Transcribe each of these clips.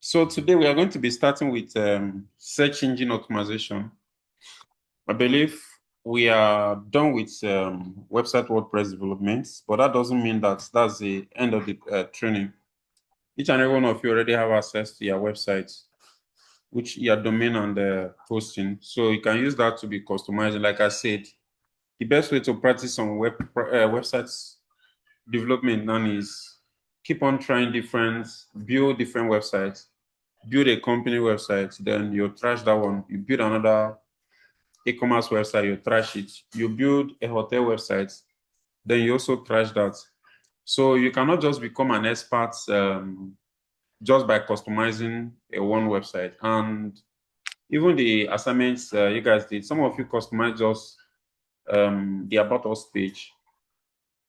So today we are going to be starting with search engine optimization. I believe we are done with website WordPress development, but that doesn't mean that that's the end of the training. Each and every one of you already have access to your website, which your domain and hosting. So you can use that to be customized. Like I said, the best way to practice on websites development now is keep on trying build different websites, build a company website, then you trash that one. You build another e-commerce website, you trash it. You build a hotel website, then you also trash that. So you cannot just become an expert just by customizing a one website. And even the assignments you guys did, some of you customized just the About Us page.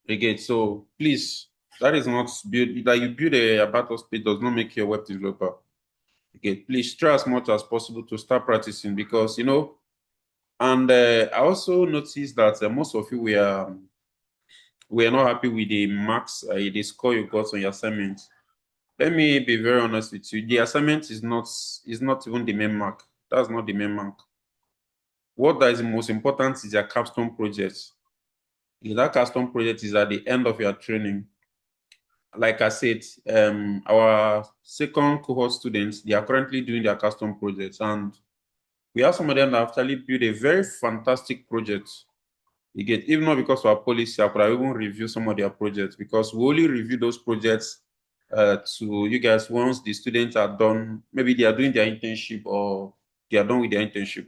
Again, so please, that is not build that you build a About Us page does not make you a web developer. Okay, please try as much as possible to start practicing because and I also noticed that most of you were not happy with the marks, the score you got on your assignment. Let me be very honest with you. The assignment is not even the main mark. That's not the main mark. What that is the most important is your capstone project. If that capstone project is at the end of your training, like I said, our second cohort students, they are currently doing their custom projects, and we have some of them that actually built a very fantastic project. You get, even not because of our policy, I could have even review some of their projects because we only review those projects to you guys once the students are done. Maybe they are doing their internship or they are done with their internship.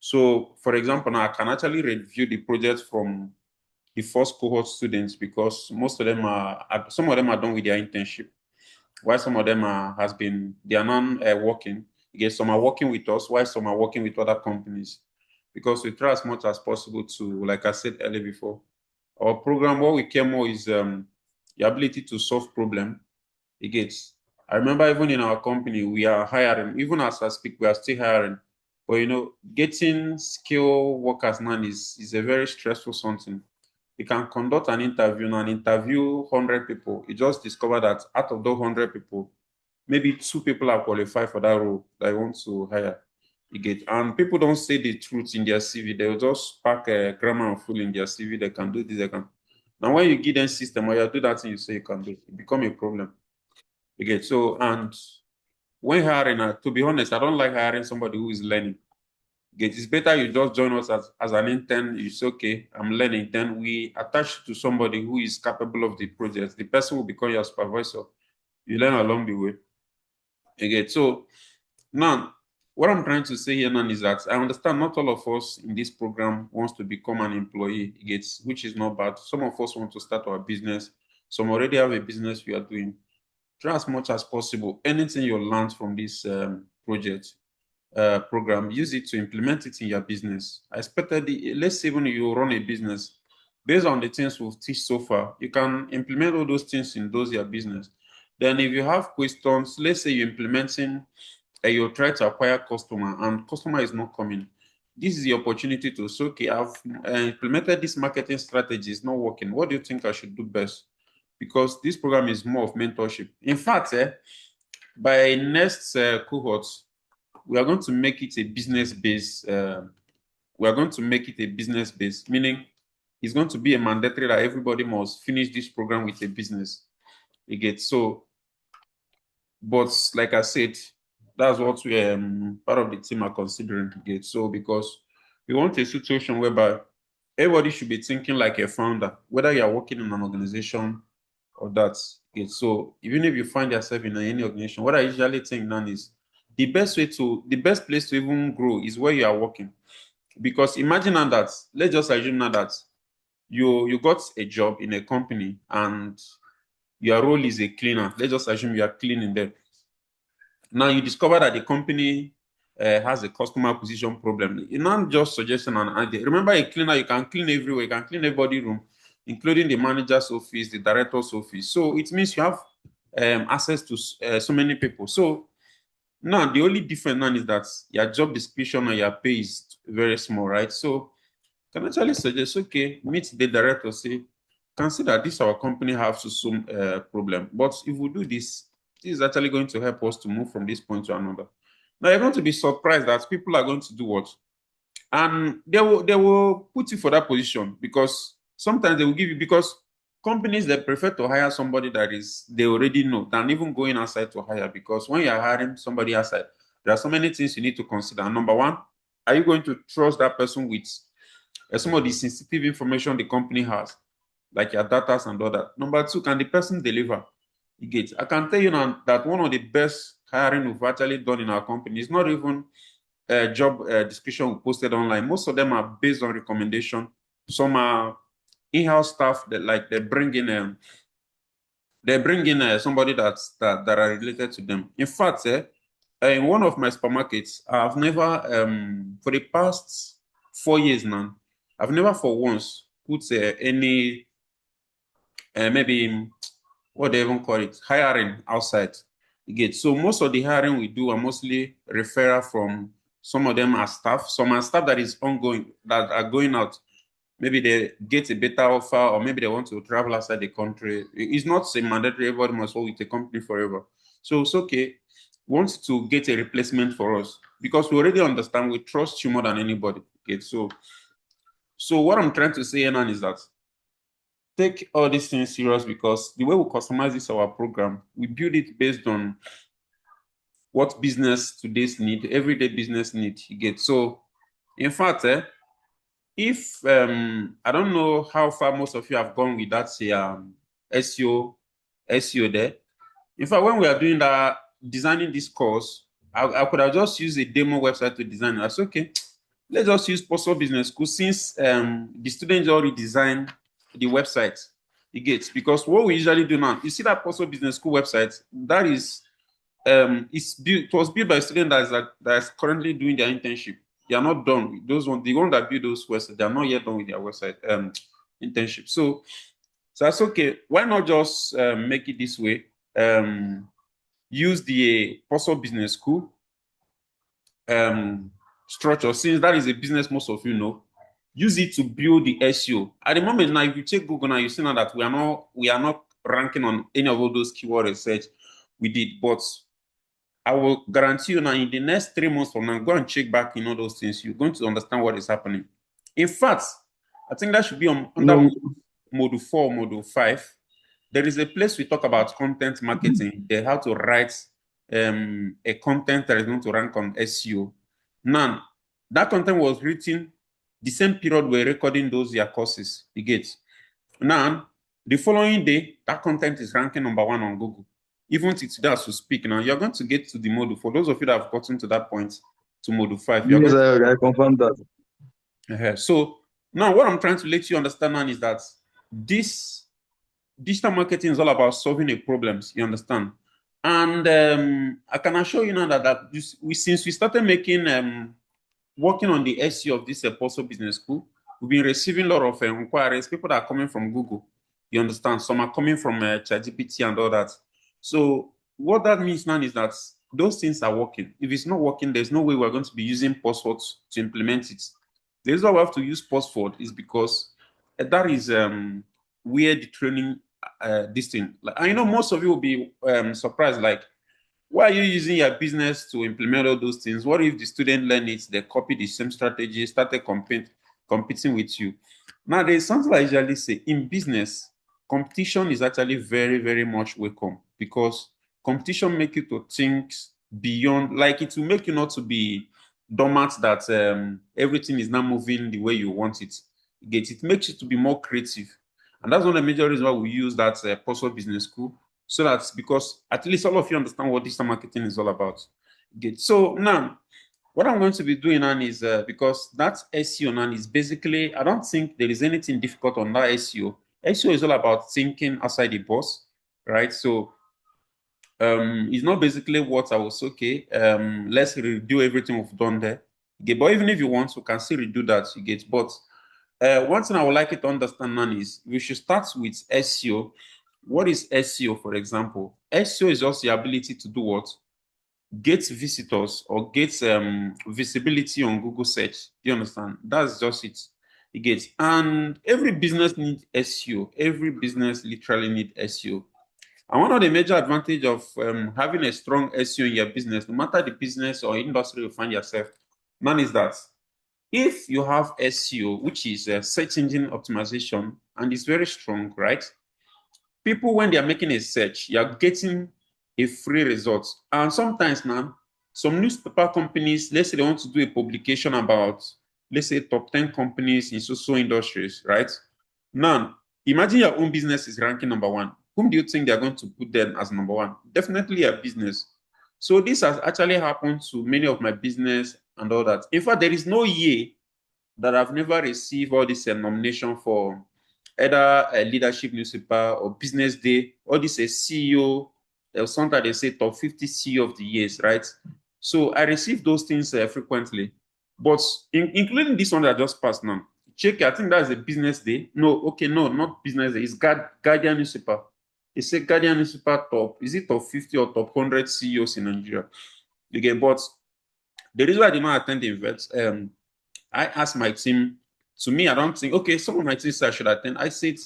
So, for example, now I can actually review the project from the first cohort students because some of them are done with their internship, while some of them they are not working. Again, some are working with us, while some are working with other companies. Because we try as much as possible to, like I said earlier before, our program, what we care more is the ability to solve problem. Again, I remember even in our company, we are hiring, even as I speak, we are still hiring. But getting skilled workers now is a very stressful something. You can conduct an interview and interview 100 people. You just discover that out of those 100 people, maybe two people are qualified for that role that you want to hire. You get, and people don't say the truth in their CV. They'll just pack a grammar and fool in their CV. They can do this, they can. Now, when you give them system or you do that thing you say you can do, it become a problem. You get, so, and when hiring, to be honest, I don't like hiring somebody who is learning. You get, it's better you just join us as an intern. You say, okay, I'm learning. Then we attach to somebody who is capable of the project. The person will become your supervisor. You learn along the way. You get, so now, what I'm trying to say here now is that I understand not all of us in this program wants to become an employee, which is not bad. Some of us want to start our business. Some already have a business we are doing. Try as much as possible. Anything you learn from this program, use it to implement it in your business. I expected, let's say when you run a business, based on the things we've teach so far, you can implement all those things in your business. Then if you have questions, let's say you're implementing you try to acquire customer and customer is not coming. This is the opportunity to say, okay, I've implemented this marketing strategy, it's not working. What do you think I should do best? Because this program is more of mentorship. In fact, by next cohort, we are going to make it a business base. We are going to make it a business base, meaning it's going to be a mandatory that everybody must finish this program with a business. You get, so, but like I said, that's what we part of the team are considering to get. So because we want a situation whereby everybody should be thinking like a founder, whether you are working in an organization or that. Okay, so even if you find yourself in any organization, what I usually think now is the best place to even grow is where you are working. Because imagine now that, let's just assume now that you got a job in a company and your role is a cleaner. Let's just assume you are cleaning there. Now you discover that the company has a customer acquisition problem. It's not just suggestion and idea. Remember, a cleaner, you can clean everywhere. You can clean everybody's room, including the manager's office, the director's office. So it means you have access to so many people. So now the only difference now is that your job description and your pay is very small, right? So can actually suggest, okay, meet the director, say, consider this our company have some problem. But if we do this, This is actually going to help us to move from this point to another. Now you're going to be surprised that people are going to do what? And they will put you for that position, because sometimes they will give you, because companies, they prefer to hire somebody that is they already know than even going outside to hire, because when you're hiring somebody outside, there are so many things you need to consider. Number one, are you going to trust that person with some of the sensitive information the company has, like your data and all that? Number two, can the person deliver? You get. I can tell you now that one of the best hiring we've actually done in our company is not even a job description we posted online. Most of them are based on recommendation. Some are in-house staff that, like, they bring in somebody that are related to them. In fact, in one of my supermarkets, I've never for the past 4 years now, I've never for once put any maybe what they even call it, hiring outside. You get. So most of the hiring we do are mostly referral from, some of them are staff, some are staff that is ongoing, that are going out. Maybe they get a better offer, or maybe they want to travel outside the country. It's not a mandatory everybody must work with a company forever. So it's okay. We want to get a replacement for us, because we already understand, we trust you more than anybody. Okay. So what I'm trying to say now is that take all these things serious, because the way we customize this our program, we build it based on what business today's need, everyday business need. You get. So in fact, if I don't know how far most of you have gone with that SEO there. In fact, when we are doing that, designing this course, I could have just used a demo website to design it. I said, okay, let's just use Possible Business School, since the students already designed the website. You get. Because what we usually do now, you see that Possible Business School website, that is it was built by a student that is currently doing their internship. They are not done with those ones. The ones that build those websites, they are not yet done with their website internship. So that's okay. Why not just make it this way? Use the Possible Business School structure, since that is a business most of you know. Use it to build the SEO. At the moment now, if you check Google now, you see now that we are not ranking on any of all those keyword research we did. But I will guarantee you now, in the next 3 months from now, go and check back in all those things. You're going to understand what is happening. In fact, I think that should be under module 4, module 5. There is a place we talk about content marketing. They how to write a content that is going to rank on SEO. Now, that content was written the same period we're recording those year courses. You get. Now, the following day, that content is ranking number 1 on Google. Even today as we speak now, you're going to get to the module. For those of you that have gotten to that point, to module 5, you're Yes, going I confirm that. to. So now what I'm trying to let you understand now is that this digital marketing is all about solving a problems, you understand? And I can assure you now since we started making working on the SEO of this Possible Business School, we've been receiving a lot of inquiries. People that are coming from Google, you understand? Some are coming from ChatGPT and all that. So what that means now is that those things are working. If it's not working, there's no way we're going to be using passwords to implement it. The reason why we have to use password is because that is where the training this thing. Like, I know most of you will be surprised, like, why are you using your business to implement all those things? What if the student learn it, they copy the same strategy, started competing with you? Now, there's something I usually say in business, competition is actually very, very much welcome, because competition make you to think beyond, like, it will make you not to be dormant that everything is now moving the way you want it. It makes you to be more creative. And that's one of the major reasons why we use that Possible Business School. So that's because at least all of you understand what digital marketing is all about. So now, what I'm going to be doing now is because that SEO now is basically, I don't think there is anything difficult on that SEO. SEO is all about thinking outside the box, right? So it's not basically what I was okay. Let's redo everything we've done there. But even if you want, you can still redo that. You get. But one thing I would like you to understand now is we should start with SEO. What is SEO, for example? SEO is just the ability to do what? Get visitors or get visibility on Google search. Do you understand? That's just it. You get. And every business needs SEO. Every business literally needs SEO. And one of the major advantage of having a strong SEO in your business, no matter the business or industry you find yourself, one is that if you have SEO, which is search engine optimization, and it's very strong, right? People, when they are making a search, you're getting a free result. And sometimes now, some newspaper companies, let's say they want to do a publication about, let's say, top 10 companies in social industries, right? Now, imagine your own business is ranking number one. Whom do you think they're going to put them as number one? Definitely a business. So this has actually happened to many of my business and all that. In fact, there is no year that I've never received all this nomination for either a leadership newspaper or business day, or this a CEO, sometimes they say top 50 CEO of the years, right? So I receive those things frequently. But including this one that I just passed now, check, I think that's a business day. No, okay, no, not business day. It's Guardian newspaper. It's a Guardian newspaper top. Is it top 50 or top 100 CEOs in Nigeria? Okay, but the reason why I did not attend the event, I asked my team. To me, I don't think, okay, some of my team said I should attend. I said,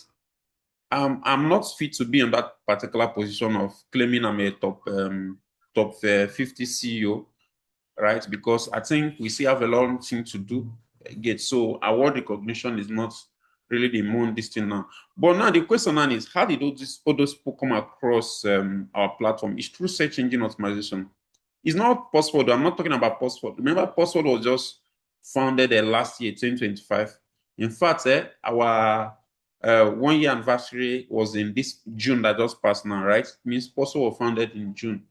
I'm not fit to be in that particular position of claiming I'm a top 50 CEO, right? Because I think we still have a lot of things to do. Get so award recognition is not really the main this thing now. But now the question now is, how did all those people come across our platform? It's through search engine optimization. It's not Postword. I'm not talking about Postword. Remember, Postword was just founded last year, 2025. In fact, our 1 year anniversary was in this June that just passed now, right? It means Postword was founded in June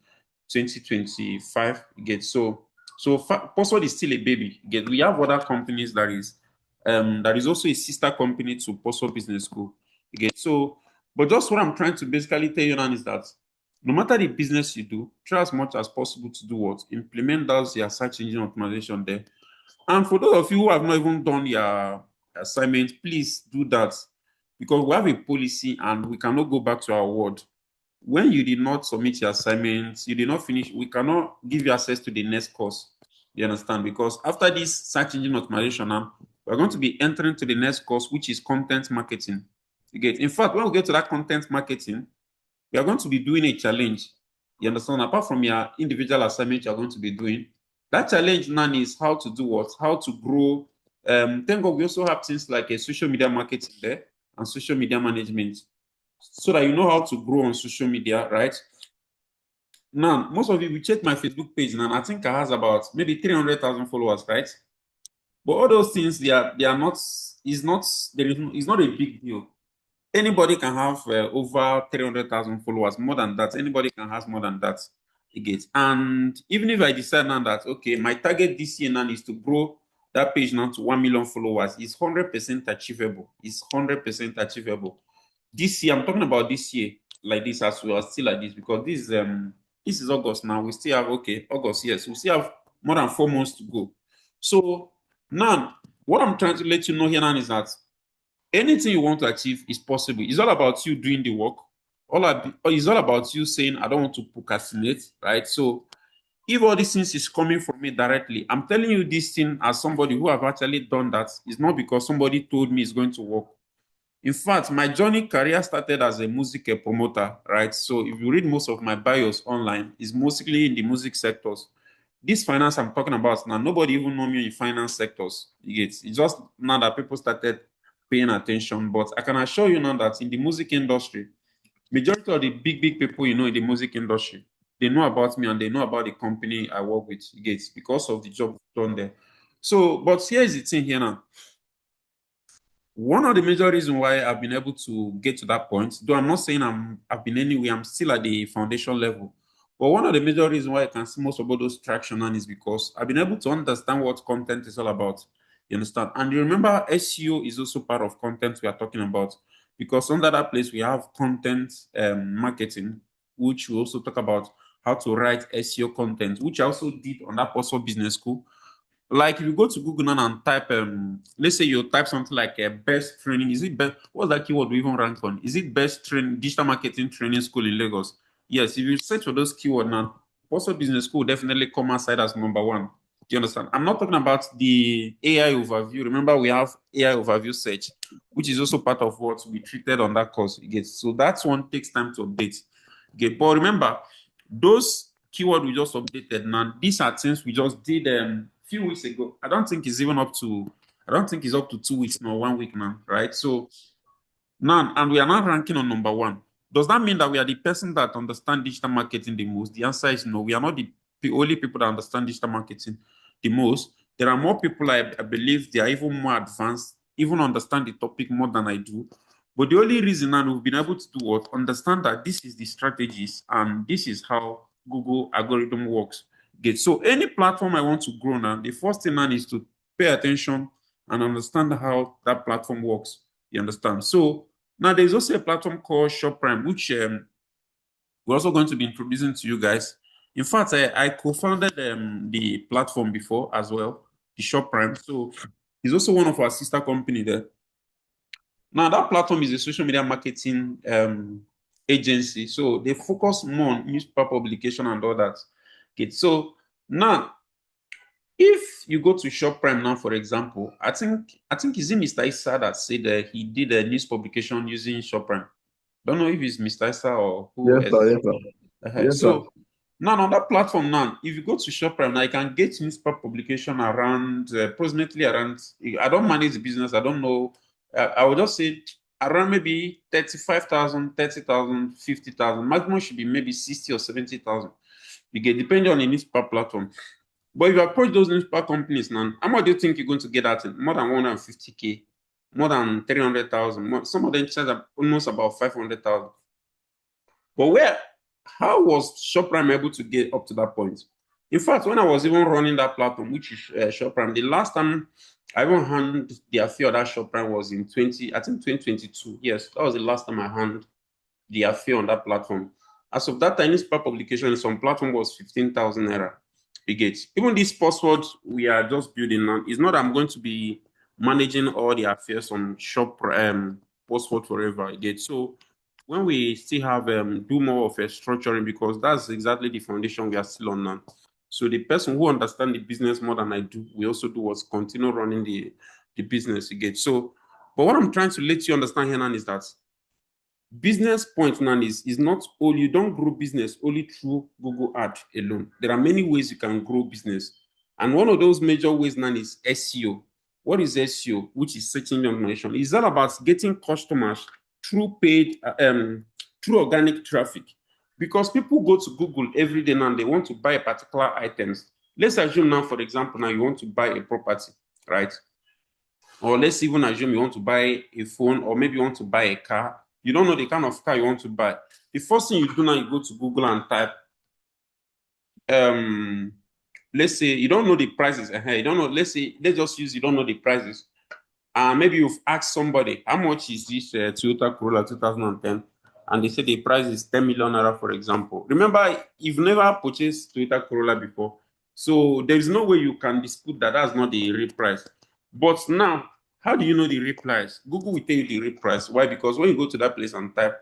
2025. Again, so Postword is still a baby. Again, we have other companies that is also a sister company to Postword Business School. Again, so but just what I'm trying to basically tell you now is that no matter the business you do, try as much as possible to do what? Implement those your search engine optimization there. And for those of you who have not even done your assignment, please do that, because we have a policy and we cannot go back to our word. When you did not submit your assignments, you did not finish, we cannot give you access to the next course. You understand? Because after this search engine optimization, now we're going to be entering to the next course, which is content marketing. You get, in fact, when we get to that content marketing, we are going to be doing a challenge. You understand? Apart from your individual assignment, you're going to be doing that challenge now is how to do what? How to grow. Thank God we also have things like a social media marketing there and social media management, so that you know how to grow on social media, right? Now, most of you will check my Facebook page now. I think I has about maybe 300,000 followers, right? But all those things, they are not. It's not a big deal. Anybody can have over 300,000 followers, more than that. Anybody can have more than that. Again. And even if I decide now that, okay, my target this year now is to grow that page now to 1 million followers, it's 100% achievable. It's 100% achievable. This year, I'm talking about this year, like this, as we are still like this, because this is August now. We still have, okay, August, yes. We still have more than 4 months to go. So now, what I'm trying to let you know here now is that anything you want to achieve is possible. It's all about you doing the work. It's all about you saying, I don't want to procrastinate, right? So if all these things is coming from me directly, I'm telling you this thing as somebody who have actually done that. It's not because somebody told me it's going to work. In fact, my career started as a music promoter, right? So if you read most of my bios online, it's mostly in the music sectors. This finance I'm talking about now, nobody even know me in finance sectors. It's just now that people started paying attention. But I can assure you now that in the music industry, majority of the big people you know in the music industry, they know about me and they know about the company I work with. It's because of the job done there. So, but here's the thing here now. One of the major reasons why I've been able to get to that point, though I'm not saying I've been anywhere, I'm still at the foundation level. But one of the major reasons why I can see most of all those traction on is because I've been able to understand what content is all about. You understand? And you remember SEO is also part of content we are talking about, because under that place we have content marketing, which we also talk about how to write SEO content, which I also did on that Possible Business School. Like if you go to Google now and type, let's say you type something like best training, is it best? What's that keyword we even rank on? Is it best digital marketing training school in Lagos? Yes, if you search for those keywords now, also business school definitely come outside as number one. Do you understand? I'm not talking about the AI overview. Remember, we have AI overview search, which is also part of what we treated on that course. So that one takes time to update. Okay, but remember, those keyword we just updated now, these are things we just did few weeks ago. I don't think it's up to 2 weeks now, 1 week now, right? So now, and we are not ranking on number one. Does that mean that we are the person that understand digital marketing the most? The answer is no. We are not the only people that understand digital marketing the most. There are more people, I believe they are even more advanced, even understand the topic more than I do. But the only reason now we've been able to do what? Understand that this is the strategies and this is how Google algorithm works. Okay, so any platform I want to grow now, the first thing now is to pay attention and understand how that platform works. You understand? So now there's also a platform called Shop Prime, which we're also going to be introducing to you guys. In fact, I co-founded the platform before as well, the Shop Prime. So it's also one of our sister company there. Now that platform is a social media marketing agency. So they focus more on newspaper publication and all that. Okay, so now if you go to Shop Prime now, for example, I think is it Mr. Issa that said that he did a news publication using Shop Prime. Don't know if it's Mr. Issa or who Yes, else. sir. Yes, sir. Yes, sir. So now on that platform now, if you go to Shop Prime now, you can get newspaper publication around approximately around. I don't manage the business. I don't know. I would just say around maybe 35,000, 30,000, 50,000. Maximum should be maybe 60 or 70,000. You get depending on the newspaper platform. But if you approach those newspaper companies now, how much do you think you're going to get at it? More than 150K, more than 300,000. Some of them charge almost about 500,000. But how was ShopRime able to get up to that point? In fact, when I was even running that platform, which is ShopRime, the last time I even handled the fee of that ShopRime was in 2022. Yes, that was the last time I handled the fee on that platform. As of that time, this publication on some platform was 15,000 naira. You get even this password we are just building now. It's not I'm going to be managing all the affairs on shop password forever. You get so when we still have do more of a structuring because that's exactly the foundation we are still on now. So the person who understands the business more than I do, we also do what's continue running the business. You get so. But what I'm trying to let you understand here now is that business point now is not only you don't grow business only through Google ad alone. There are many ways you can grow business, and one of those major ways now is SEO. What is SEO? Which is search engine optimization. It's all about getting customers through paid, through organic traffic, because people go to Google every day now and they want to buy particular items. Let's assume now, for example, now you want to buy a property, right? Or let's even assume you want to buy a phone, or maybe you want to buy a car. You don't know the kind of car you want to buy. The first thing you do now, you go to Google and type, let's say you don't know the prices. You don't know, let's just use you don't know the prices. Maybe you've asked somebody, how much is this Toyota Corolla 2010? And they say the price is 10 million naira, for example. Remember, you've never purchased Toyota Corolla before. So there's no way you can dispute that that's not the real price. But now, how do you know the real price? Google will tell you the real price. Why? Because when you go to that place and type,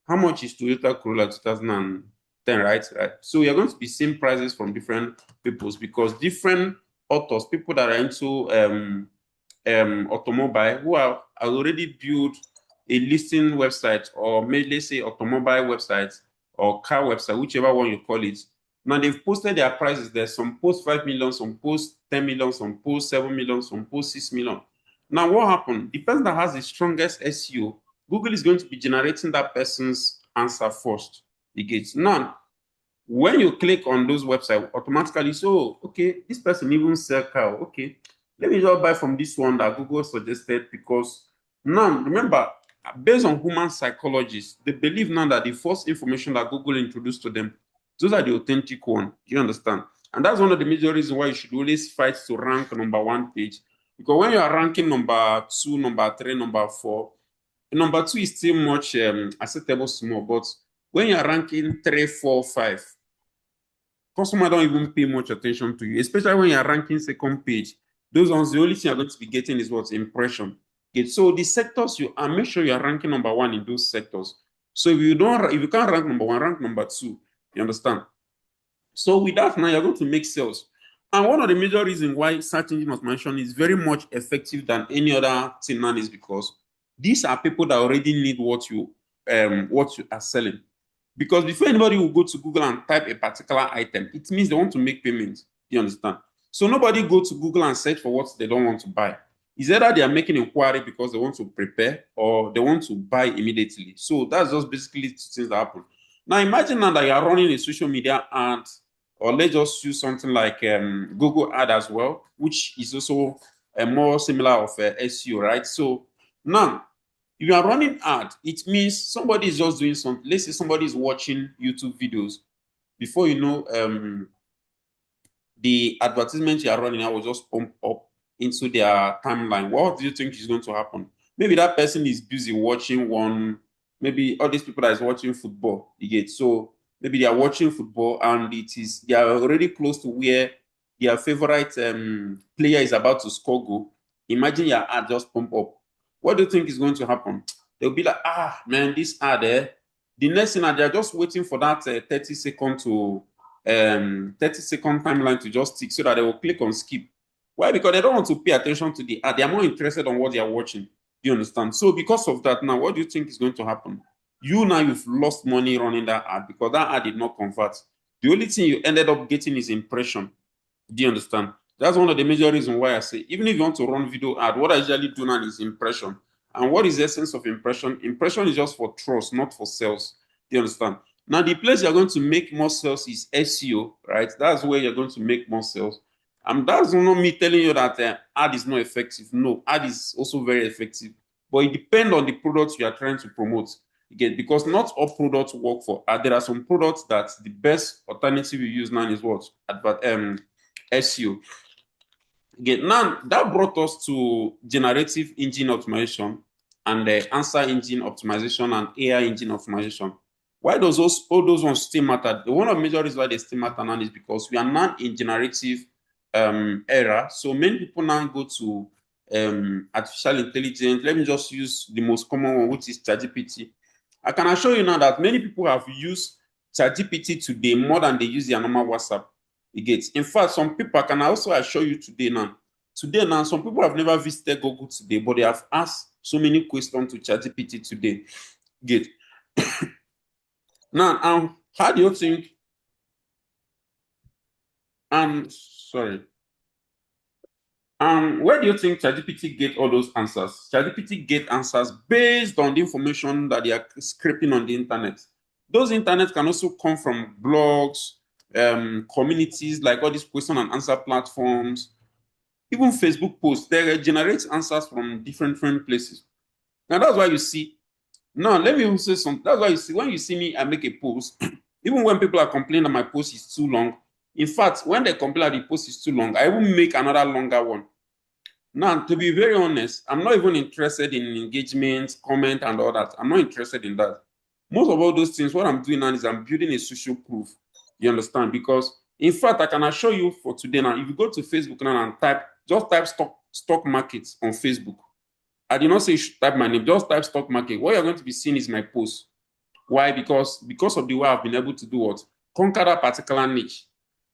how much is Toyota Corolla 2010, right? So you're going to be seeing prices from different peoples because different authors, people that are into automobile, who are already built a listing website, or maybe let's say automobile website or car website, whichever one you call it. Now they've posted their prices there. Some post 5 million, some post 10 million, some post 7 million, some post 6 million. Now what happened? The person that has the strongest SEO, Google is going to be generating that person's answer first. You get now. When you click on those websites, automatically, so okay, this person even sell car. Okay, let me just buy from this one that Google suggested, because now remember, based on human psychologists, they believe now that the first information that Google introduced to them, those are the authentic one. You understand? And that's one of the major reasons why you should always fight to rank number one page. Because when you are ranking number two, number three, number four, number two is still much acceptable small, but when you are ranking 3, 4, 5, customer don't even pay much attention to you, especially when you're ranking second page. Those ones, the only thing you're going to be getting is what impression. Okay, so the sectors you are, make sure you're ranking number one in those sectors. So if you can't rank number one, rank number two. You understand? So with that, now you're going to make sales. And one of the major reasons why search engine optimization is very much effective than any other thing now is because these are people that already need what you are selling. Because before anybody will go to Google and type a particular item, it means they want to make payment. You understand? So nobody go to Google and search for what they don't want to buy. It's either they are making inquiry because they want to prepare or they want to buy immediately. So that's just basically two things that happen. Now imagine now that you are running a social media ad, or let's just use something like Google ad as well, which is also a more similar of SEO, right? So now if you are running ad, it means somebody is just doing something. Let's say somebody is watching YouTube videos. Before you know, the advertisement you are running, I will just pump up into their timeline. What do you think is going to happen? Maybe that person is busy watching one. Maybe all these people that is watching football, you get. So maybe they are watching football and they are already close to where their favorite player is about to score goal. Imagine your ad just pump up. What do you think is going to happen? They'll be like, ah, man, this ad, the next thing, they're just waiting for that 30-second to 30-second timeline to just tick so that they will click on skip. Why? Because they don't want to pay attention to the ad. They are more interested on what they are watching. Do you understand? So because of that, now, what do you think is going to happen? You've lost money running that ad because that ad did not convert. The only thing you ended up getting is impression. Do you understand? That's one of the major reasons why I say, even if you want to run video ad, what I usually do now is impression. And what is the essence of impression? Impression is just for trust, not for sales. Do you understand? Now, the place you're going to make more sales is SEO, right? That's where you're going to make more sales. And that's not me telling you that ad is not effective. No, ad is also very effective. But it depends on the products you are trying to promote. Again, because not all products work for ad. There are some products that the best alternative you use now is what? SEO. Again, now that brought us to generative engine optimization and answer engine optimization and AI engine optimization. Why does all those ones still matter? One of the major reasons why they still matter now is because we are now in generative era. So many people now go to artificial intelligence. Let me just use the most common one, which is ChatGPT. I can assure you now that many people have used ChatGPT today more than they use their normal WhatsApp. You get. In fact, some people, I can also assure you today now. Today now, some people have never visited Google today, but they have asked so many questions to ChatGPT today. Get. Now, how do you think? Sorry. Where do you think ChatGPT get all those answers? ChatGPT get answers based on the information that they are scraping on the internet. Those internet can also come from blogs, communities like all these question and answer platforms, even Facebook posts. They generate answers from different places. Now that's why you see. Now let me say something. That's why you see when you see me, I make a post. Even when people are complaining that my post is too long. In fact, when they complain that the post is too long, I will make another longer one. Now, to be very honest, I'm not even interested in engagement, comment, and all that. I'm not interested in that. Most of all those things, what I'm doing now is I'm building a social proof. You understand? Because in fact, I can assure you for today now, if you go to Facebook now and just type stock markets on Facebook. I did not say you should type my name, just type stock market. What you're going to be seeing is my post. Why? Because of the way I've been able to do what? Conquer that particular niche.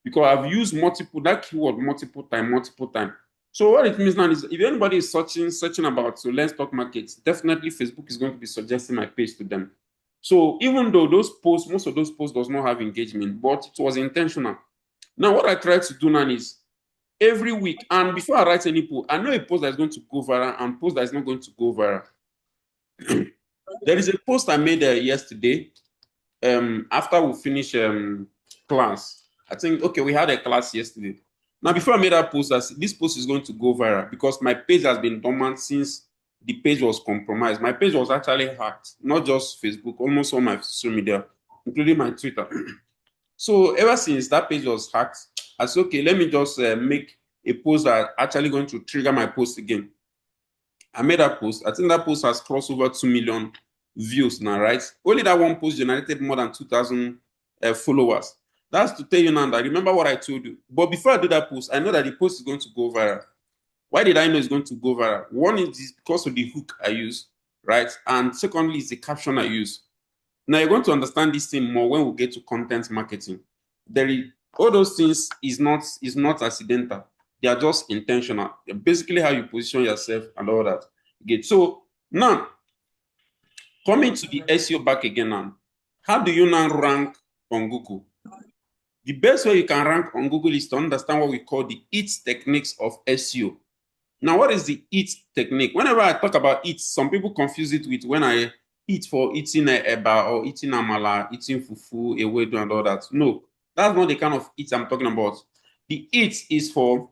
Because I've used that keyword multiple time. So what it means now is if anybody is searching about to learn stock markets, definitely Facebook is going to be suggesting my page to them. So even though most of those posts does not have engagement, but it was intentional. Now what I try to do now is every week, and before I write any post, I know a post that is going to go viral and a post that is not going to go viral. There is a post I made yesterday after we finish class. I think, okay, we had a class yesterday. Now, before I made that post, this post is going to go viral because my page has been dormant since the page was compromised. My page was actually hacked, not just Facebook, almost all my social media, including my Twitter. So ever since that page was hacked, I said, okay, let me just make a post that actually going to trigger my post again. I made that post. I think that post has crossed over 2 million views now, right? Only that one post generated more than 2,000 followers. That's to tell you now that remember what I told you. But before I do that post, I know that the post is going to go viral. Why did I know it's going to go viral? One is because of the hook I use, right? And secondly, is the caption I use. Now you're going to understand this thing more when we get to content marketing. All those things is not accidental. They are just intentional. They're basically how you position yourself and all that. So now coming to the SEO back again now. how do you now rank on Google? The best way you can rank on Google is to understand what we call the EAT techniques of SEO. Now, what is the EAT technique? Whenever I talk about EAT, some people confuse it with when I eat for eating a eba or eating amala, eating fufu, ewedu, and all that. No, that's not the kind of EAT I'm talking about. The EAT is for,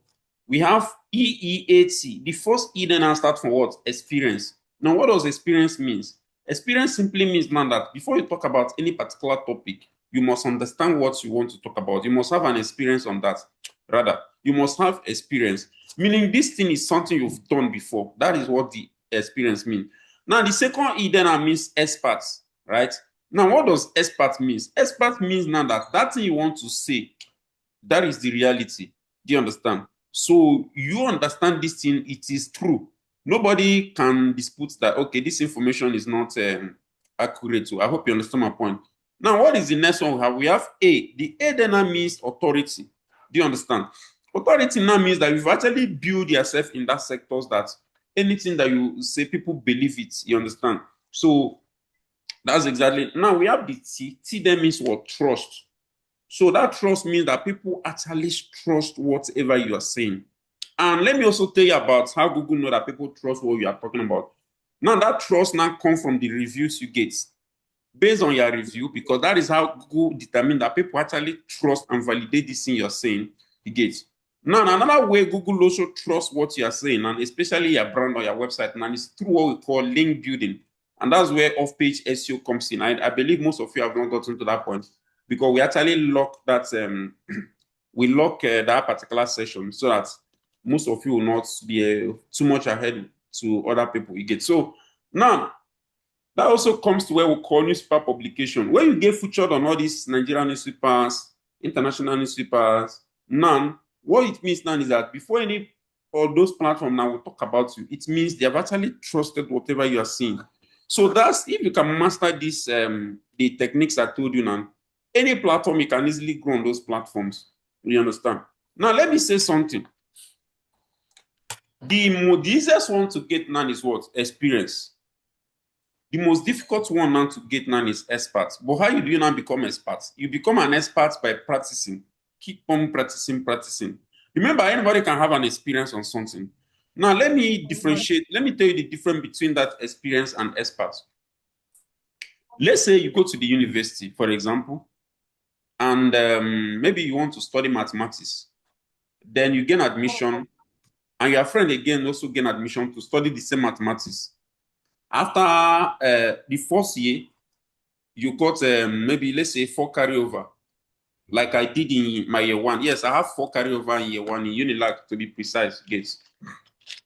we have EEAT. The first E then I start from what? Experience. Now, what does experience means? Experience simply means now that before you talk about any particular topic, you must understand what you want to talk about. You must have an experience on that. Rather, you must have experience, meaning this thing is something you've done before. That is what the experience means. Now, the second E then means experts, right? Now, what does expert means? Expert means now that that thing you want to say, that is the reality. Do you understand? So you understand this thing, it is true. Nobody can dispute that, okay, this information is not accurate. So I hope you understand my point. Now, what is the next one we have? We have A. The A then means authority. Do you understand? Authority now means that you've actually built yourself in that sectors that anything that you say, people believe it. You understand? So that's exactly. Now we have the T. T then means what? Trust. So that trust means that people actually trust whatever you are saying. And let me also tell you about how Google know that people trust what you are talking about. Now that trust now comes from the reviews you get. Based on your review, because that is how Google determine that people actually trust and validate this thing you're saying, you get. Now, another way Google also trusts what you are saying, and especially your brand or your website, and is through what we call link building. And that's where off-page SEO comes in. I believe most of you have not gotten to that point because we actually lock that, we lock that particular session so that most of you will not be too much ahead to other people you get. So now, that also comes to where we call newspaper publication. When you get featured on all these Nigerian newspapers, international newspapers, now, what it means now is that before any of those platforms now will talk about you, it means they have actually trusted whatever you are seeing. So that's, if you can master this, the techniques I told you now, any platform, you can easily grow on those platforms. You understand? Now, let me say something. The easiest one to get now is what? Experience. The most difficult one now to get now is experts. But how do you now become experts? You become an expert by practicing. Keep on practicing, practicing. Remember, anybody can have an experience on something. Now, let me differentiate. Let me tell you the difference between that experience and experts. Let's say you go to the university, for example, and maybe you want to study mathematics. Then you gain admission, and your friend again also gain admission to study the same mathematics. After the first year, you got maybe, let's say, 4 carryover, like I did in my year 1. Yes, I have 4 carryover in year 1 in Unilag, to be precise. Yes.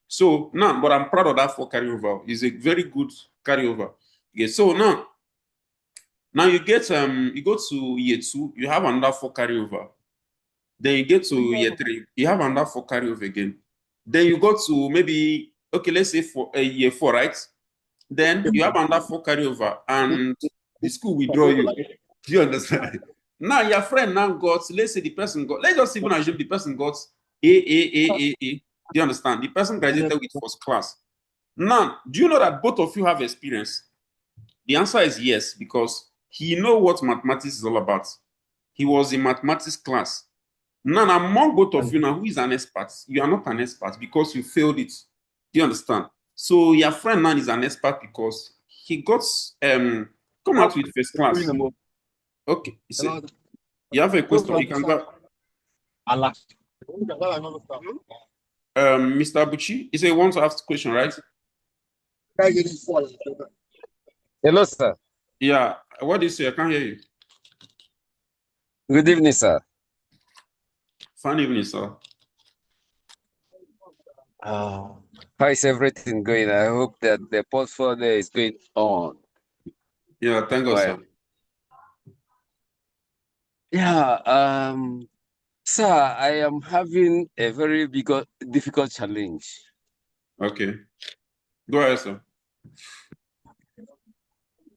So now, but I'm proud of that 4 carryover. It's a very good carryover. Yes. So now you get you go to year 2, you have another 4 carryover. Then you get to year 3, you have another 4 carryover again. Then you go to maybe, okay, let's say for year 4, right? Then you have another 4 carryover, and the school will draw you. Do you understand? Now your friend now got, let's say the person got, let's just even assume the person got A. Do you understand? The person graduated with first class. Now, do you know that both of you have experience? The answer is yes, because he knows what mathematics is all about. He was in mathematics class. Now, among both of you now, who is an expert? You are not an expert because you failed it. Do you understand? So your friend now is an expert because he got come out with first class. Okay, you have a question. You can go. Mr. Abuchi, he said he wants to ask a question, right? Hello, sir. Yeah. What do you say? I can't hear you. Good evening, sir. Fine evening, sir. How is everything going? I hope that the portfolio is going on. Yeah, thank God, sir. Yeah, sir, I am having a very difficult challenge. Okay. Go ahead, sir.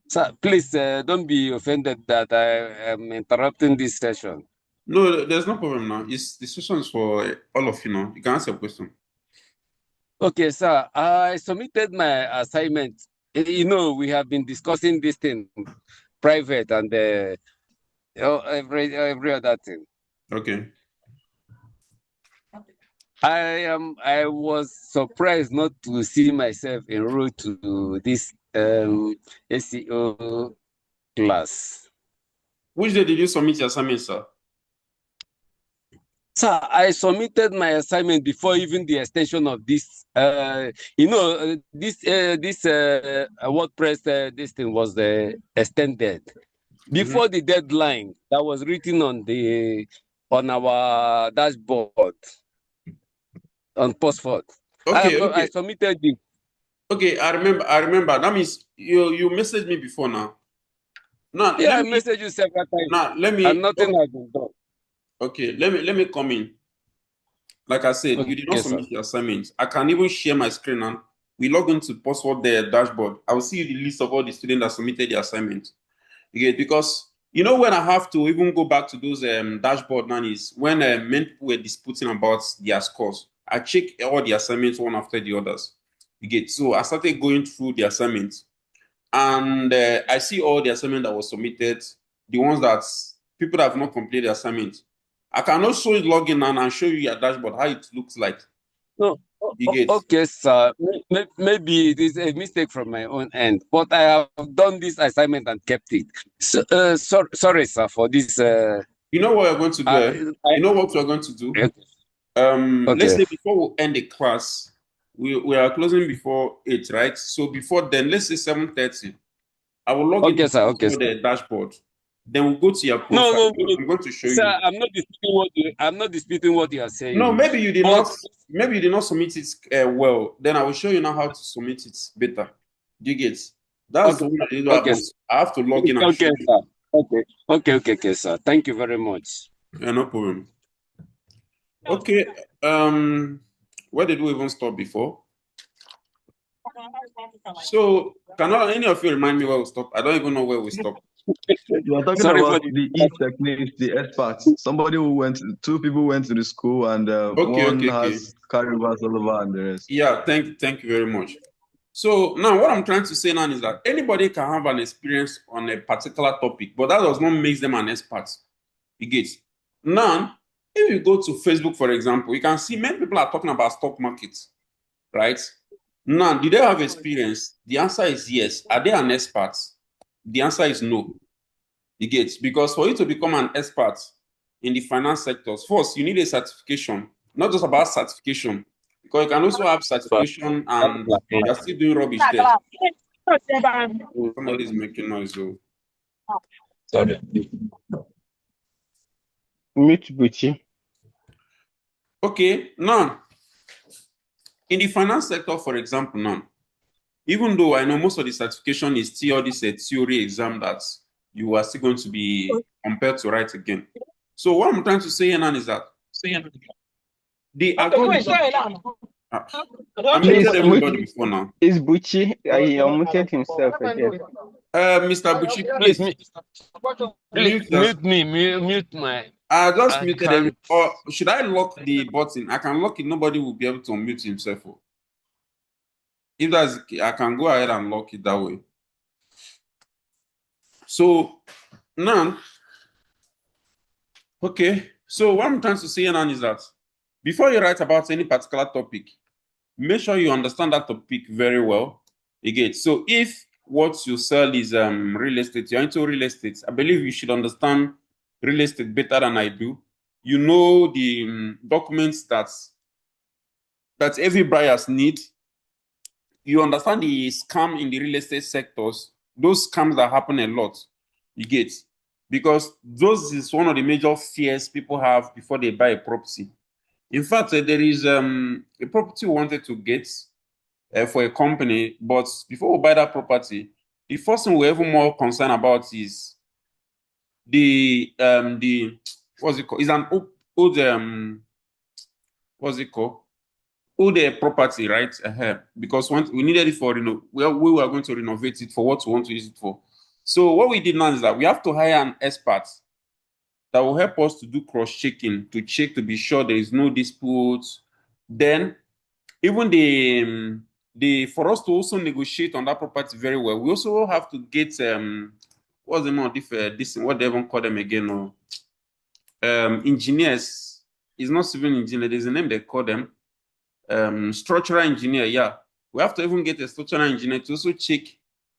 Sir, please don't be offended that I am interrupting this session. No, there's no problem now. The session is for all of you now. You can ask your question. Okay, sir, I submitted my assignment. You know, we have been discussing this thing private and every other thing. Okay. I was surprised not to see myself enrolled to this SEO class. Which day did you submit your assignment, sir? Sir, I submitted my assignment before even the extension of this. This WordPress this thing was extended before the deadline that was written on our dashboard on Postford. I submitted it. Okay, I remember. That means you messaged me before now. Now Yeah, I messaged you several times. Now let me. And nothing has been done. Okay, let me come in. Like I said, you did not submit your assignment. I can even share my screen now. We log into Postford the dashboard. I will see the list of all the students that submitted the assignment. Okay, because when I have to even go back to those dashboard now is when many people were disputing about their scores. I check all the assignments one after the others. So I started going through the assignments, and I see all the assignment that was submitted, the ones that people that have not completed the assignment. I can also log in and show you your dashboard how it looks like. No. Okay, sir. Maybe it is a mistake from my own end, but I have done this assignment and kept it. Sorry, sir, for this. You know what we're going to do? You know what we're going to do? Let's say before we end the class, we are closing before 8, right? So before then, let's say 7:30. I will log into the dashboard. Then we'll go to your profile. No, I'm going to show sir, you. I'm not disputing what you are saying. No, maybe you did not submit it well. Then I will show you now how to submit it better. Do you get? That's the one I have to log in and show you. Sir. Okay, sir. Thank you very much. Yeah, no problem. Okay. Where did we even stop before? So, can any of you remind me where we stopped? I don't even know where we stopped. You are talking about the e-techniques, the experts. Two people went to the school, and one has carryovers all over and the rest. Yeah, thank you very much. So now what I'm trying to say now is that anybody can have an experience on a particular topic, but that does not make them an expert. You get? Now, if you go to Facebook, for example, you can see many people are talking about stock markets, right? Now, do they have experience? The answer is yes. Are they an expert? The answer is no. You get? Because for you to become an expert in the finance sectors, first, you need a certification. Not just about certification, because you can also have certification and you're still doing rubbish there. Somebody's making noise, though. Sorry. Mute Buchi. Okay, now, in the finance sector, for example, now, even though I know most of the certification is still this theory exam that you are still going to be compelled to write again. So what I'm trying to say now is that the algorithm. I muted everybody before now. Is Buchi? He unmuted himself again. Mr. Buchi, please mute my. I just muted him. Or should I lock the button? I can lock it. Nobody will be able to unmute himself. If that's, I can go ahead and lock it that way. So now, okay. So what I'm trying to say now is that before you write about any particular topic, make sure you understand that topic very well. Again, so if what you sell is real estate, you're into real estate, I believe you should understand real estate better than I do. You know the documents that every buyers need. You understand the scam in the real estate sectors, those scams that happen a lot. You get? Because those is one of the major fears people have before they buy a property. In fact, there is a property we wanted to get for a company, but before we buy that property, the first thing we're even more concerned about is the what's it called? It's an old what's it called? Old property, right? Because we needed it for we were going to renovate it for what we want to use it for. So what we did now is that we have to hire an expert that will help us to do cross-checking, to check to be sure there is no disputes. Then, even for us to also negotiate on that property very well, we also have to get what's the name of this what they even call them again? No, engineers. It's not civil engineer. There's a name they call them. Structural engineer. Yeah, we have to even get a structural engineer to also check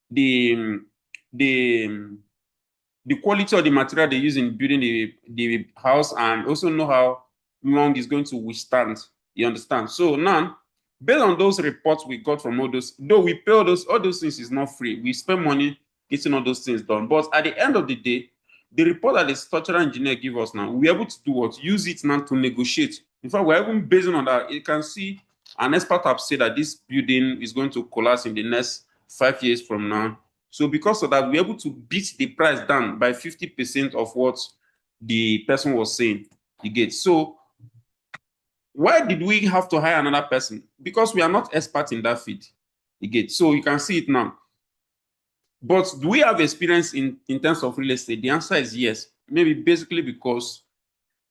the the the quality of the material they use in building the house, and also know how long it's going to withstand. You understand? So now, based on those reports we got from all those, though we pay all those things is not free. We spend money getting all those things done. But at the end of the day, the report that the structural engineer give us now, we're able to do what? Use it now to negotiate. In fact, we're even based on that. You can see an expert have said that this building is going to collapse in the next 5 years from now. So because of that, we're able to beat the price down by 50% of what the person was saying. You get. So why did we have to hire another person? Because we are not experts in that field. You get. So you can see it now. But do we have experience in terms of real estate? The answer is yes. Maybe basically because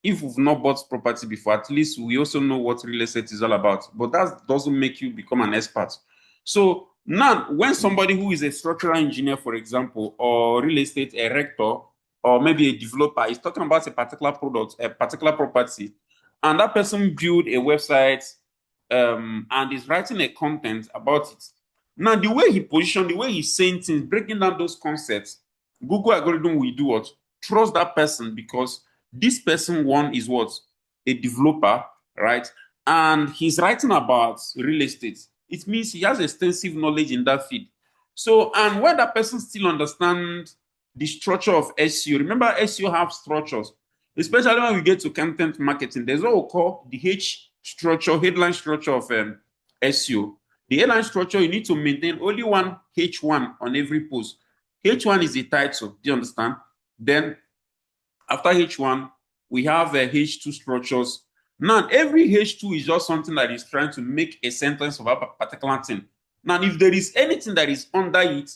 if we've not bought property before, at least we also know what real estate is all about. But that doesn't make you become an expert. So now, when somebody who is a structural engineer, for example, or real estate erector, or maybe a developer is talking about a particular product, a particular property, and that person build a website and is writing a content about it. Now, the way he positioned, the way he's saying things, breaking down those concepts, Google algorithm will do what? Trust that person, because this person, one, is what? A developer, right? And he's writing about real estate. It means he has extensive knowledge in that field. So, and when that person still understands the structure of SEO, remember SEO have structures, especially when we get to content marketing. There's what we call the H structure, headline structure of SEO. The headline structure, you need to maintain only one H1 on every post. H1 is the title, do you understand? Then after H1, we have H2 structures. Now, every H2 is just something that is trying to make a sentence of a particular thing. Now, if there is anything that is under it,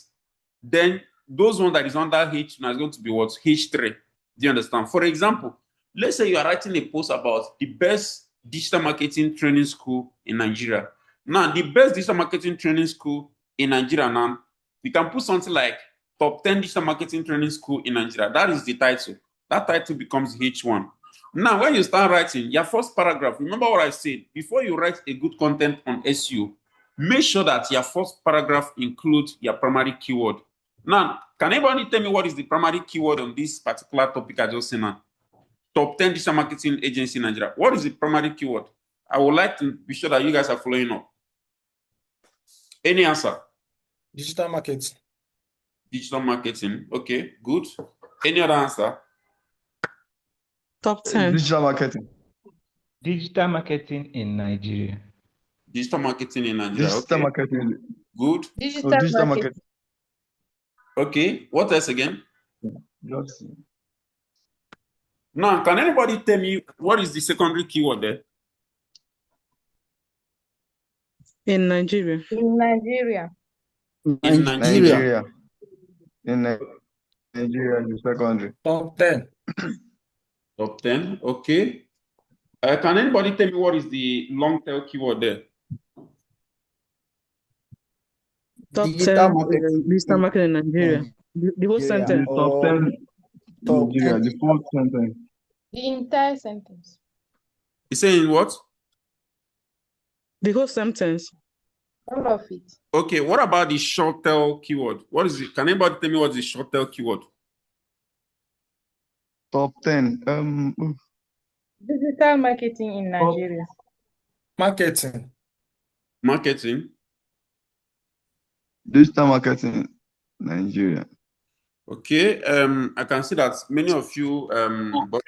then those one that is under H2 is going to be what? H3. Do you understand? For example, let's say you are writing a post about the best digital marketing training school in Nigeria. Now, the best digital marketing training school in Nigeria now, you can put something like top 10 digital marketing training school in Nigeria. That is the title. That title becomes H1. Now, when you start writing your first paragraph, remember what I said, before you write a good content on SEO, make sure that your first paragraph includes your primary keyword. Now, can anybody tell me what is the primary keyword on this particular topic I just said now? Top 10 digital marketing agency in Nigeria. What is the primary keyword? I would like to be sure that you guys are following up. Any answer? Digital marketing. Digital marketing. Okay, good. Any other answer? Top 10. Digital marketing. Digital marketing in Nigeria. Digital marketing in Nigeria. Digital Okay. marketing. Good. Digital marketing. Okay. What else again? Just Now, can anybody tell me what is the secondary keyword there? In Nigeria. In Nigeria. In Nigeria. In Nigeria, the secondary. Top 10. Top 10. Okay. Can anybody tell me what is the long tail keyword there? Top Digital 10 marketing. digital marketing in Nigeria. The whole sentence. The top 10 top Nigeria, 10. the fourth sentence. The entire sentence. It's saying what? The whole sentence. All of it. Okay. What about the short tail keyword? What is it? Can anybody tell me what is the short tail keyword? Top 10. Digital marketing in Nigeria. Marketing. Marketing. Digital marketing, Nigeria. Okay. I can see that many of you, but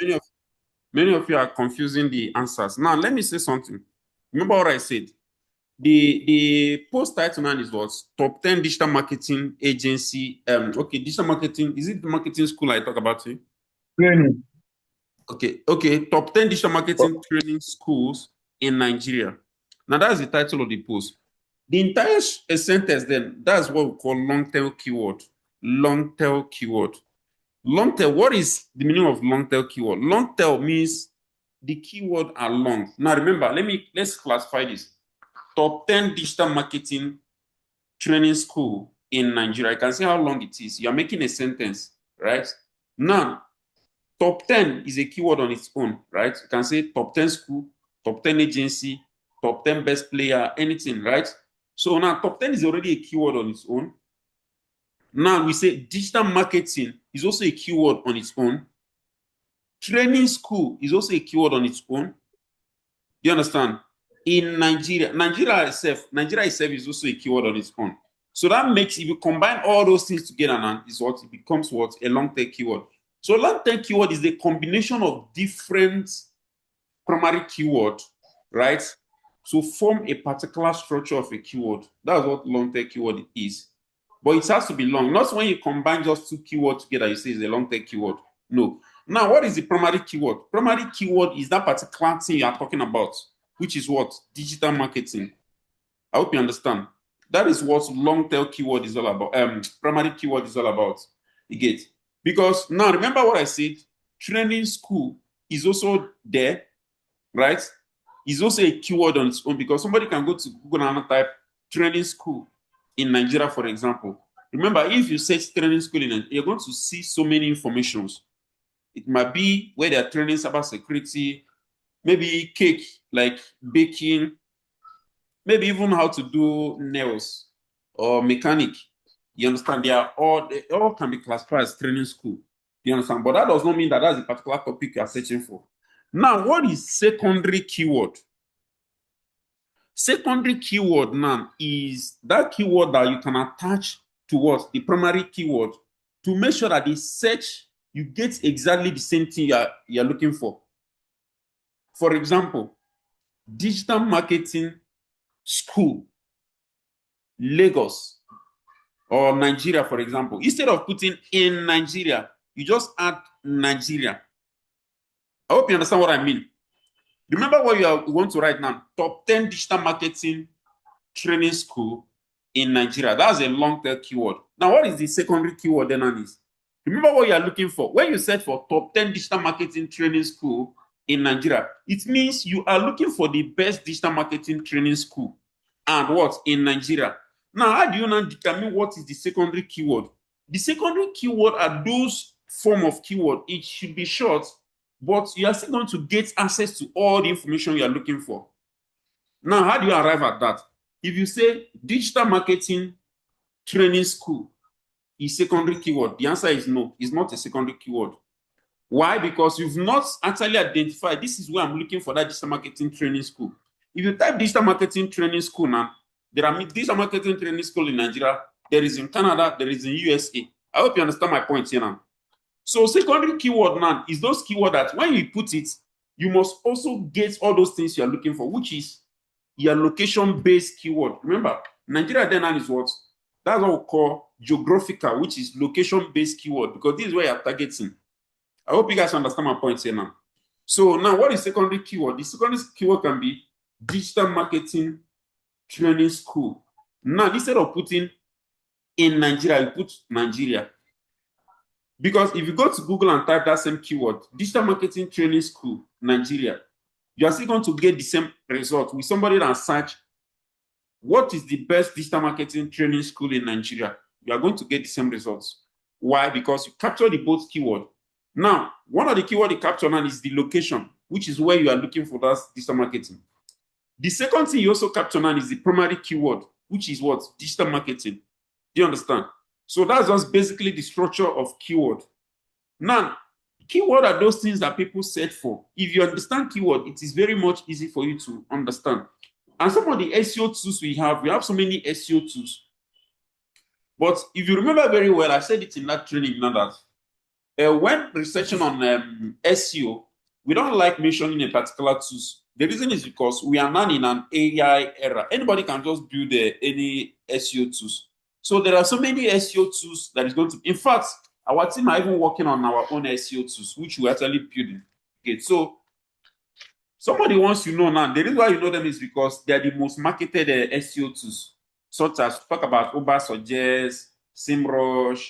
many of you are confusing the answers. Now, let me say something. Remember what I said. The post title now is what? Top 10 digital marketing agency. Okay, digital marketing. Is it the marketing school I talk about here? Training. Okay. Top 10 digital marketing training schools in Nigeria. Now, that's the title of the post. The entire sentence then, that's what we call long tail keyword. Long tail keyword. Long tail, what is the meaning of long tail keyword? Long tail means the keyword are long. Now remember, let's classify this. Top 10 digital marketing training school in Nigeria. You can see how long it is. You're making a sentence. right? Now, top 10 is a keyword on its own, right? You can say top 10 school, top 10 agency, top 10 best player, anything, right? So now top 10 is already a keyword on its own. Now we say digital marketing is also a keyword on its own. Training school is also a keyword on its own. You understand? In Nigeria itself is also a keyword on its own. So that makes, if you combine all those things together, now is what it becomes what? A long-tail keyword. So long-tail keyword is the combination of different primary keyword, right? To form a particular structure of a keyword. That's what long-tail keyword is. But it has to be long. Not when you combine just two keywords together, you say it's a long-tail keyword. No. Now, what is the primary keyword? Primary keyword is that particular thing you are talking about, which is what? Digital marketing. I hope you understand. That is what long-tail keyword is all about. Primary keyword is all about. You get? Because now, remember what I said? Training school is also there, right? It's also a keyword on its own because somebody can go to Google and type training school in Nigeria, for example. Remember, if you search training school in Nigeria, you're going to see so many informations. It might be where they're training cybersecurity, maybe cake, like baking, maybe even how to do nails or mechanic. You understand? They all can be classified as training school. You understand? But that does not mean that that's a particular topic you are searching for. Now, what is secondary keyword? Secondary keyword now is that keyword that you can attach towards the primary keyword to make sure that the search, you get exactly the same thing you're looking for. For example, digital marketing school, Lagos, or Nigeria, for example. Instead of putting in Nigeria, you just add Nigeria. I hope you understand what I mean. Remember what you want to write now. Top 10 digital marketing training school in Nigeria. That's a long-tail keyword. Now, what is the secondary keyword then, Anis? Remember what you are looking for. When you search for top 10 digital marketing training school in Nigeria, it means you are looking for the best digital marketing training school. And what? In Nigeria. Now, how do you now determine what is the secondary keyword? The secondary keyword are those form of keyword. It should be short, but you are still going to get access to all the information you are looking for. Now, how do you arrive at that? If you say digital marketing training school is secondary keyword, the answer is no, it's not a secondary keyword. Why? Because you've not actually identified this is where I'm looking for that digital marketing training school. If you type digital marketing training school now, there are digital marketing training school in Nigeria, there is in Canada, there is in USA. I hope you understand my point here now. So secondary keyword now is those keywords that when you put it, you must also get all those things you're looking for, which is your location-based keyword. Remember, Nigeria then is what? That's what we call geographical, which is location-based keyword, because this is where you're targeting. I hope you guys understand my point here now. So now, what is secondary keyword? The secondary keyword can be digital marketing training school. Now, instead of putting in Nigeria, you put Nigeria. Because if you go to Google and type that same keyword, digital marketing training school, Nigeria, you are still going to get the same result with somebody that search what is the best digital marketing training school in Nigeria. You are going to get the same results. Why? Because you capture the both keyword. Now, one of the keyword you capture now is the location, which is where you are looking for that digital marketing. The second thing you also capture now is the primary keyword, which is what? Digital marketing. Do you understand? So that's just basically the structure of keyword. Now, keyword are those things that people search for. If you understand keyword, it is very much easy for you to understand. And some of the SEO tools we have so many SEO tools. But if you remember very well, I said it in that training now that when researching on SEO, we don't like mentioning a particular tools. The reason is because we are now in an AI era. Anybody can just build any SEO tools. So there are so many SEO tools that is going to, in fact, our team are even working on our own SEO tools, which we're actually building. Okay, so somebody wants to know now. The reason why you know them is because they are the most marketed SEO tools, such as talk about Ubersuggest, SEMrush,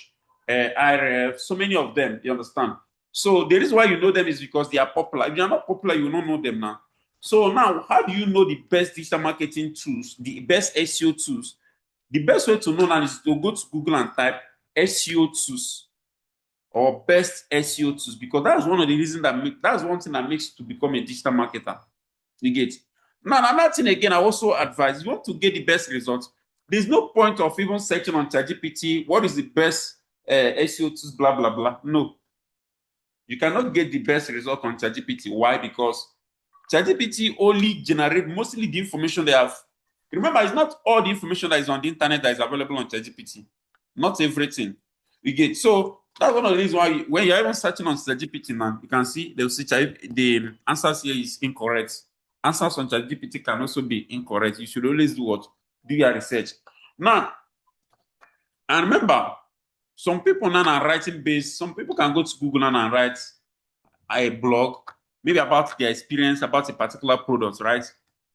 Ahrefs, so many of them. You understand? So the reason why you know them is because they are popular. If you are not popular, you will not know them now. So now, how do you know the best digital marketing tools, the best SEO tools? The best way to know now is to go to Google and type SEO tools. or best SEO tools, because that's one of the reasons that's one thing that makes you to become a digital marketer. You get. Now, another thing again, I also advise, if you want to get the best results, there's no point of even searching on ChatGPT, what is the best SEO tools, blah, blah, blah. No. You cannot get the best result on ChatGPT. Why? Because ChatGPT only generates mostly the information they have. Remember, it's not all the information that is on the internet that is available on ChatGPT. Not everything. You get. So that's one of the reasons why when you're even searching on ChatGPT now, you can see they'll see the answers here is incorrect. Answers on ChatGPT can also be incorrect. You should always do what? Do your research. Now, and remember, some people now are writing based, some people can go to Google now and write a blog, maybe about their experience about a particular product, right?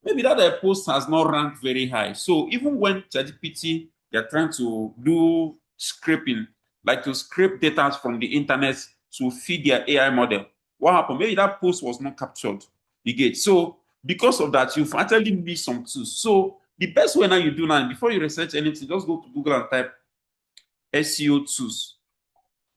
Maybe that post has not ranked very high. So even when ChatGPT, they're trying to do scraping, like to scrape data from the internet to feed their AI model, what happened? Maybe that post was not captured. You get. So because of that, you've actually missed some tools. So the best way now you do now, before you research anything, just go to Google and type SEO tools.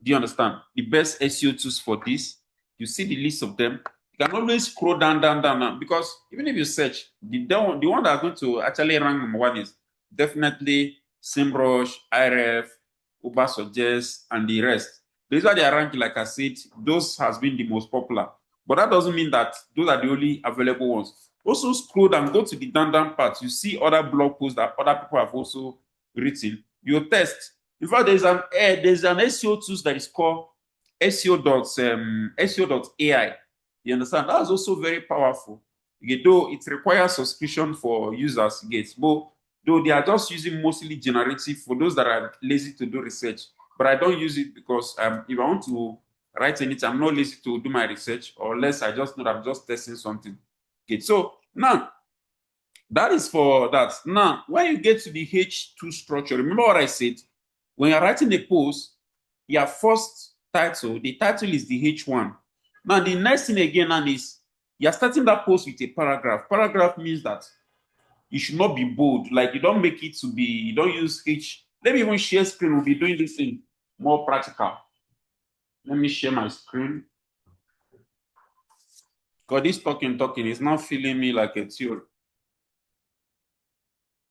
Do you understand? The best SEO tools for this, you see the list of them. You can always scroll down, because even if you search, the one that's going to actually rank number one is definitely SEMrush, Ahrefs, Ubersuggest, and the rest. These are they are ranking, like I said, those has been the most popular. But that doesn't mean that those are the only available ones. Also scroll down, go to the down part. You see other blog posts that other people have also written. You test. In fact, there's an SEO tools that is called SEO.ai. You understand? That's also very powerful. Though it requires subscription for users, but though they are just using mostly generative for those that are lazy to do research. But I don't use it because if I want to write anything, I'm not lazy to do my research, or unless I just know that I'm just testing something. So now that is for that. Now, when you get to the H2 structure, remember what I said? When you're writing a post, your first title, the title is the H1. Now, the next thing again is you're starting that post with a paragraph. Paragraph means that you should not be bold. Like, you don't make it to be, you don't use H. Let me even share screen. We'll be doing this thing more practical. Let me share my screen. Because this talking is not feeling me like a theory.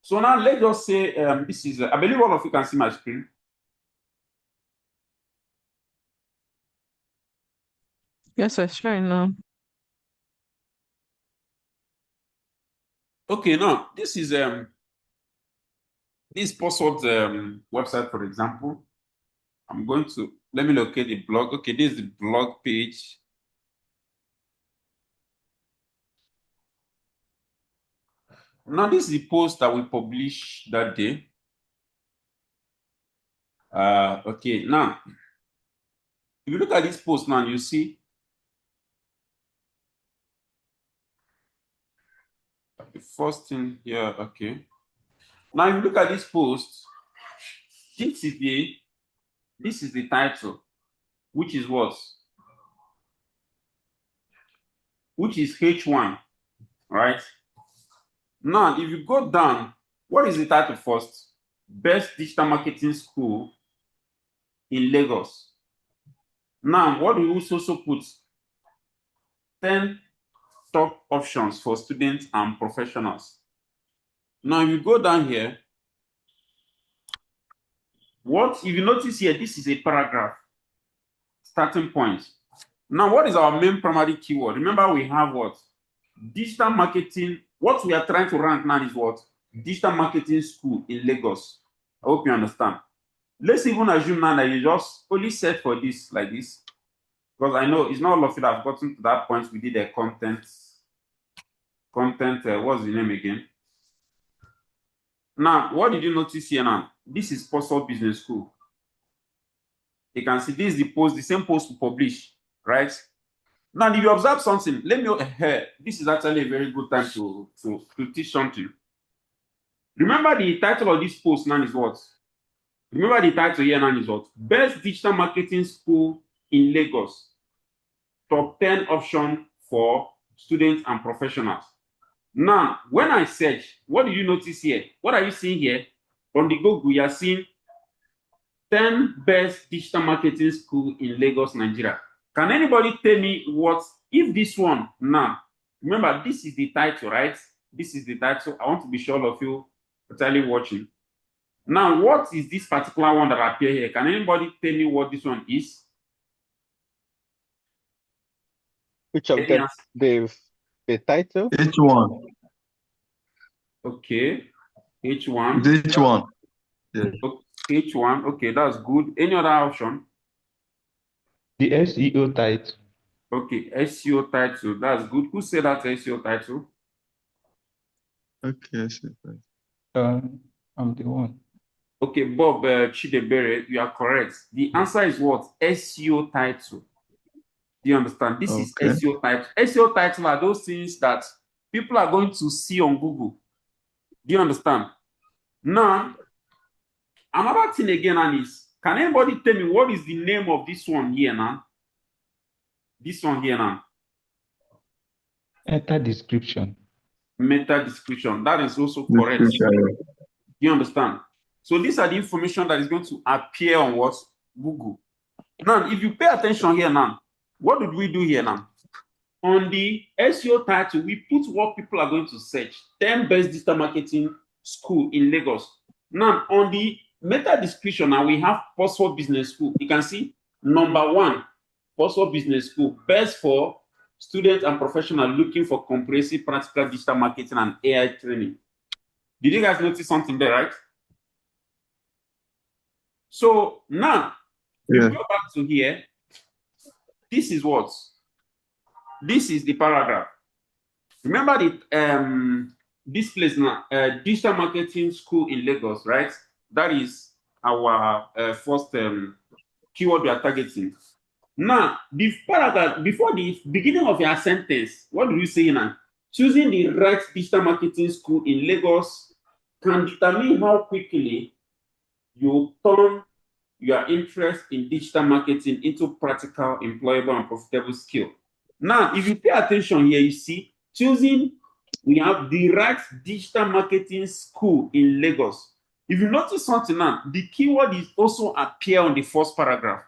So now let's just say this is, I believe all of you can see my screen. Yes, sir, sure now. Okay, now this is this Postword's website, for example. I'm going to let me locate the blog. Okay, this is the blog page. Now, this is the post that we published that day. Okay, now if you look at this post now, you see the first thing here. Okay, now if you look at this post, this is the title, which is what? Which is H1, right? Now, if you go down, what is the title first? Best Digital Marketing School in Lagos. Now, what do you also put? 10 top options for students and professionals. Now, if you go down here, if you notice here, this is a paragraph, starting point. Now, what is our main primary keyword? Remember, we have what? Digital marketing. What we are trying to rank now is what? Digital marketing school in Lagos. I hope you understand. Let's even assume now that you just only search for this like this, because I know it's not all of you that have gotten to that point. We did a content. What's the name again? Now, what did you notice here now? This is Postword Business School. You can see this is the same post we publish, right? Now, if you observe something, let me this is actually a very good time to teach something. Remember the title of this post now is what? Remember the title here now is what? Best Digital Marketing School in Lagos. Top 10 option for students and professionals. Now, when I search, what do you notice here? What are you seeing here? On the Google, you are seeing 10 best digital marketing school in Lagos, Nigeria. Can anybody tell me what, if this one now, remember this is the title, right? This is the title. I want to be sure all of you are totally watching. Now, what is this particular one that appear here? Can anybody tell me what this one is? Which of them? The title? H1. Okay. H1. It's H1. Yeah. H1. Okay, that's good. Any other option? The SEO title. Okay, SEO title. That's good. Who said that SEO title? Okay, SEO I'm the one. Okay, Bob Chidebere, you are correct. The answer is what? SEO title. Do you understand? This is SEO title. SEO title are those things that people are going to see on Google. Do you understand? Now, another thing again is, can anybody tell me what is the name of this one here now? This one here now. Meta description. Meta description. That is also correct. Do you understand? So these are the information that is going to appear on what? Google. Now, if you pay attention here now, what did we do here now? On the SEO title, we put what people are going to search. 10 best digital marketing school in Lagos. Now, on the meta description, now we have Possible Business School. You can see number 1, Possible Business School, best for students and professionals looking for comprehensive practical digital marketing and AI training. Did you guys notice something there, right? So now, you go back to here. This is what? This is the paragraph. Remember this place now, digital marketing school in Lagos, right? That is our first keyword we are targeting. Now, the paragraph before the beginning of your sentence, what do you say now? Choosing the right digital marketing school in Lagos can determine how quickly you turn your interest in digital marketing into practical, employable, and profitable skill. Now, if you pay attention here, you see, we have the right digital marketing school in Lagos. If you notice something now, the keyword is also appear on the first paragraph.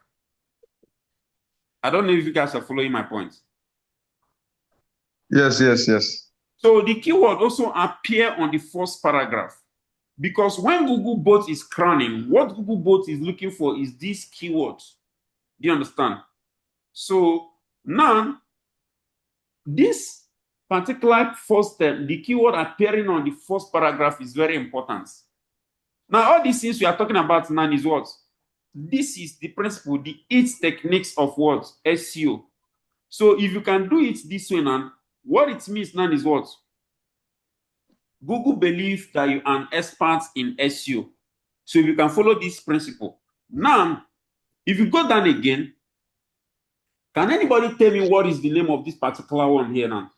I don't know if you guys are following my point. Yes. So the keyword also appear on the first paragraph. Because when Google bot is crawling, what Google bot is looking for is these keywords. Do you understand? So now, this particular first step, the keyword appearing on the first paragraph is very important. Now, all these things we are talking about now is what? This is the principle, the 8 techniques of what? SEO. So if you can do it this way now, what it means now is what? Google believes that you are an expert in SEO. So if you can follow this principle. Now, if you go down again, can anybody tell me what is the name of this particular one here now?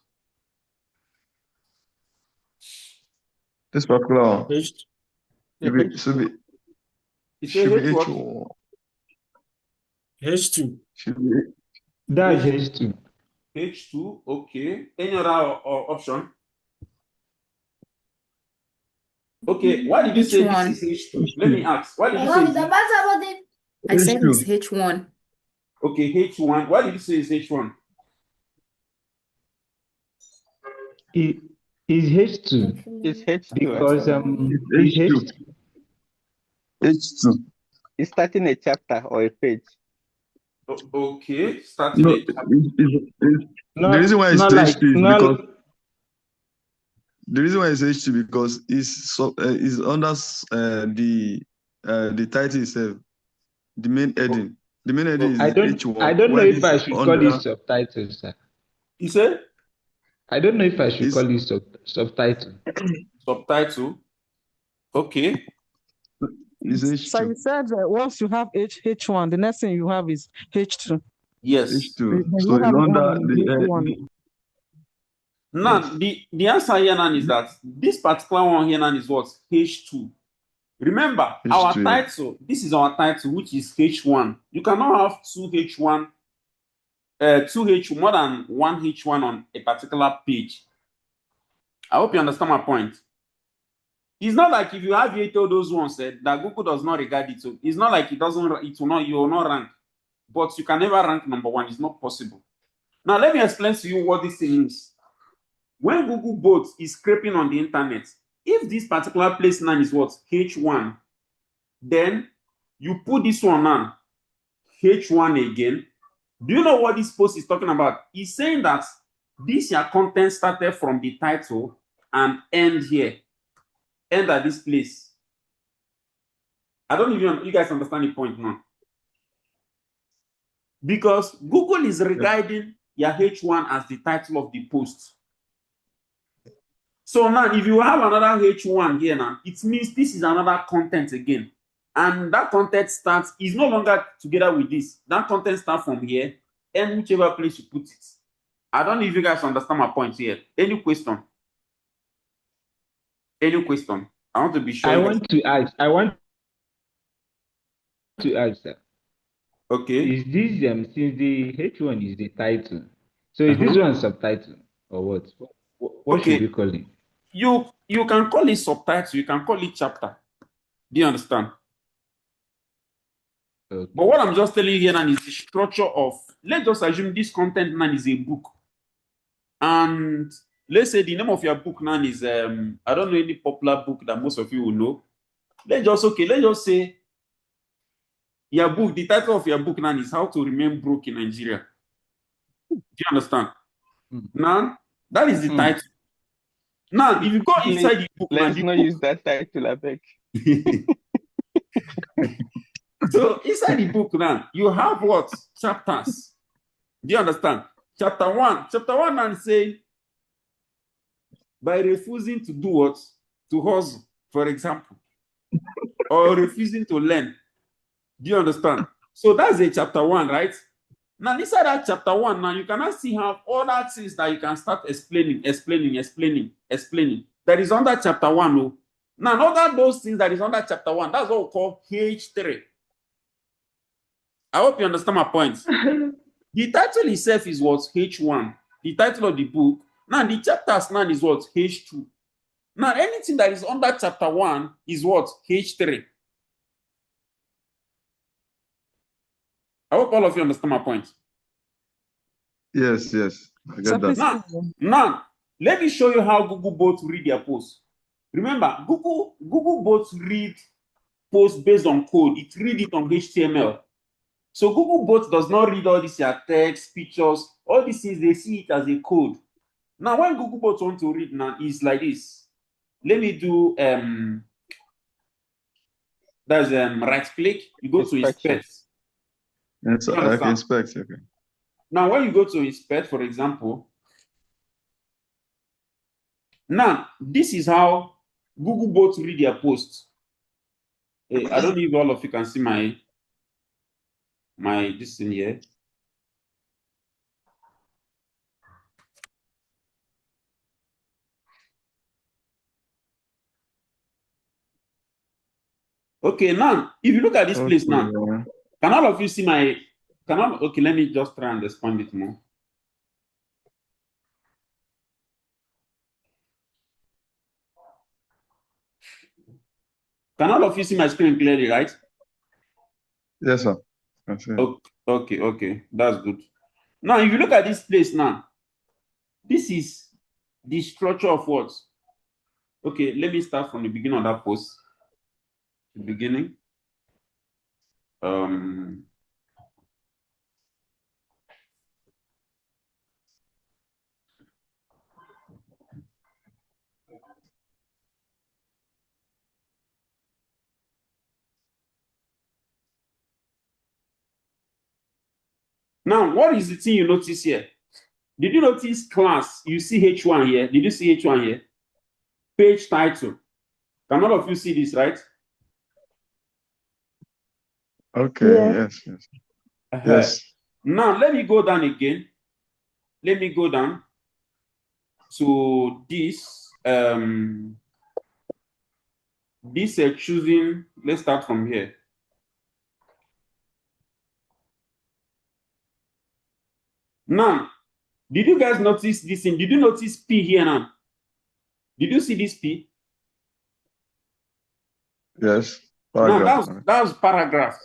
This particular one. H2. Should be H1. H2. Should be That's H2. H2, okay. Any other option? Okay, why did you say this is H2? Let me ask. Why did you say I said it's H1. Okay, H1. Why did you say it's H1? It is H2. It's H2. Because it's H2. H2. It's starting a chapter or a page. Okay, starting No, a chapter. The reason why it's H2 is because the reason why it's H2 because it's under the title itself, the main heading. The main heading is H1. I don't know if I should call it subtitles, sir. You said? I don't know if I should call it subtitle. Subtitle? Okay. So you said that once you have H1, the next thing you have is H2. Yes. H2. So it's under the now, the answer here now is that this particular one here now is what? H2. Remember, H2. Our title, this is our title, which is H1. You cannot have two H1, more than one H1 on a particular page. I hope you understand my point. it's not like if you have all those ones that Google does not regard it. So it's not like it will not, you will not rank, but you can never rank number one. It's not possible. Now let me explain to you what this thing means. When Google bot is scraping on the internet, if this particular place name is what H1, then you put this one on H1 again. Do you know what this post is talking about? It's saying that this your content started from the title and end here, end at this place. I don't even you guys understand the point now. Because Google is regarding your H1 as the title of the post. So now, if you have another H1 here now, it means this is another content again. And that content is no longer together with this. That content starts from here, and whichever place you put it. I don't know if you guys understand my point here. Any question? Any question? I want to be sure. I want to ask, sir. Okay. Is this since the H1 is the title, so is this one subtitle or what? What should we call it? You can call it subtitle, you can call it chapter. Do you understand? Okay. But what I'm just telling you here now is the structure of, let's just assume this content now is a book. And let's say the name of your book now is, I don't know any popular book that most of you will know. Let's just say your book, the title of your book now is How to Remain Broke in Nigeria. Do you understand? Now, that is the title. Now, if you go inside the book, let's not use that title, I beg. So inside the book now, you have what? Chapters. Do you understand? Chapter one now say, by refusing to do what? To hustle, for example. Or refusing to learn. Do you understand? So that's a chapter one, right? Now inside that chapter one, now you cannot see how other things that you can start explaining. That is under chapter one. Oh. Now, other those things that is under chapter one, that's what we call H3. I hope you understand my point. The title itself is what? H1. The title of the book. Now, the chapters now is what? H2. Now, anything that is under chapter 1 is what? H3. I hope all of you understand my point. Yes. I get that. Now, let me show you how Google bots read their posts. Remember, Google bots read posts based on code. It reads it on HTML. So Google bots does not read all these text, pictures, all these things. They see it as a code. Now, when Google bots want to read now, is like this. Let me do that's right click. You go to inspect. Yes, I can inspect. Okay. Now, when you go to inspect, for example, now this is how Google bots read their posts. I don't know if all of you can see my this thing here. Okay, now if you look at this place now, can all of you see my okay, let me just try and expand it more. Can all of you see my screen clearly, right? Yes, sir. Okay, that's good. Now, if you look at this place now, this is the structure of what? Okay, let me start from the beginning of that post. The beginning. Now, what is the thing you notice here? Did you notice class? You see H1 here. Did you see H1 here? Page title. Can all of you see this, right? Okay, yes. Yes. Now, let me go down again. Let me go down to this. This choosing, let's start from here. Now, did you guys notice this thing? Did you notice P here now? Did you see this P? Yes. Now Paragraph. that's paragraph.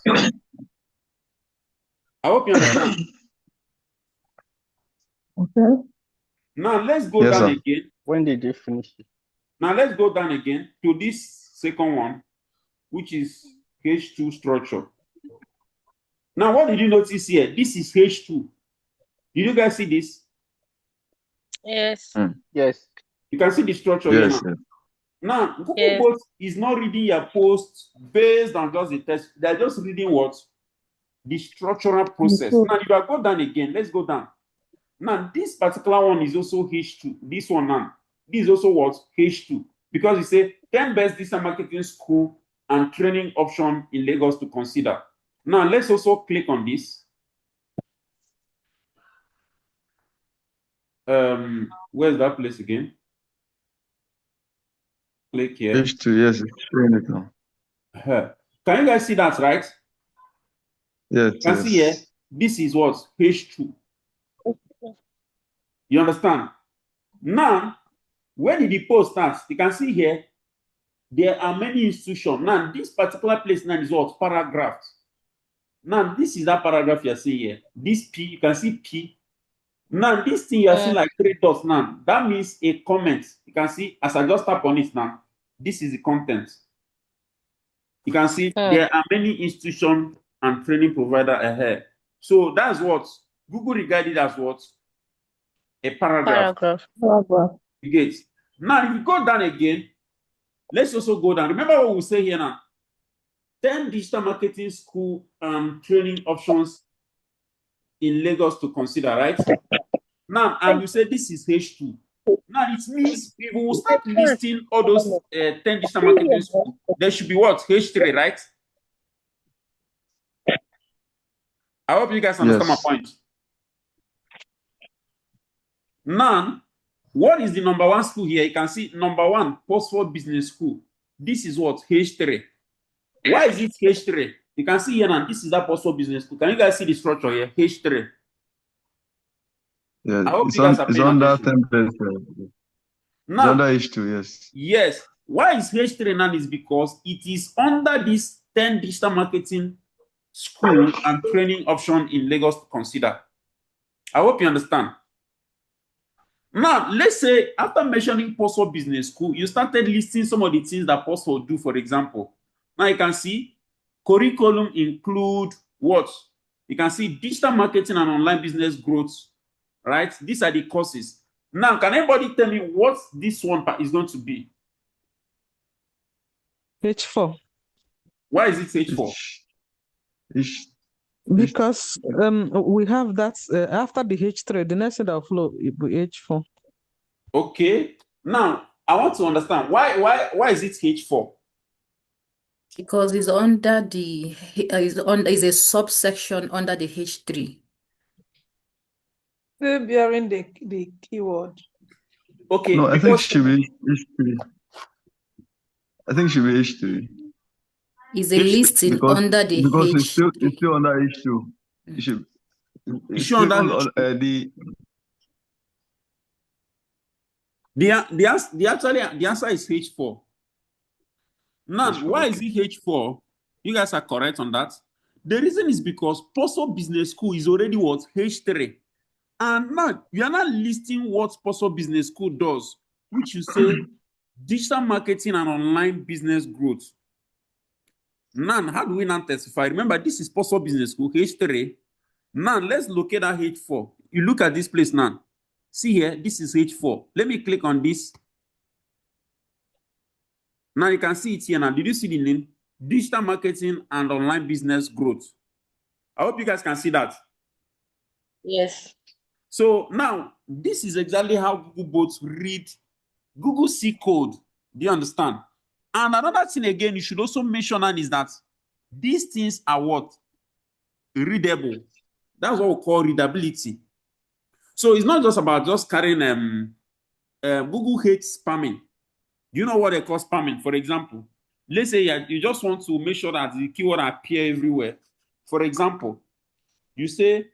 I hope you understand. Okay. Now let's go Yes, down sir. again. When did you finish it? Now let's go down again to this second one, which is H2 structure. Now, what did you notice here? This is H2. Did you guys see this? Yes. Yes. You can see the structure here Yes, now. yes. Now, Google Yes. Bot is not reading your post based on just the text. They're just reading what? The structural process. Now, if I go down again, let's go down. Now, this particular one is also H2. This one now. This is also what? H2. Because it says 10 best digital marketing school and training option in Lagos to consider. Now, let's also click on this. Where's that place again? Click here. H2, yes, it's showing it now. Can you guys see that, right? Yes, You can see here, this is what? H2. You understand? Now, when the post starts, you can see here, there are many institutions. Now, this particular place now is what? Paragraph. Now, this is that paragraph you're seeing here. This P, you can see P. Now, this thing you're seeing like 3 dots now, that means a comment. You can see, as I just tap on it now, this is the content. You can see there are many institutions and training provider ahead. So that's what Google regarded as what? A paragraph. You get. Now, if you go down again, let's also go down. Remember what we say here now. 10 digital marketing school training options in Lagos to consider, right? Now, and you say this is H2. Now, it means we will start listing all those 10 digital marketing schools. There should be what? H3, right? I hope you guys understand my point. Now, what is the number one school here? You can see number one, Oxford Business School. This is what? H3. Why is it H3? You can see here now, this is that Oxford Business School. Can you guys see the structure here? H3. Yeah, I hope you guys are paying under attention. template. Now, it's under H2, yes. Yes. Why is H3 now? Is because it is under this 10 digital marketing school and training option in Lagos to consider. I hope you understand. Now, let's say after mentioning Oxford Business School, you started listing some of the things that Oxford do, for example. Now you can see curriculum include what? You can see digital marketing and online business growth, right? These are the courses. Now, can anybody tell me what this one is going to be? H4. Why is it H4? Because we have that after the H3, the next thing that will flow will be H4. Okay. Now I want to understand why is it H4? Because it's under the is a subsection under the H3. Still bearing the keyword. Okay. No, I think it should be H3. I think it should be H3. Is a listing because under the because H3. it's still under H2. It should. It's still still under on the answer is H4. Now, H4, why is it H4? You guys are correct on that. The reason is because Oxford Business School is already what? H3. And now you are not listing what Oxford Business School does, which you say digital marketing and online business growth. Now, how do we now testify? Remember, this is Oxford Business School, H3. Now, let's locate that H4. You look at this place now. See here, this is H4. Let me click on this. Now you can see it here now. Did you see the name? Digital marketing and online business growth. I hope you guys can see that. Yes. So now, this is exactly how Google bots read Google C code. Do you understand? And another thing again, you should also mention is that these things are what? Readable. That's what we call readability. So it's not just about just carrying Google hates spamming. You know what they call spamming? For example, let's say you just want to make sure that the keyword appear everywhere. For example, you say,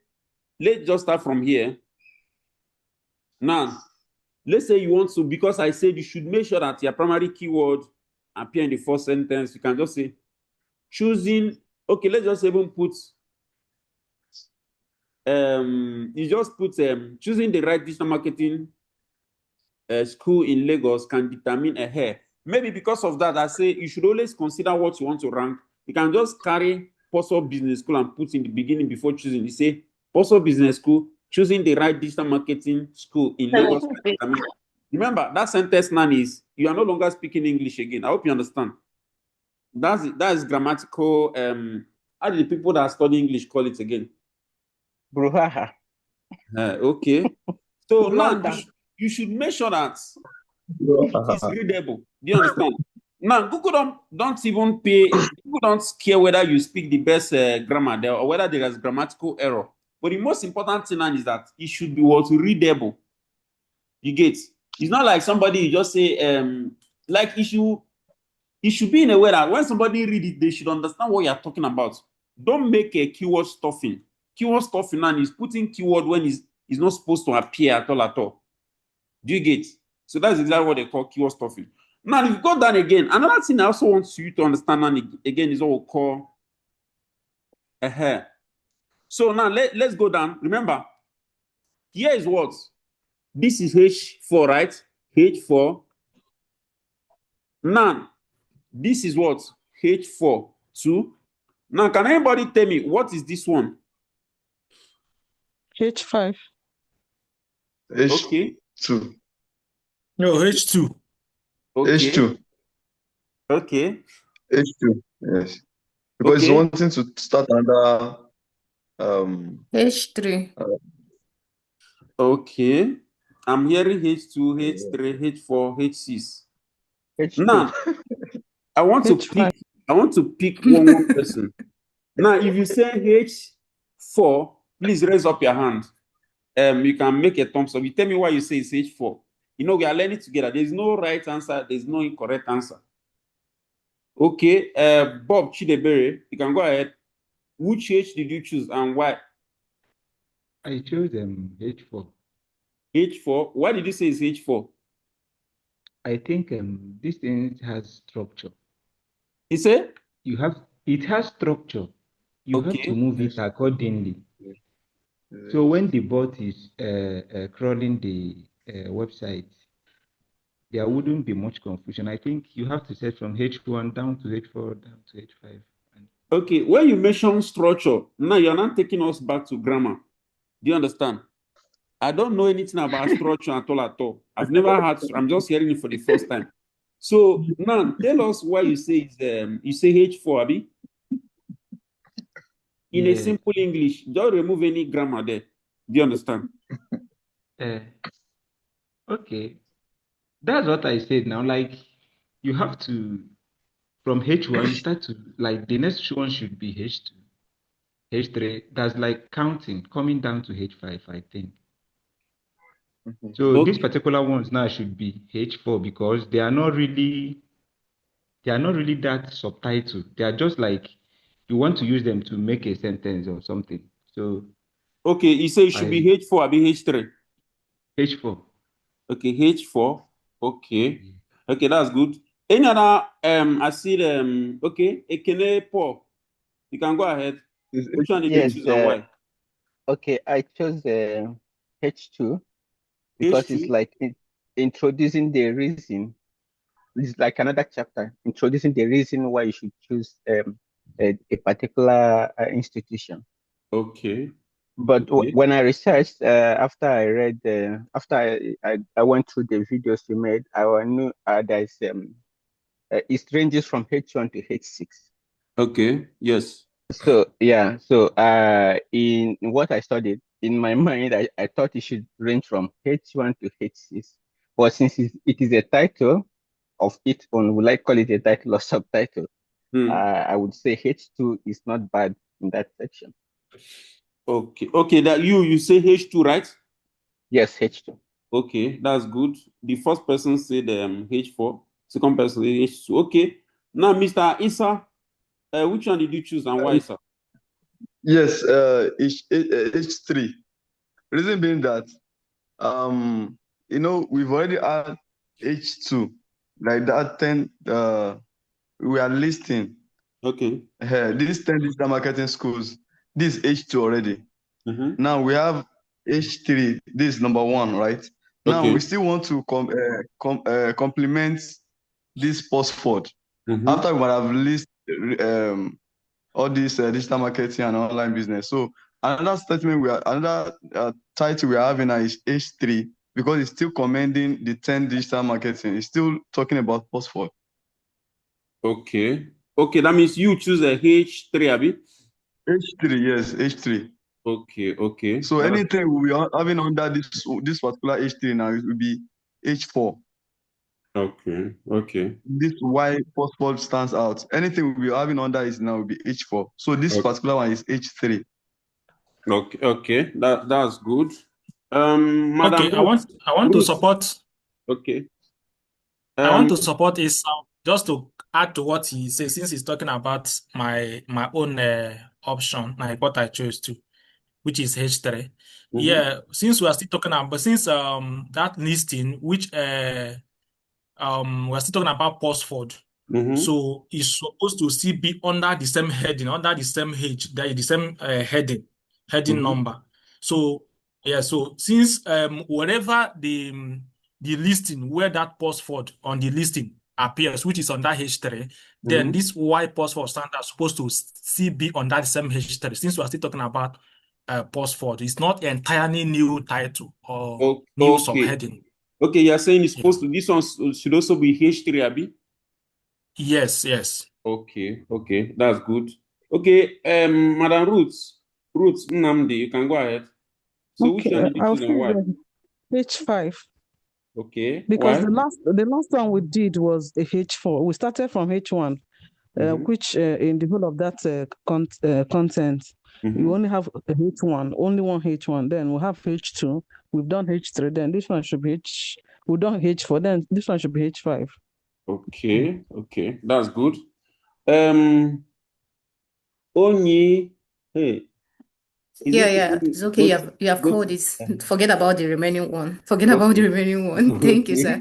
let's just start from here. Now, let's say you want to, because I said you should make sure that your primary keyword appear in the first sentence. You can just say choosing. Okay, let's just even put you just put choosing the right digital marketing school in Lagos can determine a hair. Maybe because of that, I say you should always consider what you want to rank. You can just carry Possible Business School and put in the beginning before choosing. You say Possible Business School, choosing the right digital marketing school in Lagos. Remember, that sentence now is you are no longer speaking English again. I hope you understand. That is grammatical. How do the people that study English call it again? Brouhaha. Okay. So now you should make sure that it is readable. Do you understand? Now, Google don't even pay. Google don't care whether you speak the best grammar there or whether there is grammatical error. But the most important thing now is that it should be what readable. You get? It's not like somebody you just say like it should be in a way that when somebody read it, they should understand what you are talking about. Don't make a keyword stuffing. Keyword stuffing now is putting keyword when it's not supposed to appear at all at all. Do you get? So that's exactly what they call keyword stuffing. Now, if you go down again, another thing I also want you to understand again is what we call a hair. So now let's go down. Remember, here is what? This is H4, right? H4. Now, this is what? H4, 2. Now, can anybody tell me what is this one? H5. Okay. 2. No, H2. Okay. H2. Okay. H2. Yes. Because it's wanting to start another H3. Okay. I'm hearing H2, H3, H4, H6. H2. Now, I want to pick one person. Now, if you say H4, please raise up your hand. You can make a thumbs up. You tell me why you say it's H4. You know, we are learning together. There's no right answer. There's no incorrect answer. Okay. Bob Chidebere, you can go ahead. Which H did you choose and why? I chose H4. H4. Why did you say it's H4? I think this thing has structure. You say? It has structure. You have to move it accordingly. So when the bot is crawling the website, there wouldn't be much confusion. I think you have to set from H1 down to H4, down to H5. Okay, when you mention structure, now you're not taking us back to grammar. Do you understand? I don't know anything about structure at all. I've never had, I'm just hearing it for the first time. So now tell us why you say it's, you say H4, Abi? In a simple English, don't remove any grammar there. Do you understand? Okay. That's what I said now. Like, you have to, from H1, you start to, like, the next one should be H2, H3. That's like counting, coming down to H5, I think. So these particular ones now should be H4 because they are not really that subtitle. They are just like, you want to use them to make a sentence or something. So okay, you say it should be H4 or be H3? H4. Okay, H4. Okay. Okay, that's good. Any other I see okay, Ekene Paul. You can go ahead. Which one did you choose and why? Okay, I chose H2 because H2? it's like introducing the reason. It's like another chapter, introducing the reason why you should choose a particular institution. Okay. But when I researched, after I read, after I went through the videos you made, I knew there's it ranges from H1 to H6. Okay. Yes. So yeah, so in what I studied, in my mind, I thought it should range from H1 to H6. But since it is a title of its own, would I call it a title or subtitle? I would say H2 is not bad in that section. Okay. Okay. That you say H2, right? Yes, H2. Okay, that's good. The first person said H4. Second person H2. Okay. Now, Mr. Issa, which one did you choose and why, sir? Yes, H3. Reason being that, you know, we've already had H2, like that 10 we are listing. Okay. These 10 digital marketing schools. This is H2 already. Mm-hmm. Now we have H3. This is number 1, right? Now we still want to complement this postford. Mm-hmm. After we have listed all this digital marketing and online business. So another statement another title we are having now is H3 because it's still commending the 10 digital marketing. It's still talking about postford. Okay. Okay, that means you choose a H3, Abi? H3, yes, H3. Okay. So anything we are having under this particular H3 now, it will be H4. Okay. This why postford stands out. Anything we are having under is now will be H4. So this particular one is H3. Okay. That's good. Madam. Okay, I want to support. Okay. I want to support his just to add to what he says, since he's talking about my own option, like what I chose to, which is H3. Mm-hmm. Yeah, since we are still talking about, since that listing, which we're still talking about postford. Mm-hmm. So it's supposed to still be under the same heading, under the same the same heading Mm-hmm. number. So yeah, so since whatever the listing where that postford on the listing appears, which is on that H3, then this Y postford standard is supposed to still be on that same H3. Since we are still talking about postford, it's not entirely new title or new subheading. Okay, you're saying it's supposed to, this one should also be H3, Abi? Yes. Okay, that's good. Okay, Madam Roots Nnamdi, you can go ahead. So which one did you choose and why? H5. Okay, because why? the last one we did was a H4. We started from H1, which in the whole of that content, you only have a H1, only one H1. Then we have H2. We've done H3. Then this one should be we've done H4. Then this one should be H5. Okay, that's good. Onyi, hey. It's okay. You have called it. Forget about the remaining one. Thank you, sir.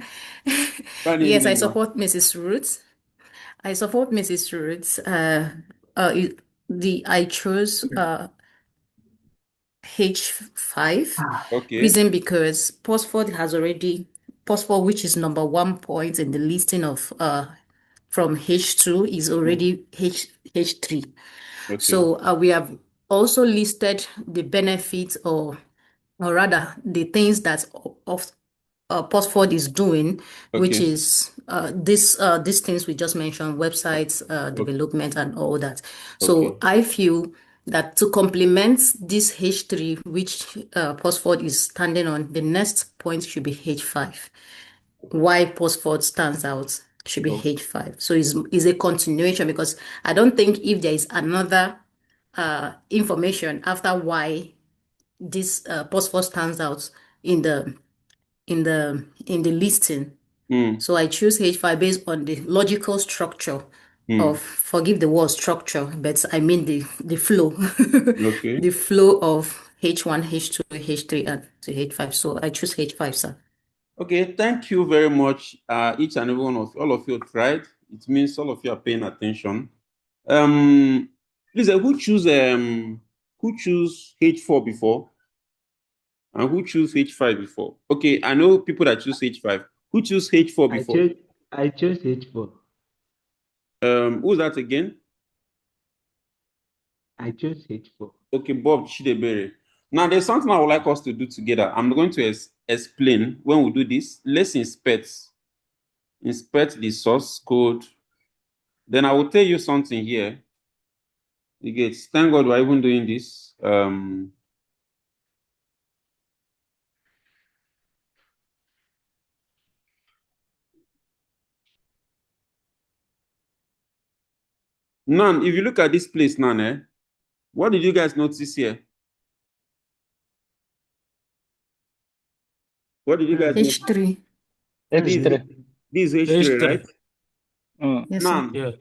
Yes, I support Mrs. Roots. I chose H5. Okay. Reason because postford, which is number 1 point in the listing of from H2 is already H3. Okay. So we have also listed the benefits or rather the things that postford is doing, which is these things we just mentioned, websites, development and all that. So I feel that to complement this H3, which postford is standing on, the next point should be H5. Why postford stands out should be H5. So it's a continuation, because I don't think if there is another information after why this postford stands out in the listing. So I choose H5 based on the logical structure of, forgive the word structure, but I mean the flow. The flow of H1, H2, H3 and to H5. So I choose H5, sir. Okay, thank you very much. Each and every one of all of you tried. It means all of you are paying attention. Please, who choose H4 before? And who choose H5 before? Okay, I know people that choose H5. Who choose H4 before? I chose H4. Who's that again? I chose H4. Okay, Bob Chidebere. Now, there's something I would like us to do together. I'm going to explain when we do this. Let's inspect the source code. Then I will tell you something here. You get, thank God we're even doing this. Now, if you look at this place now, what did you guys notice here? What did you guys notice? H3. H3. This is H3, right? Yes, now, Yeah.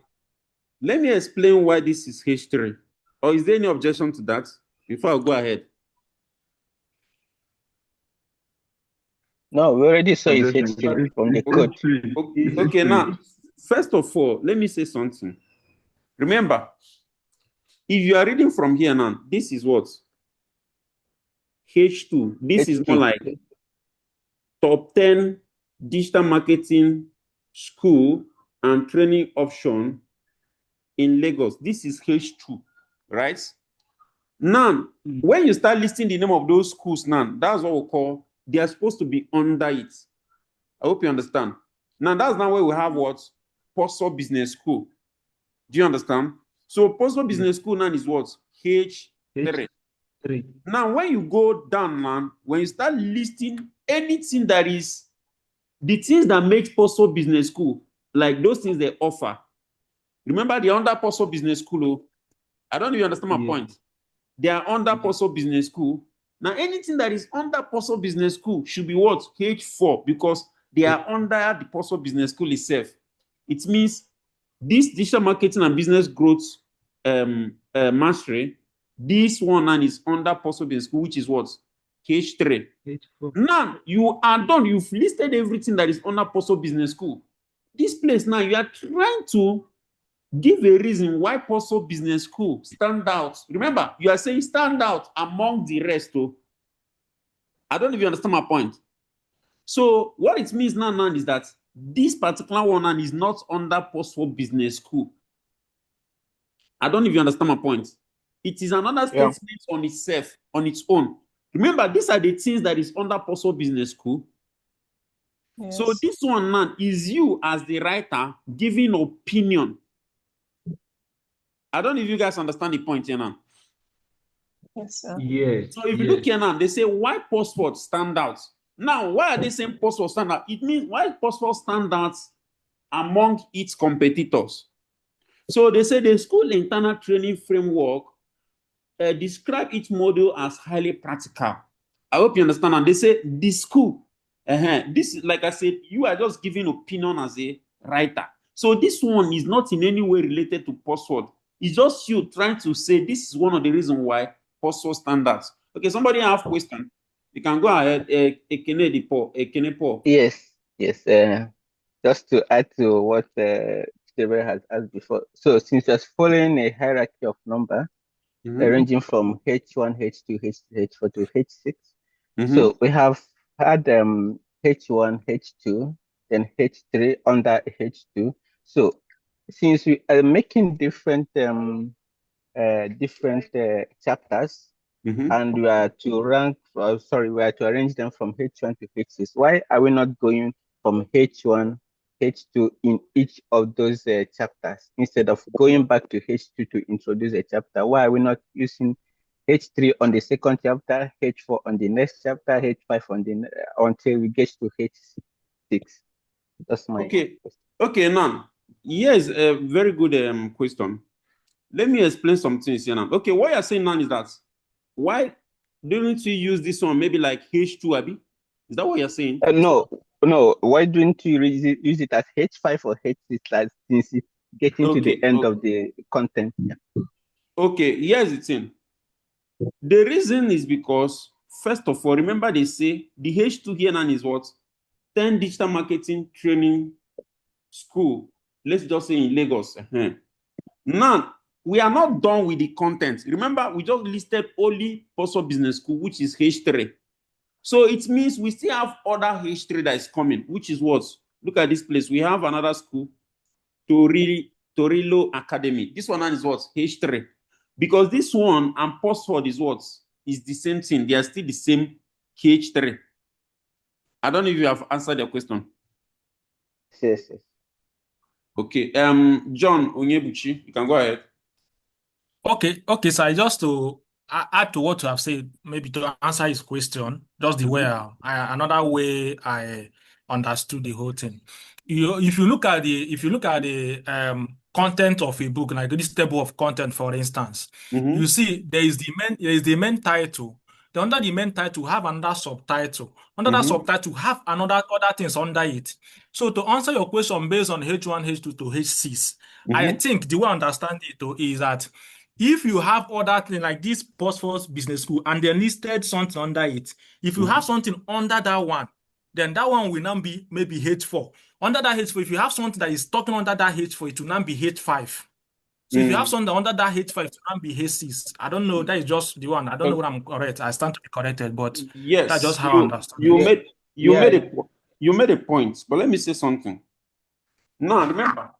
let me explain why this is H3. Or is there any objection to that before I go ahead? No, we already saw it's H3 from the code. Okay, now first of all, let me say something. Remember, if you are reading from here now, this is what? H2. This is more like top 10 digital marketing school and training option in Lagos. This is H2, right? Now, when you start listing the name of those schools now, that's what we call, they are supposed to be under it. I hope you understand. Now, that's now where we have what? Postal Business School. Do you understand? So, Postal Business School now is what? H3. Now, when you go down, man, when you start listing anything that is the things that make Postal Business School, like those things they offer. Remember, they're under Postal Business School. Oh, I don't even understand my point. They are under Postal Business School. Now, anything that is under Postal Business School should be what? H4, because they are under the Postal Business School itself. It means this digital marketing and business growth mastery, this one is under Postal Business School, which is what? H3. Now, you are done. You've listed everything that is under Postal Business School. This place now, you are trying to give a reason why Postal Business School stand out. Remember, you are saying stand out among the rest. Oh. I don't know if you understand my point. So what it means now is that this particular one is not under Postal Business School. I don't know if you understand my point. It is another statement on itself, on its own. Remember, these are the things that is under Postal Business School. Yes. So this one now is you as the writer giving opinion. I don't know if you guys understand the point here now. Yes, sir. Yes. So if you look here now, they say why Postword stand out. Now, why are they saying Postword stand out? It means why Postword stand out among its competitors. So they say the school internal training framework describe its model as highly practical. I hope you understand. And they say the school, this is like I said, you are just giving opinion as a writer. So this one is not in any way related to Postword. It's just you trying to say this is one of the reasons why Postword standards. Okay, somebody have a question. You can go ahead. Yes. Just to add to what Steve has asked before. So since you're following a hierarchy of number, ranging from H1, H2, H3, H4 to H6. So we have had H1, H2, then H3 under H2. So since we are making different chapters, and we are to arrange them from H1 to H6. Why are we not going from H1, H2 in each of those chapters instead of going back to H2 to introduce a chapter? Why are we not using H3 on the second chapter, H4 on the next chapter, H5 on the until we get to H6? That's my question. Okay, now, yes, a very good question. Let me explain some things here now. Okay, what you're saying now is that why don't you use this one maybe like H2, Abby? Is that what you're saying? No. Why don't you use it as H5 or H6 since it's getting to the end of the content? Yeah. Okay, here's the thing. The reason is because, first of all, remember they say the H2 here now is what? 10 digital marketing training school. Let's just say in Lagos. Now, we are not done with the content. Remember, we just listed only Postal Business School, which is H3. So it means we still have other H3 that is coming, which is what? Look at this place. We have another school, Torilo Academy. This one is what? H3. Because this one and Postword is what? Is the same thing. They are still the same H3. I don't know if you have answered your question. Yes. Okay. John Onyebuchi, you can go ahead. Okay, so just to add to what you have said, maybe to answer his question, just the way another way I understood the whole thing. If you look at the content of a book, like this table of content, for instance, you see there is the main title. Then under the main title, have another subtitle. Under that subtitle, have other things under it. So to answer your question based on H1, H2 to H6, I think the way I understand it though is that if you have other things like this Postword Business School and then listed something under it, if you have something under that one, then that one will now be maybe H4. under that H4, if you have something that is talking under that H4, it will now be H5. So if you have something under that H5, it will now be H6. I don't know. That is just the one. I don't know what I'm correct. I stand to be corrected, but yes, that's just how I understand. You made a point, but let me say something. Now remember,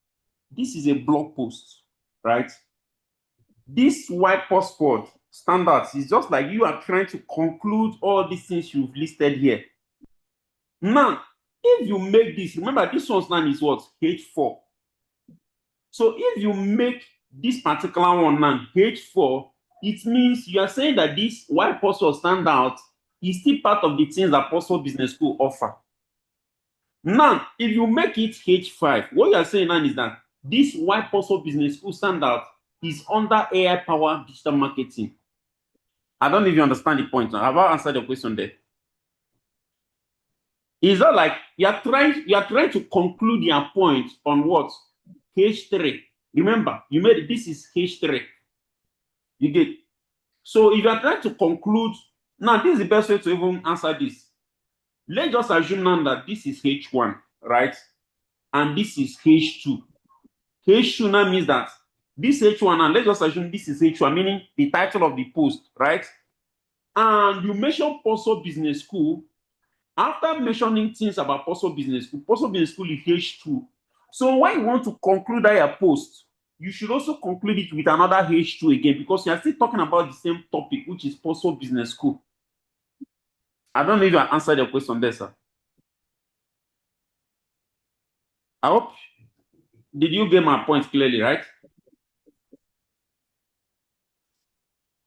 this is a blog post, right? This white passport standards is just like you are trying to conclude all these things you've listed here. Now, if you make this, remember this one's name is what? H4. So if you make this particular one now H4, it means you are saying that this white passport standard is still part of the things that Passport Business School offer. Now, if you make it H5, what you are saying now is that this white Passport Business School standard is under AI-powered digital marketing. I don't know if you understand the point now. Have I answered the question there? It's not like you are trying to conclude your point on what? H3. Remember, you made it, this is H3. You get. So if you are trying to conclude, now this is the best way to even answer this. Let's just assume now that this is H1, right? And this is H2. H2 now means that this H1, and let's just assume this is H1, meaning the title of the post, right? And you mention Passport Business School. After mentioning things about Passport Business School is H2. So when you want to conclude that your post, you should also conclude it with another H2 again, because you are still talking about the same topic, which is Passport Business School. I don't know if I answered your question there, sir. I hope. Did you get my point clearly, right?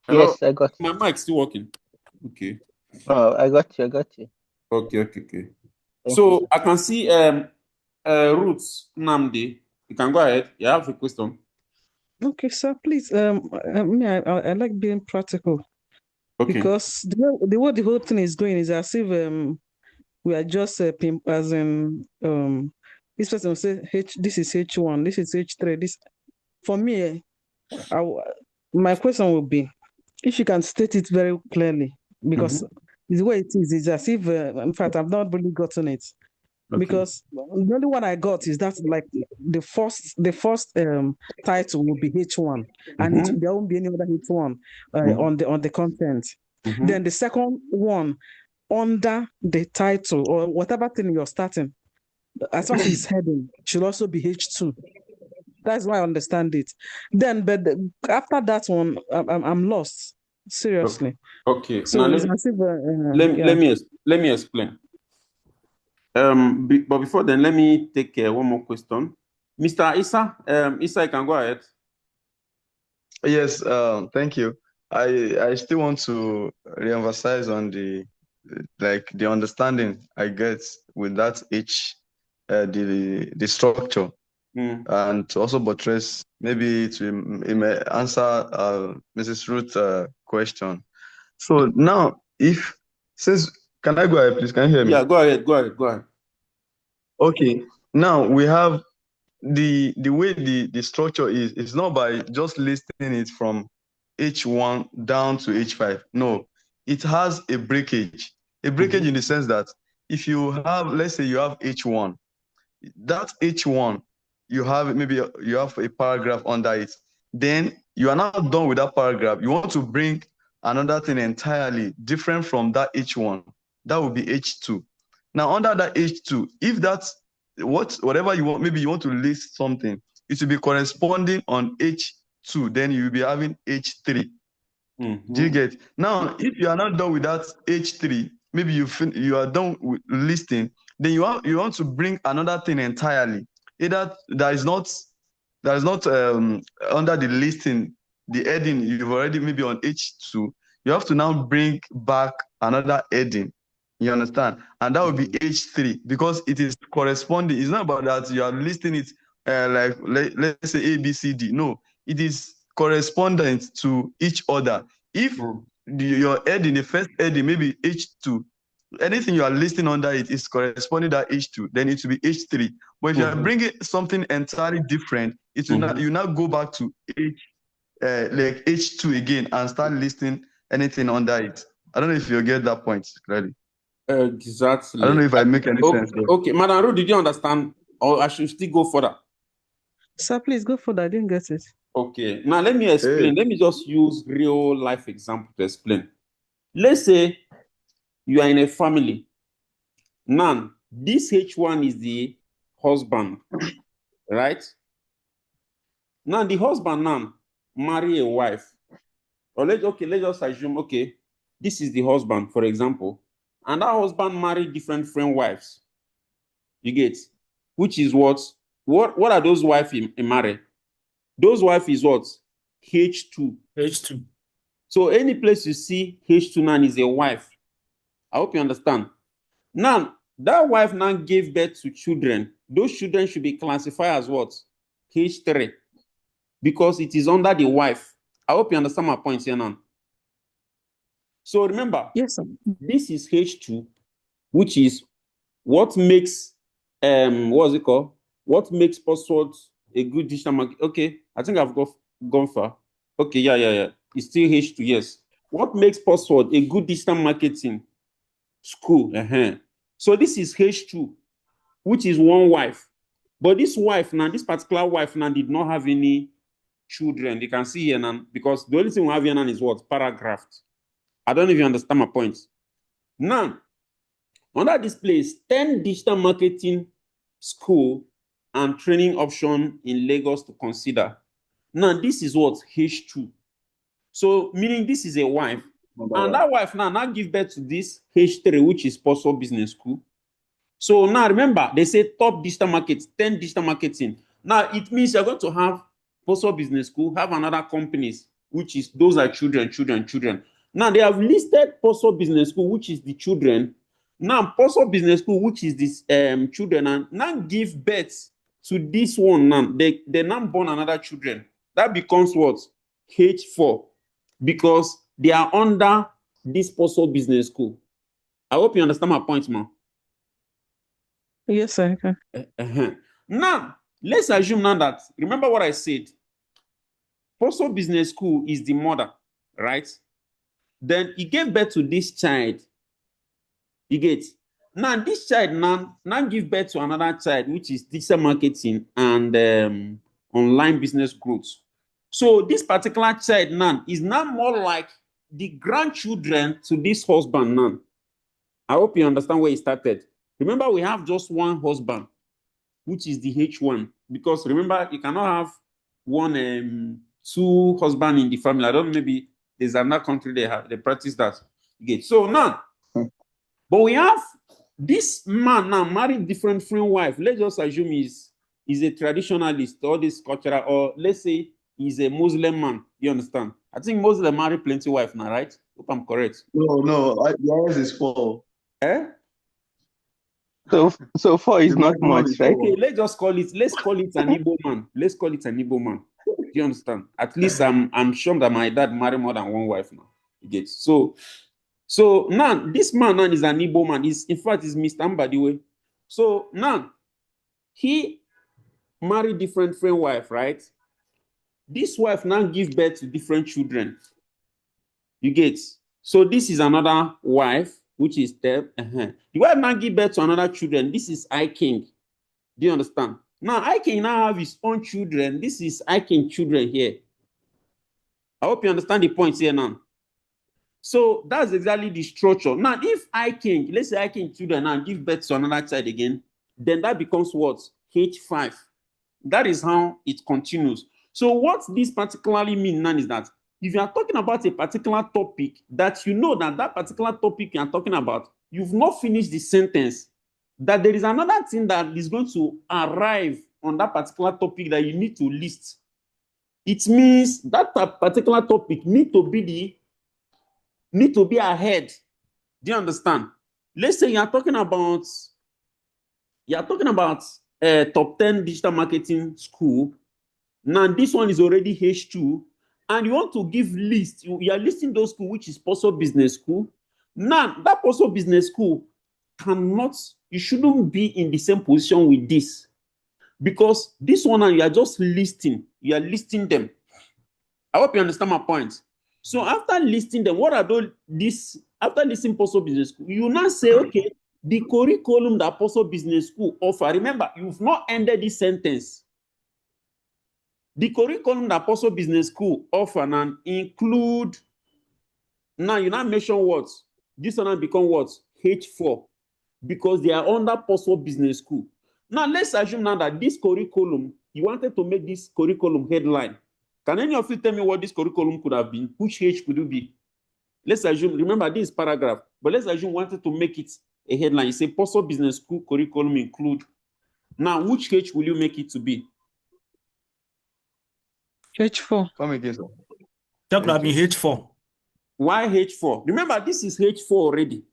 Hello? Yes, I got my mic's still working. Okay. Oh, I got you. Okay. Thank So you. I can see Roots Namdi. You can go ahead. You have a question. Okay, sir, please. I like being practical. Okay. Because the way the whole thing is going is as if we are just as in this person will say this is H1, this is H3. This for me, my question would be if you can state it very clearly, because the way it is as if in fact I've not really gotten it. Okay. Because the only one I got is that like the first title will be H1, and there won't be any other H1 on the content. Then the second one under the title or whatever thing you're starting, as far as it's heading, should also be H2. That's why I understand it. Then, but after that one, I'm lost. Seriously. Okay. So Now it's as if, let me explain. But before then, let me take one more question. Mr. Issa, Issa, you can go ahead. Yes, thank you. I still want to reemphasize on the understanding I get with that the structure, and to also buttress maybe it may answer Mrs. Ruth's question. So now, can I go ahead, please? Can you hear me? Yeah, go ahead. Okay. Now we have the way the structure is. It's not by just listing it from H1 down to H5. No, it has a breakage. A breakage in the sense that if you have, let's say you have H1, that H1, you have a paragraph under it. Then you are not done with that paragraph. You want to bring another thing entirely different from that H1. That would be H2. Now under that H2, if that's whatever you want, maybe you want to list something, it will be corresponding on H2, then you will be having H3. Do you get? Now, if you are not done with that H3, maybe you are done with listing, then you want to bring another thing entirely. Either that is not under the listing, the heading you've already maybe on H2, you have to now bring back another heading. You understand? And that would be H3 because it is corresponding. It's not about that you are listing it like let's say A, B, C, D. No, it is correspondent to each other. If your heading, the first heading, maybe H2, anything you are listing under it is corresponding to H2, then it will be H3. But if you are bringing something entirely different, it will not. You now go back to like H2 again and start listing anything under it. I don't know if you get that point clearly. Exactly. I don't know if I make any sense. Okay, Madam Ru, did you understand Or I should still go further? Sir, please go further. I didn't get it. Okay. Now let me explain. Hey. Let me just use real life example to explain. Let's say you are in a family. Now, this H1 is the husband, right? Now, the husband now marry a wife. Or let's just assume, okay, this is the husband, for example. And that husband married different friend wives. You get? Which is what are those wives he marry? Those wife is what? H2. H2. So any place you see H2 now is a wife. I hope you understand. Now, that wife now gave birth to children. Those children should be classified as what? H3. Because it is under the wife. I hope you understand my point here now. So remember, Yes, sir. this is H2, which is what makes what's it called? What makes password a good digital market? Okay, I think I've gone far. Okay, yeah. It's still H2, yes. What makes password a good digital marketing school? So this is H2, which is one wife. But this wife now, this particular wife now did not have any children. You can see here now, because the only thing we have here now is what? Paragraphed. I don't know if you understand my point. Now, under this place, 10 digital marketing school and training option in Lagos to consider. Now, this is what? H2. So, meaning this is a wife. And that wife now give birth to this H3, which is Postal Business School. So now remember, they say top digital markets, 10 digital marketing. Now, it means you're going to have Postal Business School, have another companies, which is those are children. Now, they have listed Postal Business School, which is the children. Now, Postal Business School, which is this children, and now give birth to this one now. They now born another children. That becomes what? H4. Because they are under this Postal Business School. I hope you understand my point, man. Yes, sir. Okay. Now, let's assume now that, remember what I said, Postal Business School is the mother, right? Then he gave birth to this child. You get? Now, this child now give birth to another child, which is digital marketing and online business growth. So this particular child now is now more like the grandchildren to this husband now. I hope you understand where he started. Remember, we have just one husband, which is the H1. Because remember, you cannot have two husbands in the family. I don't know, maybe there's another country they practice that. Okay. So now, but we have this man now married different wife. Let's just assume he's a traditionalist or this cultural, or let's say he's a Muslim man. You understand? I think Muslim marry plenty wife now, right? Hope I'm correct. No, yours is 4. So 4 is not much, right? Okay, let's call it an Igbo man. Let's call it an Igbo man. Do you understand? At least I'm sure that my dad married more than one wife now. You get so now this man now is an Igbo man. In fact, he's Mr. Mbadiwe. So now he married different friend wife, right? This wife now gives birth to different children. You get? So this is another wife, which is the wife now give birth to another children. This is I King. Do you understand? Now I King now have his own children. This is I King children here. I hope you understand the points here now. So that's exactly the structure. Now, if I King, let's say I King children now give birth to another child again, then that becomes what? H5. That is how it continues. So what this particularly means now is that if you are talking about a particular topic that you know that particular topic you are talking about, you've not finished the sentence, that there is another thing that is going to arrive on that particular topic that you need to list. It means that particular topic need to be ahead. Do you understand? Let's say you are talking about top 10 digital marketing school. Now this one is already H2, and you want to give list. You are listing those schools, which is Postal Business School. Now that Postal Business School you shouldn't be in the same position with this, because this one you are just listing. You are listing them. I hope you understand my point. So after listing them, what are those? After listing Postal Business School, you now say, okay, the curriculum that Apostle Business School offer. Remember, you've not ended this sentence. The curriculum that Apostle Business School offer and include, now you now mention what? This one now become what? H4. Because they are under Apostle Business School. Now let's assume now that this curriculum, you wanted to make this curriculum headline. Can any of you tell me what this curriculum could have been? Which H could it be? Let's assume, remember this paragraph, but let's assume you wanted to make it a headline. You say Apostle Business School curriculum include. Now, which H will you make it to be? H4. Come again, sir. That could have been H4. Why H4? Remember, this is H4 already.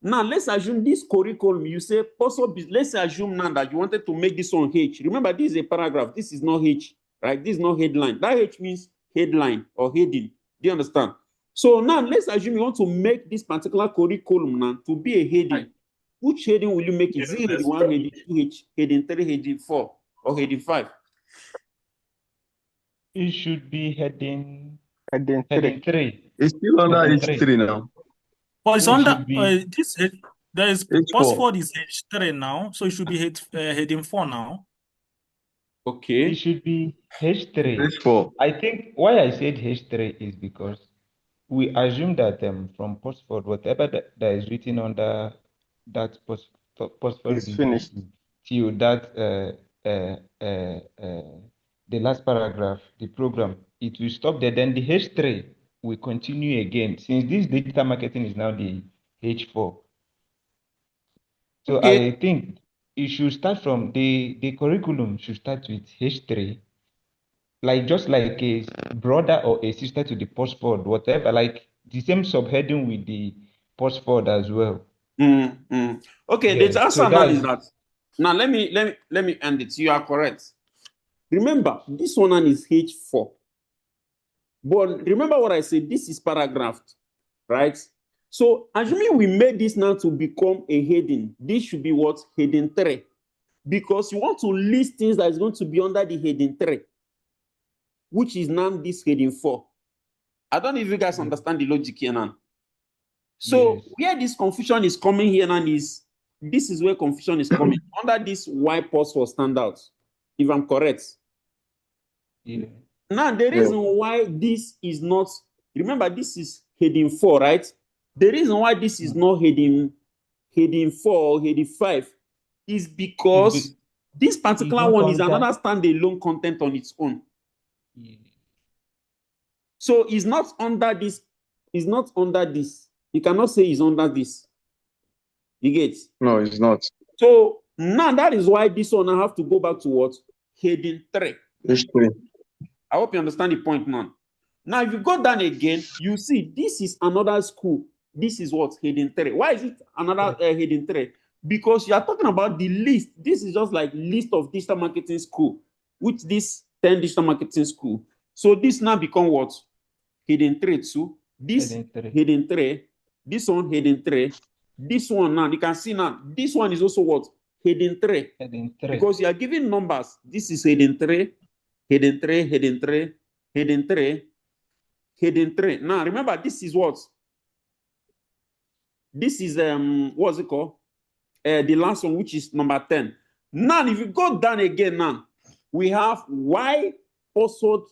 Now, let's assume this curriculum, you say, let's assume now that you wanted to make this on H. Remember, this is a paragraph. This is not H, right? This is not headline. That H means headline or heading. Do you understand? So now, let's assume you want to make this particular curriculum now to be a heading. Which heading will you make it? Is it heading 1, heading 2, heading 3, heading 4, or heading 5? It should be heading Heading 3. It's still under Heading H3 now. But it's It under should be this. There is H4. Postford is H3 now, so it should be heading 4 now. Okay. It should be H3. H4. I think why I said H3 is because we assume that from Postford, whatever that is written under that Postford It's finished. till that the last paragraph, the program, it will stop there. Then the H3 will continue again. Since this digital marketing is now the H4. So Okay. I think it should start from the curriculum should start with H3, like just like a brother or a sister to the Postford, whatever, like the same subheading with the Postford as well. Okay, Yes, the answer so now is that's that. Now let me end it. You are correct. Remember, this one is H4. But remember what I said, this is paragraphed, right? So assuming we made this now to become a heading, this should be what? Heading 3. Because you want to list things that is going to be under the heading 3, which is now this heading 4. I don't know if you guys understand the logic here now. So yes. where this confusion is coming here now is, this is where confusion is coming. Under this Y pause for standouts, if I'm correct. Yeah. Now, the reason why this is not, remember, this is heading 4, right? The reason why this is not heading 4 or heading 5 is because this particular one is another standalone content on its own. Yeah. So it's not under this. It's not under this. You cannot say it's under this. You get? No, it's not. So now that is why this one I have to go back to what? Heading 3. H3. I hope you understand the point now. Now, if you go down again, you see this is another school. This is what? Heading 3. Why is it another heading 3? Because you are talking about the list. This is just like list of digital marketing school, which this 10 digital marketing school. So this now become what? Heading 3 too. This heading 3. This one heading 3. This one now, you can see now, this one is also what? Heading 3. Heading 3. Because you are giving numbers. This is heading 3, heading 3, heading 3, heading 3, heading 3. Now, remember, this is what? This is, what's it called? The last one, which is number 10. Now, if you go down again now, we have why Oxford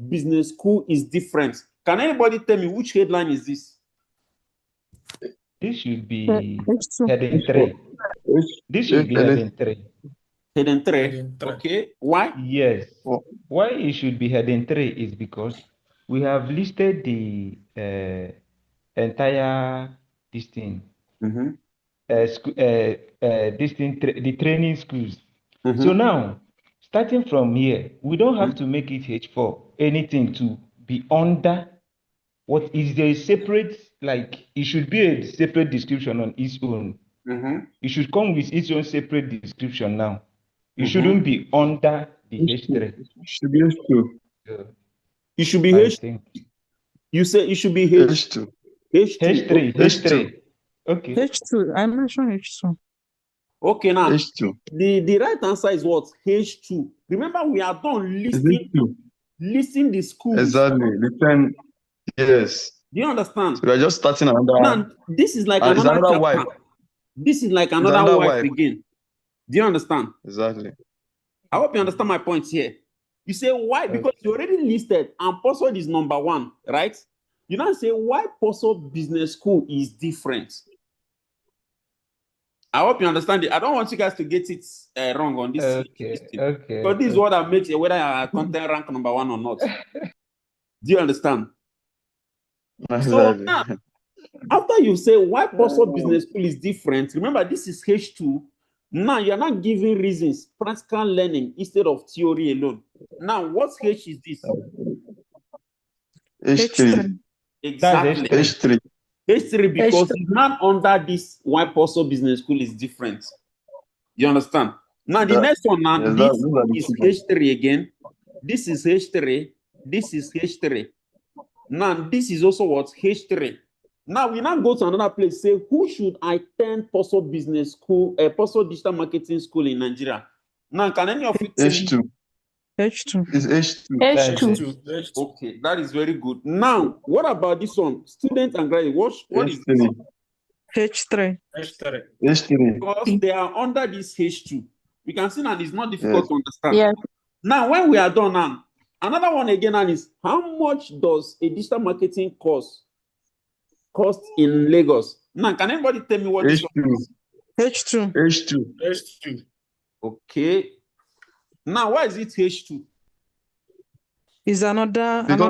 Business School is different. Can anybody tell me which headline is this? This should be heading 3. This should be heading 3. Heading 3. Okay. Why? Yes. Why it should be heading 3 is because we have listed the entire this thing. The training schools. So now, starting from here, we don't have to make it H4 anything to be under what is a separate, like it should be a separate description on its own. It should come with its own separate description now. It shouldn't be under the H3. It should be H2. It should be H2. You say it should be H2. H3. H3. Okay. H2. I mentioned H2. Okay, now H2. The right answer is what? H2. Remember, we are done listing the schools. Exactly. The 10. Yes. Do you understand? So we are just starting another. Now, this is like It's another another chapter. wipe. This is like It's another wipe wipe. again. Do you understand? Exactly. I hope you understand my points here. You say why? Because you already listed and password is number one, right? You now say why password business school is different. I hope you understand it. I don't want you guys to get it wrong on this. Okay. Because this is what that makes it whether your content rank number one or not. Do you understand? Exactly. So now, after you say why password business school is different, remember this is H2. Now you're not giving reasons, practical learning instead of theory alone. Now, what H is this? H3. Exactly. H3. H3 because it's not under this why password business school is different. You understand? Now the next one now, this is H3 again. This is H3. This is H3. Now this is also what? H3. Now we now go to another place. Say who should attend password business school, password digital marketing school in Nigeria? Now can any of you tell me? H2. It's H2. H2. Okay, that is very good. Now, what about this one? Student and graduate. What is this? H3. H3. Because they are under this H2. We can see that it's not difficult to understand. Yes. Now, when we are done now, another one again is how much does a digital marketing course cost in Lagos? Now, can anybody tell me what this one is? H2. H2. Okay. Now, why is it H2? Is another It's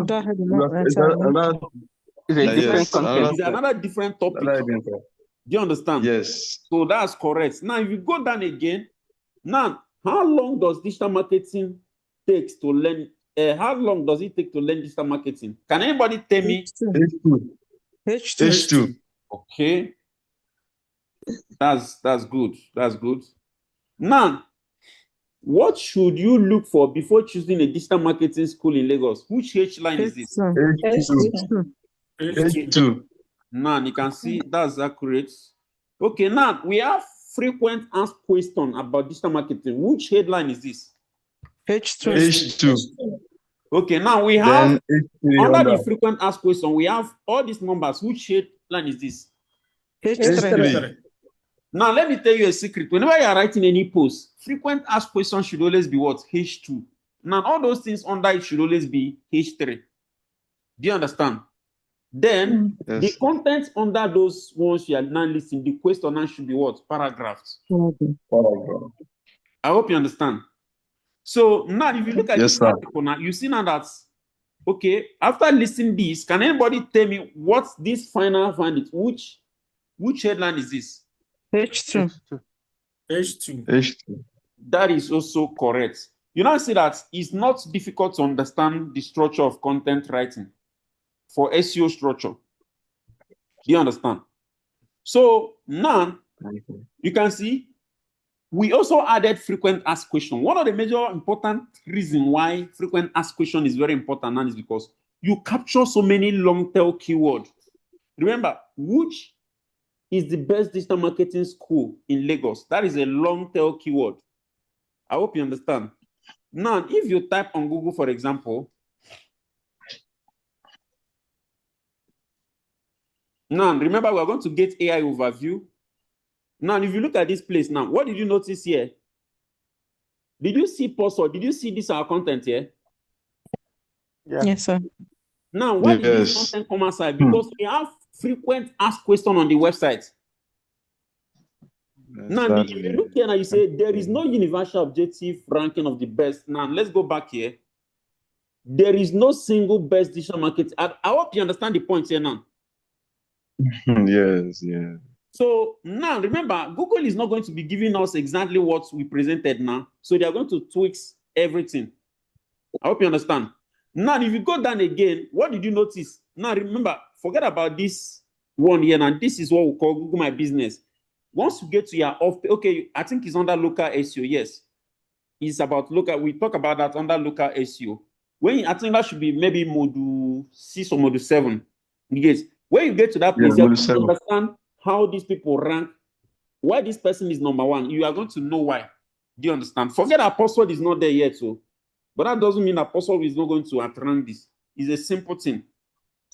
a different content. It's another different topic. Do you understand? Yes. So that's correct. Now, if you go down again, now, how long does digital marketing takes to learn? How long does it take to learn digital marketing? Can anybody tell me? H2. Okay. That's good. That's good. Now, what should you look for before choosing a digital marketing school in Lagos? Which H line is this? H2. Now, you can see that's accurate. Okay, now we have frequent asked question about digital marketing. Which headline is this? H2. Okay, now we have under the frequent asked question, we have all these numbers. Which headline is this? H3. Now, let me tell you a secret. Whenever you are writing any post, frequent asked questions should always be what? H2. Now, all those things under it should always be H3. Do you understand? Then, the content under those ones you are now listing, the question should be what? Paragraphs. I hope you understand. So, now, if you look at this article now, you see now that, okay, after listing this, can anybody tell me what this final find it? Which headline is this? H2. That is also correct. You now see that it's not difficult to understand the structure of content writing for SEO structure. Do you understand? So now you can see we also added frequent asked question. One of the major important reasons why frequent asked question is very important now is because you capture so many long tail keywords. Remember, which is the best digital marketing school in Lagos? That is a long tail keyword. I hope you understand. Now, if you type on Google, for example, now remember we are going to get AI overview. Now, if you look at this place now, what did you notice here? Did you see post or did you see this our content here? Yeah. Yes, sir. Now, why did this content come outside? Because we have frequent asked question on the website. Now, if you look here now, you say there is no universal objective ranking of the best. Now, let's go back here. There is no single best digital market. I hope you understand the point here now. Yes. So now, remember, Google is not going to be giving us exactly what we presented now. So they are going to tweak everything. I hope you understand. Now, if you go down again, what did you notice? Now, remember, forget about this one here. Now, this is what we call Google My Business. Once you get to your off, okay, I think it's under local SEO. Yes, it's about local. We talk about that under local SEO. I think that should be maybe module 6 or module 7. Yes. When you get to that place, you have to understand how these people rank, why this person is number one. You are going to know why. Do you understand? Forget that password is not there yet, so. But that doesn't mean that password is not going to outrank this. It's a simple thing.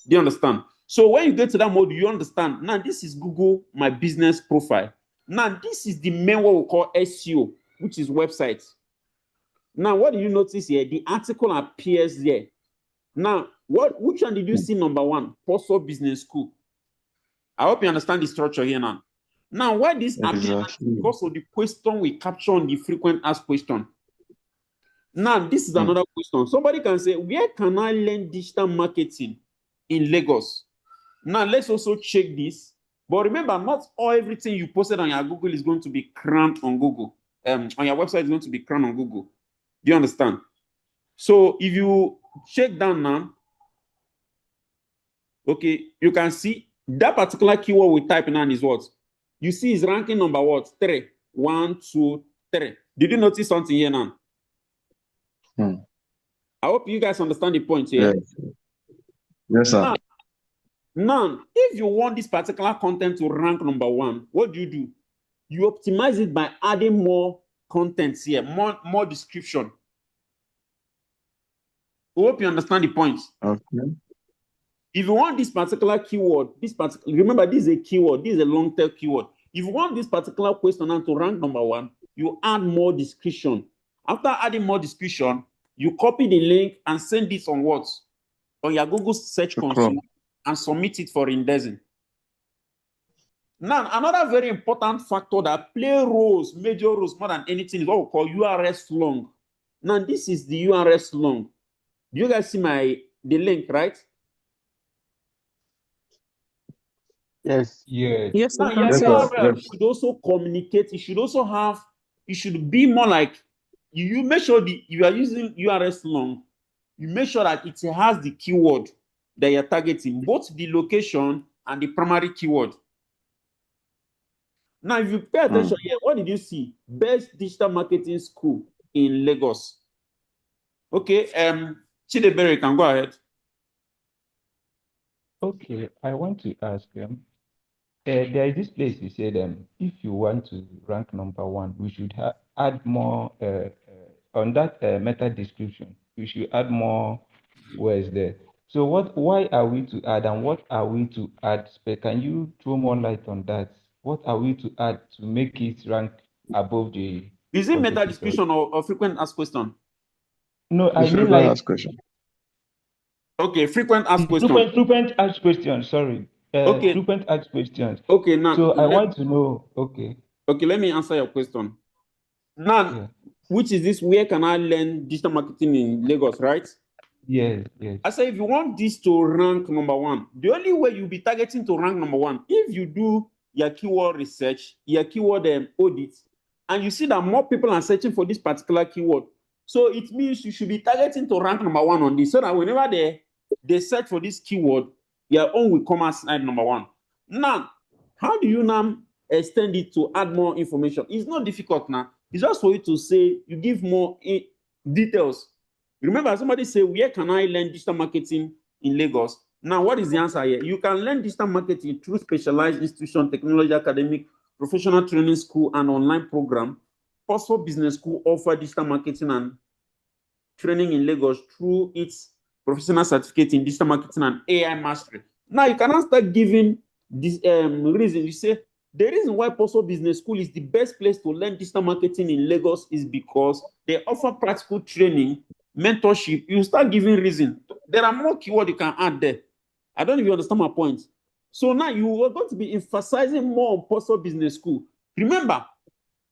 Do you understand? So when you get to that mode, you understand. Now, this is Google My Business Profile. Now, this is the main what we call SEO, which is website. Now, what do you notice here? The article appears there. Now, which one did you see number one? Post-for Business School. I hope you understand the structure here now. Now, why this appears? Because of the question we capture on the frequent asked question. Now, this is another question. Somebody can say, where can I learn digital marketing in Lagos? Now, let's also check this. But remember, not everything you posted on your Google is going to be crammed on Google. On your website is going to be crammed on Google. Do you understand? So if you check down now, okay, you can see that particular keyword we type in is what? You see is ranking number what? 3. 1, 2, 3. Did you notice something here now? I hope you guys understand the point here. Yes, sir. Now, if you want this particular content to rank number 1, what do? You optimize it by adding more contents here, more description. I hope you understand the point. Okay. If you want this particular keyword, remember this is a keyword, this is a long-tail keyword. If you want this particular question to rank number 1, you add more description. After adding more description, you copy the link and send it on what? On your Google Search Console and submit it for indexing. Now, another very important factor that plays major roles more than anything is what we call URS long. Now, this is the URS long. Do you guys see the link, right? Yes. Yes, Now, I your can see URL should also communicate. It should also have, it should be more like, you make sure you are using URS long, you make sure that it has the keyword that you're targeting, both the location and the primary keyword. Now, if you pay attention here, what did you see? Best digital marketing school in Lagos. Okay, Chidebere, can go ahead. Okay, I want to ask them. There is this place you said, if you want to rank number 1, we should add more on that meta description. We should add more words there. So why are we to add, and what are we to add? Can you throw more light on that? What are we to add to make it rank above the? Is it meta description or frequent ask question? No, I mean like ask question. Okay, frequent ask question. Frequent ask questions. Sorry. Okay. Frequent ask questions. Okay, now. So I want to know. Okay. Okay, let me answer your question. Now, which is this? Where can I learn digital marketing in Lagos? Right? Yes. I say if you want this to rank number 1, the only way you'll be targeting to rank number 1, if you do your keyword research, your keyword audits, and you see that more people are searching for this particular keyword. So it means you should be targeting to rank number 1 on this, so that whenever they search for this keyword, your own will come as number 1. Now, how do you now extend it to add more information? It's not difficult now. It's just for you to say, you give more details. Remember, somebody say, where can I learn digital marketing in Lagos? Now, what is the answer here? You can learn digital marketing through specialized institution, technology, academic, professional training school, and online program. Also, business school offer digital marketing and training in Lagos through its professional certificate in digital marketing and AI mastery. Now, you can start giving this reason. You say, the reason why Poso Business School is the best place to learn digital marketing in Lagos is because they offer practical training, mentorship. You start giving reason. There are more keywords you can add there. I don't know if you understand my point. So now you are going to be emphasizing more on Poso Business School. Remember,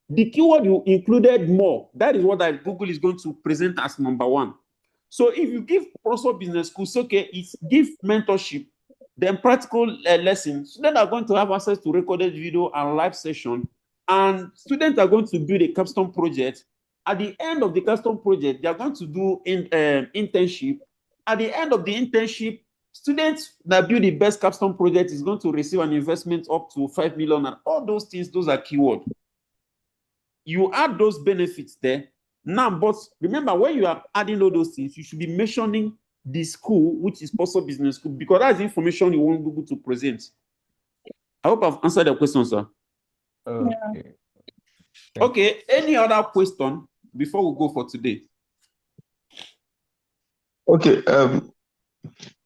the keyword you included more. That is what Google is going to present as number 1. So if you give Poso Business School, okay, it's give mentorship, then practical lessons. Students are going to have access to recorded video and live session, and students are going to build a custom project. At the end of the custom project, they are going to do internship. At the end of the internship, students that build the best custom project is going to receive an investment up to 5 million, and all those things, those are keywords. You add those benefits there. Now, but remember, when you are adding all those things, you should be mentioning the school, which is Poso Business School, because that's the information you want Google to present. I hope I've answered the question, sir. Okay. Okay, any other question before we go for today? Okay.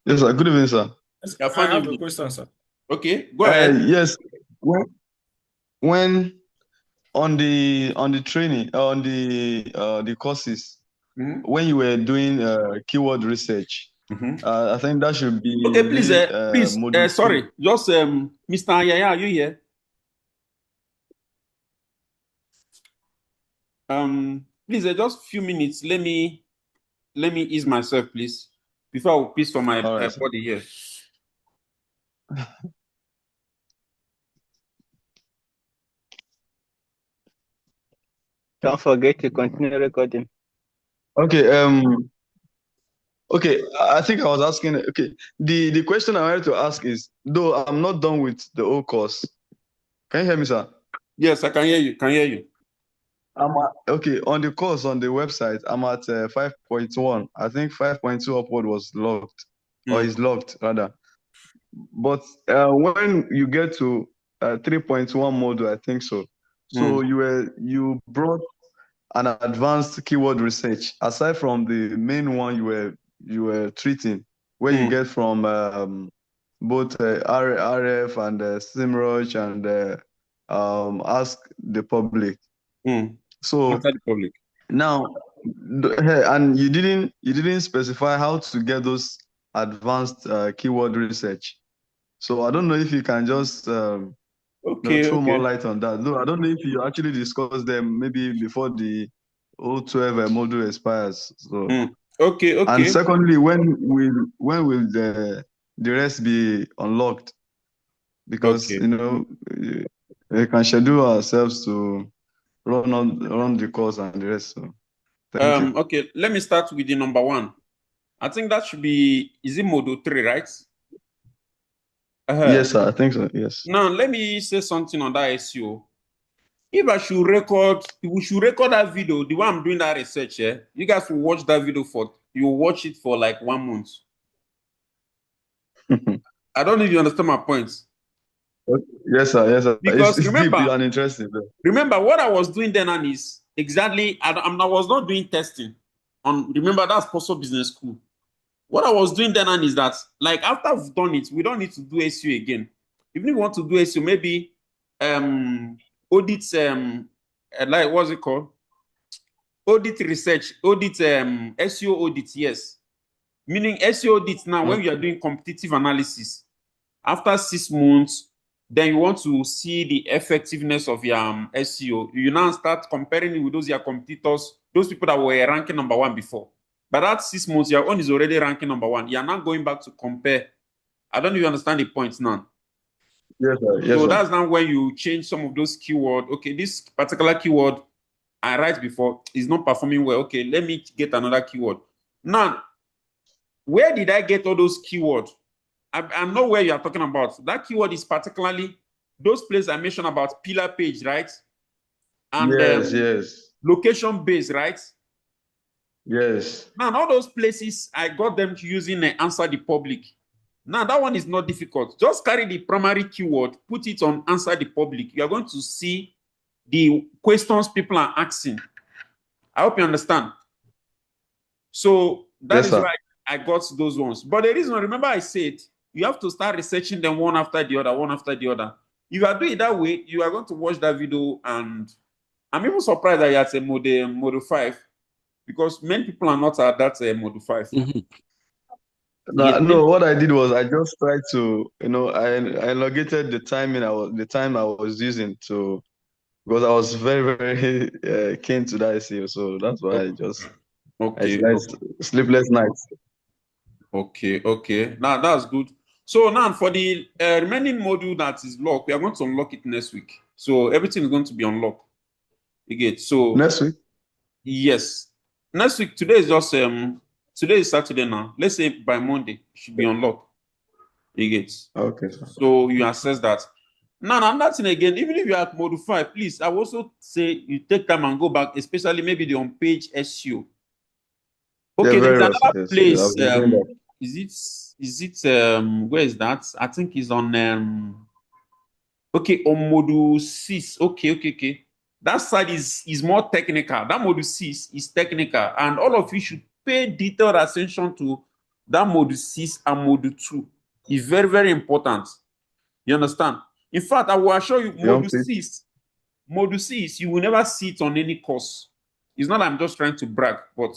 Yes, sir. Good evening, sir. I have a question, sir. Okay, go ahead. Yes. When on the training on the courses, when you were doing keyword research, I think that should be Okay, please, module sorry, 2. just Mr. Ayaya, are you here? Please, just few minutes. Let me ease myself, please, before I piss for my body here. Don't forget to continue recording. Okay. Okay. I think I was asking. Okay. The question I wanted to ask is, though I'm not done with the whole course. Can you hear me, sir? Yes, I can hear you. Can hear you. Okay. On the course on the website, I'm at 5.1. I think 5.2 upward was locked, or is locked rather. But when you get to 3.1 module, I think so. So you brought an advanced keyword research aside from the main one you were treating, where you get from both Ahrefs and SEMrush and ask the public. So Answer the public. now, and you didn't specify how to get those advanced keyword research. So I don't know if you can just throw more light on that. Though I don't know if you actually discussed them maybe before the 012 module expires. So okay. And secondly, when will the rest be unlocked? Because we can schedule ourselves to run the course and the rest. So thank you. Okay, let me start with the number one. I think that should be, is it module 3, right? Yes, sir, I think so. Yes. Now, let me say something on that SEO. If we should record that video, the way I'm doing that research, you guys will watch that video you'll watch it for like 1 month. I don't know if you understand my points. Yes, sir. Yes, sir. Because it's remember, deep and interesting. Remember, what I was doing then is exactly, I was not doing testing. Remember, that's Possible Business School. What I was doing then is that, like, after we've done it, we don't need to do SEO again. Even if we want to do SEO, maybe audits, like, what's it called? Audit research, SEO audits, yes. Meaning SEO audits now, when you are doing competitive analysis, after 6 months, then you want to see the effectiveness of your SEO. You now start comparing it with those your competitors, those people that were ranking number 1 before. But that 6 months, your own is already ranking number 1. You are now going back to compare. I don't know if you understand the points now. Yes, sir. Yes, so sir. that's now when you change some of those keywords. Okay, this particular keyword I write before is not performing well. Okay, let me get another keyword. Now, where did I get all those keywords? I know where you are talking about. That keyword is particularly those places I mentioned about pillar page, right? And yes. Location based, right? Yes. Now, all those places, I got them using answer the public. Now, that one is not difficult. Just carry the primary keyword, put it on answer the public. You are going to see the questions people are asking. I hope you understand. So that is why I got those ones. But the reason, remember I said, you have to start researching them one after the other, one after the other. If you are doing it that way, you are going to watch that video, and I'm even surprised that you had a model 5, because many people are not at that model 5. No, what I did was I just tried to, I elongated the time I was using to, because I was very, very keen to that SEO. So that's why I just sleepless nights. Okay. Now that's good. So now for the remaining module that is locked, we are going to unlock it next week. So everything is going to be unlocked. You get so next week? Yes. Next week, today is just today is Saturday now. Let's say by Monday it should be unlocked. You get okay. So you access that. Now I'm not saying again, even if you are at module 5, please, I will also say you take time and go back, especially maybe the on-page SEO. Okay, there's another place. Is it where is that? I think it's on okay, on module 6. Okay. That side is more technical. That module 6 is technical, and all of you should pay detailed attention to that module 6 and module 2. is very, very important. You understand? In fact, I will assure you, Module 6, you will never see it on any course. It's not that I'm just trying to brag, but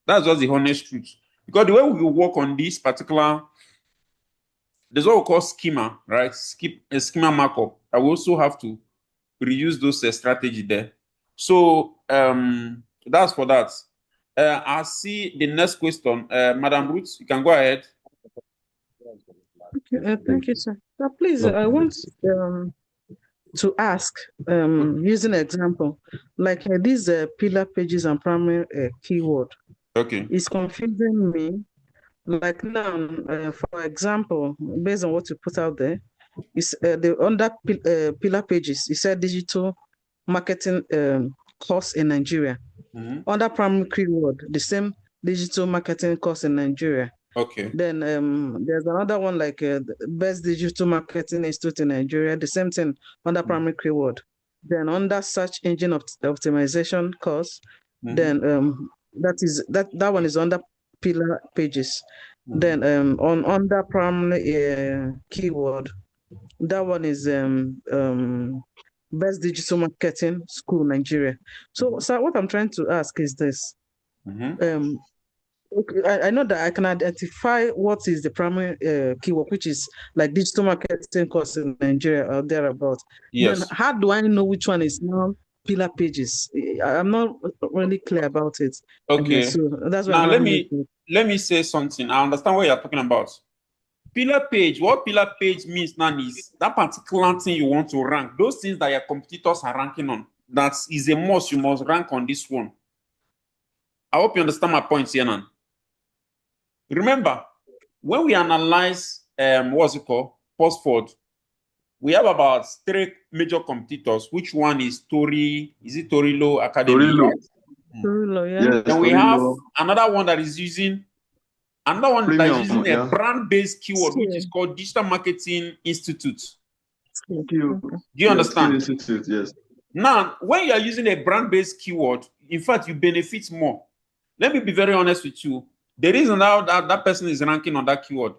that's just the honest truth. Because the way we work on this particular, there's what we call schema, right? Schema markup. I will also have to reuse those strategy there. So that's for that. I see the next question. Madam Ruth, you can go ahead. Okay, thank you, sir. Now, please, I want to ask, using an example, like these pillar pages and primary keyword. Okay. It's confusing me. Like now, for example, based on what you put out there, it's the under pillar pages. It said digital marketing course in Nigeria. Under primary keyword, the same digital marketing course in Nigeria. Okay. Then there's another one like best digital marketing institute in Nigeria. The same thing under primary keyword. Then under search engine optimization course, then that one is under pillar pages. Then on under primary keyword, that one is best digital marketing school Nigeria. So what I'm trying to ask is this. Okay, I know that I can identify what is the primary keyword, which is like digital marketing course in Nigeria or thereabout. Yes. Then how do I know which one is now pillar pages? I'm not really clear about it. Okay. So that's why now let me say something. I understand what you're talking about. Pillar page, what pillar page means now is that particular thing you want to rank. Those things that your competitors are ranking on. That is a must. You must rank on this one. I hope you understand my points here now. Remember, when we analyze what's it called, post-forward, we have about 3 major competitors. Which one is Tori? Is it Torilo Academy? Torilo, yeah. Yes, and we Torilo. have another one that is using a brand-based keyword, which is called Digital Marketing Institute. Do you understand? Institute, yes. Now, when you are using a brand-based keyword, in fact, you benefit more. Let me be very honest with you. The reason that person is ranking on that keyword,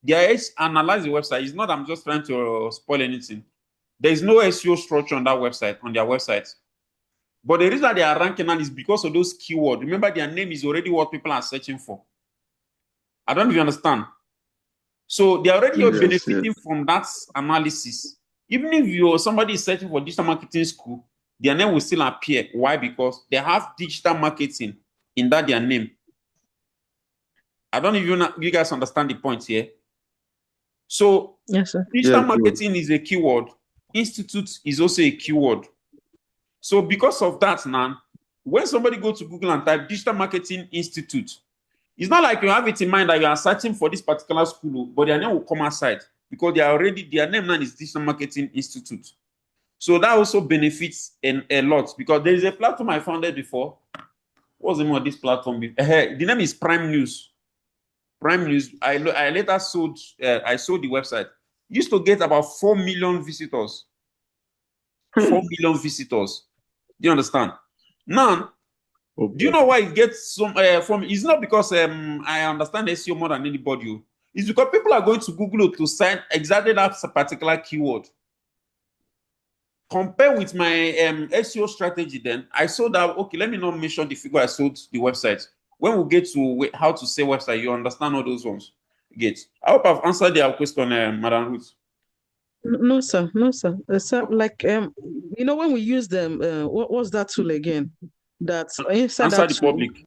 they analyze the website. It's not I'm just trying to spoil anything. There is no SEO structure on that website, on their website. But the reason they are ranking on is because of those keywords. Remember, their name is already what people are searching for. I don't know if you understand. So they are already benefiting from that analysis. Even if somebody is searching for digital marketing school, their name will still appear. Why? Because they have digital marketing in that their name. I don't even know if you guys understand the point here. So yes, sir. Digital marketing is a keyword. Institute is also a keyword. So because of that now, when somebody goes to Google and type Digital Marketing Institute, it's not like you have it in mind that you are searching for this particular school, but their name will come outside because their name now is Digital Marketing Institute. So that also benefits a lot because there is a platform I founded before. What's the name of this platform? The name is Prime News. Prime News. I later sold. I sold the website. Used to get about 4 million visitors. 4 million visitors. Do you understand? Now, do you know why it gets some from? It's not because I understand SEO more than anybody. It's because people are going to Google to find exactly that particular keyword. Compare with my SEO strategy, then I saw that okay. Let me not mention the figure I sold the website. When we get to how to say website, you understand all those ones. Get. I hope I've answered your question, Madam Ruth. No, sir. No, sir. Sir, like when we use them, what was that tool again? That's inside answer that the tool. Public.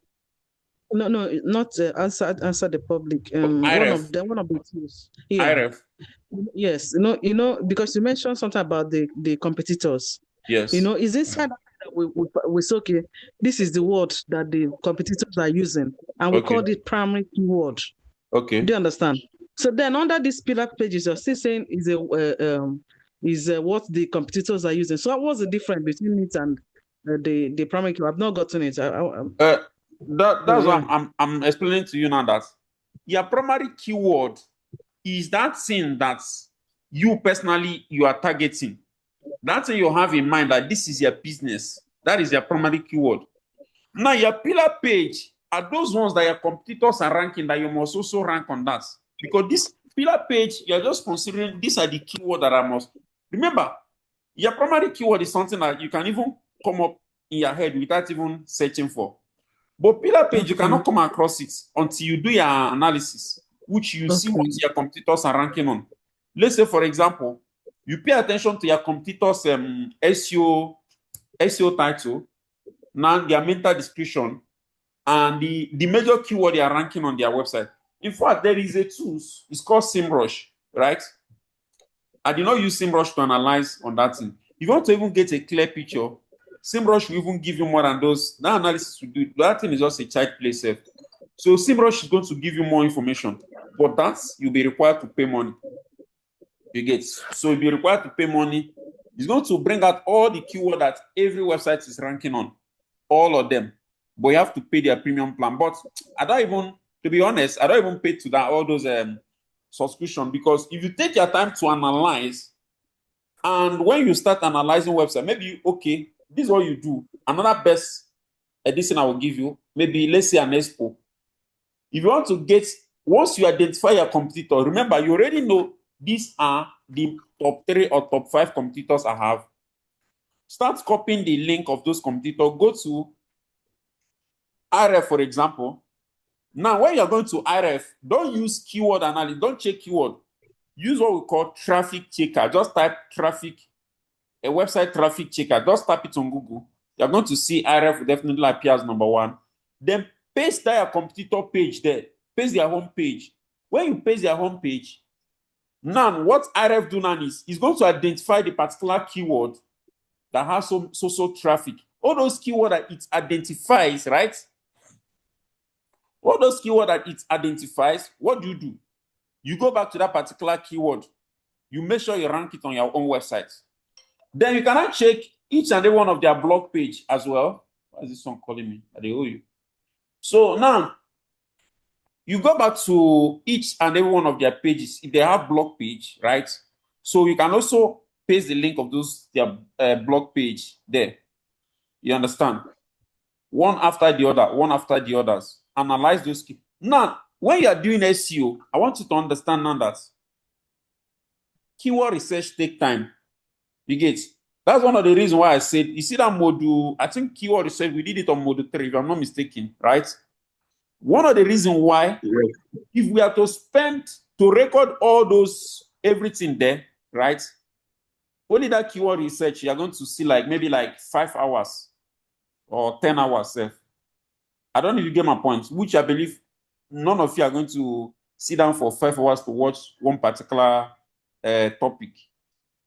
No, not answer the public. Ahrefs. One of the tools. Yeah. Ahrefs. Yes. Because you mentioned something about the competitors. Yes. Is inside that we say, okay, this is the word that the competitors are using, and we call it primary keyword. Okay. Do you understand? So then under these pillar pages, you're still saying is what the competitors are using. So what's the difference between it and the primary keyword? I've not gotten it. That's what I'm explaining to you now, that your primary keyword is that thing that you personally you are targeting. That thing you have in mind that this is your business. That is your primary keyword. Now your pillar page are those ones that your competitors are ranking that you must also rank on that. Because pillar page, you're just considering these are the keywords that I must. Remember, your primary keyword is something that you can even come up in your head without even searching for. But pillar page, you cannot come across it until you do your analysis, which you see what your competitors are ranking on. Let's say, for example, you pay attention to your competitors' SEO title, now their meta description, and the major keyword they are ranking on their website. In fact, there is a tool, it's called SEMrush, right? I did not use SEMrush to analyze on that thing. If you want to even get a clear picture, SEMrush will even give you more than those. That analysis will do. That thing is just a child play safe. So SEMrush is going to give you more information, but that you'll be required to pay money. You get, so you'll be required to pay money. It's going to bring out all the keyword that every website is ranking on, all of them. But you have to pay their premium plan. But I don't even, to be honest, I don't even pay to that all those subscription, because if you take your time to analyze, and when you start analyzing website, maybe okay, this is what you do. Another best edition I will give you, maybe let's say an expo. If you want to get, once you identify your competitor, remember you already know these are the top 3 or top 5 competitors I have. Start copying the link of those competitors. Go to Ahrefs, for example. Now, when you're going to Ahrefs, don't use keyword analysis. Don't check keyword. Use what we call traffic checker. Just type traffic, a website traffic checker. Just type it on Google. You're going to see Ahrefs will definitely appear as number 1. Then paste their competitor page there. Paste their home page. When you paste their home page, now what Ahrefs do now is going to identify the particular keyword that has so traffic. All those keywords that it identifies, right? All those keywords that it identifies, what do? You go back to that particular keyword. You make sure you rank it on your own website. Then you cannot check each and every one of their blog page as well. Why is this one calling me? They owe you. So now, you go back to each and every one of their pages. If they have blog page, right? So you can also paste the link of their blog page there. You understand? One after the other, one after the others. Analyze those key. Now, when you are doing SEO, I want you to understand now that keyword research takes time. You get? That's one of the reasons why I said, you see that module, I think keyword research, we did it on module 3, if I'm not mistaken, right? One of the reasons why, if we are to record all those, everything there, right? Only that keyword research, you're going to see maybe 5 hours or 10 hours. I don't know if you get my point, which I believe none of you are going to sit down for 5 hours to watch one particular topic.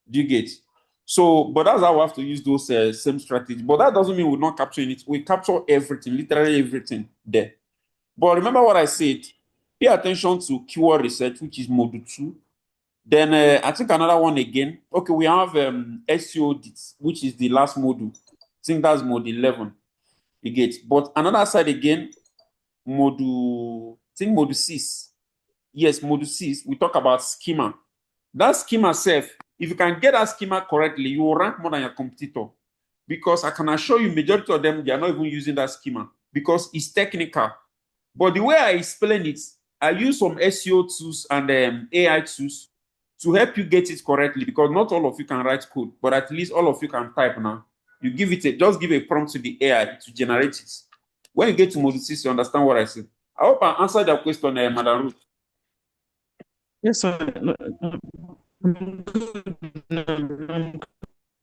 Do you get? So, but that's how we have to use those same strategies. But that doesn't mean we're not capturing it. We capture everything, literally everything there. But remember what I said, pay attention to keyword research, which is module 2. Then I think another one again. Okay, we have SEO Audits, which is the last module. I think that's module 11. You get. But another side again, module 6. Yes, module 6, we talk about schema. That schema self, if you can get that schema correctly, you will rank more than your competitor. Because I can assure you, majority of them, they are not even using that schema because it's technical. But the way I explain it, I use some SEO tools and AI tools to help you get it correctly, because not all of you can write code, but at least all of you can type now. You just give a prompt to the AI to generate it. When you get to module 6, you understand what I said. I hope I answered your question, Madam Ruth. Yes, sir. I'm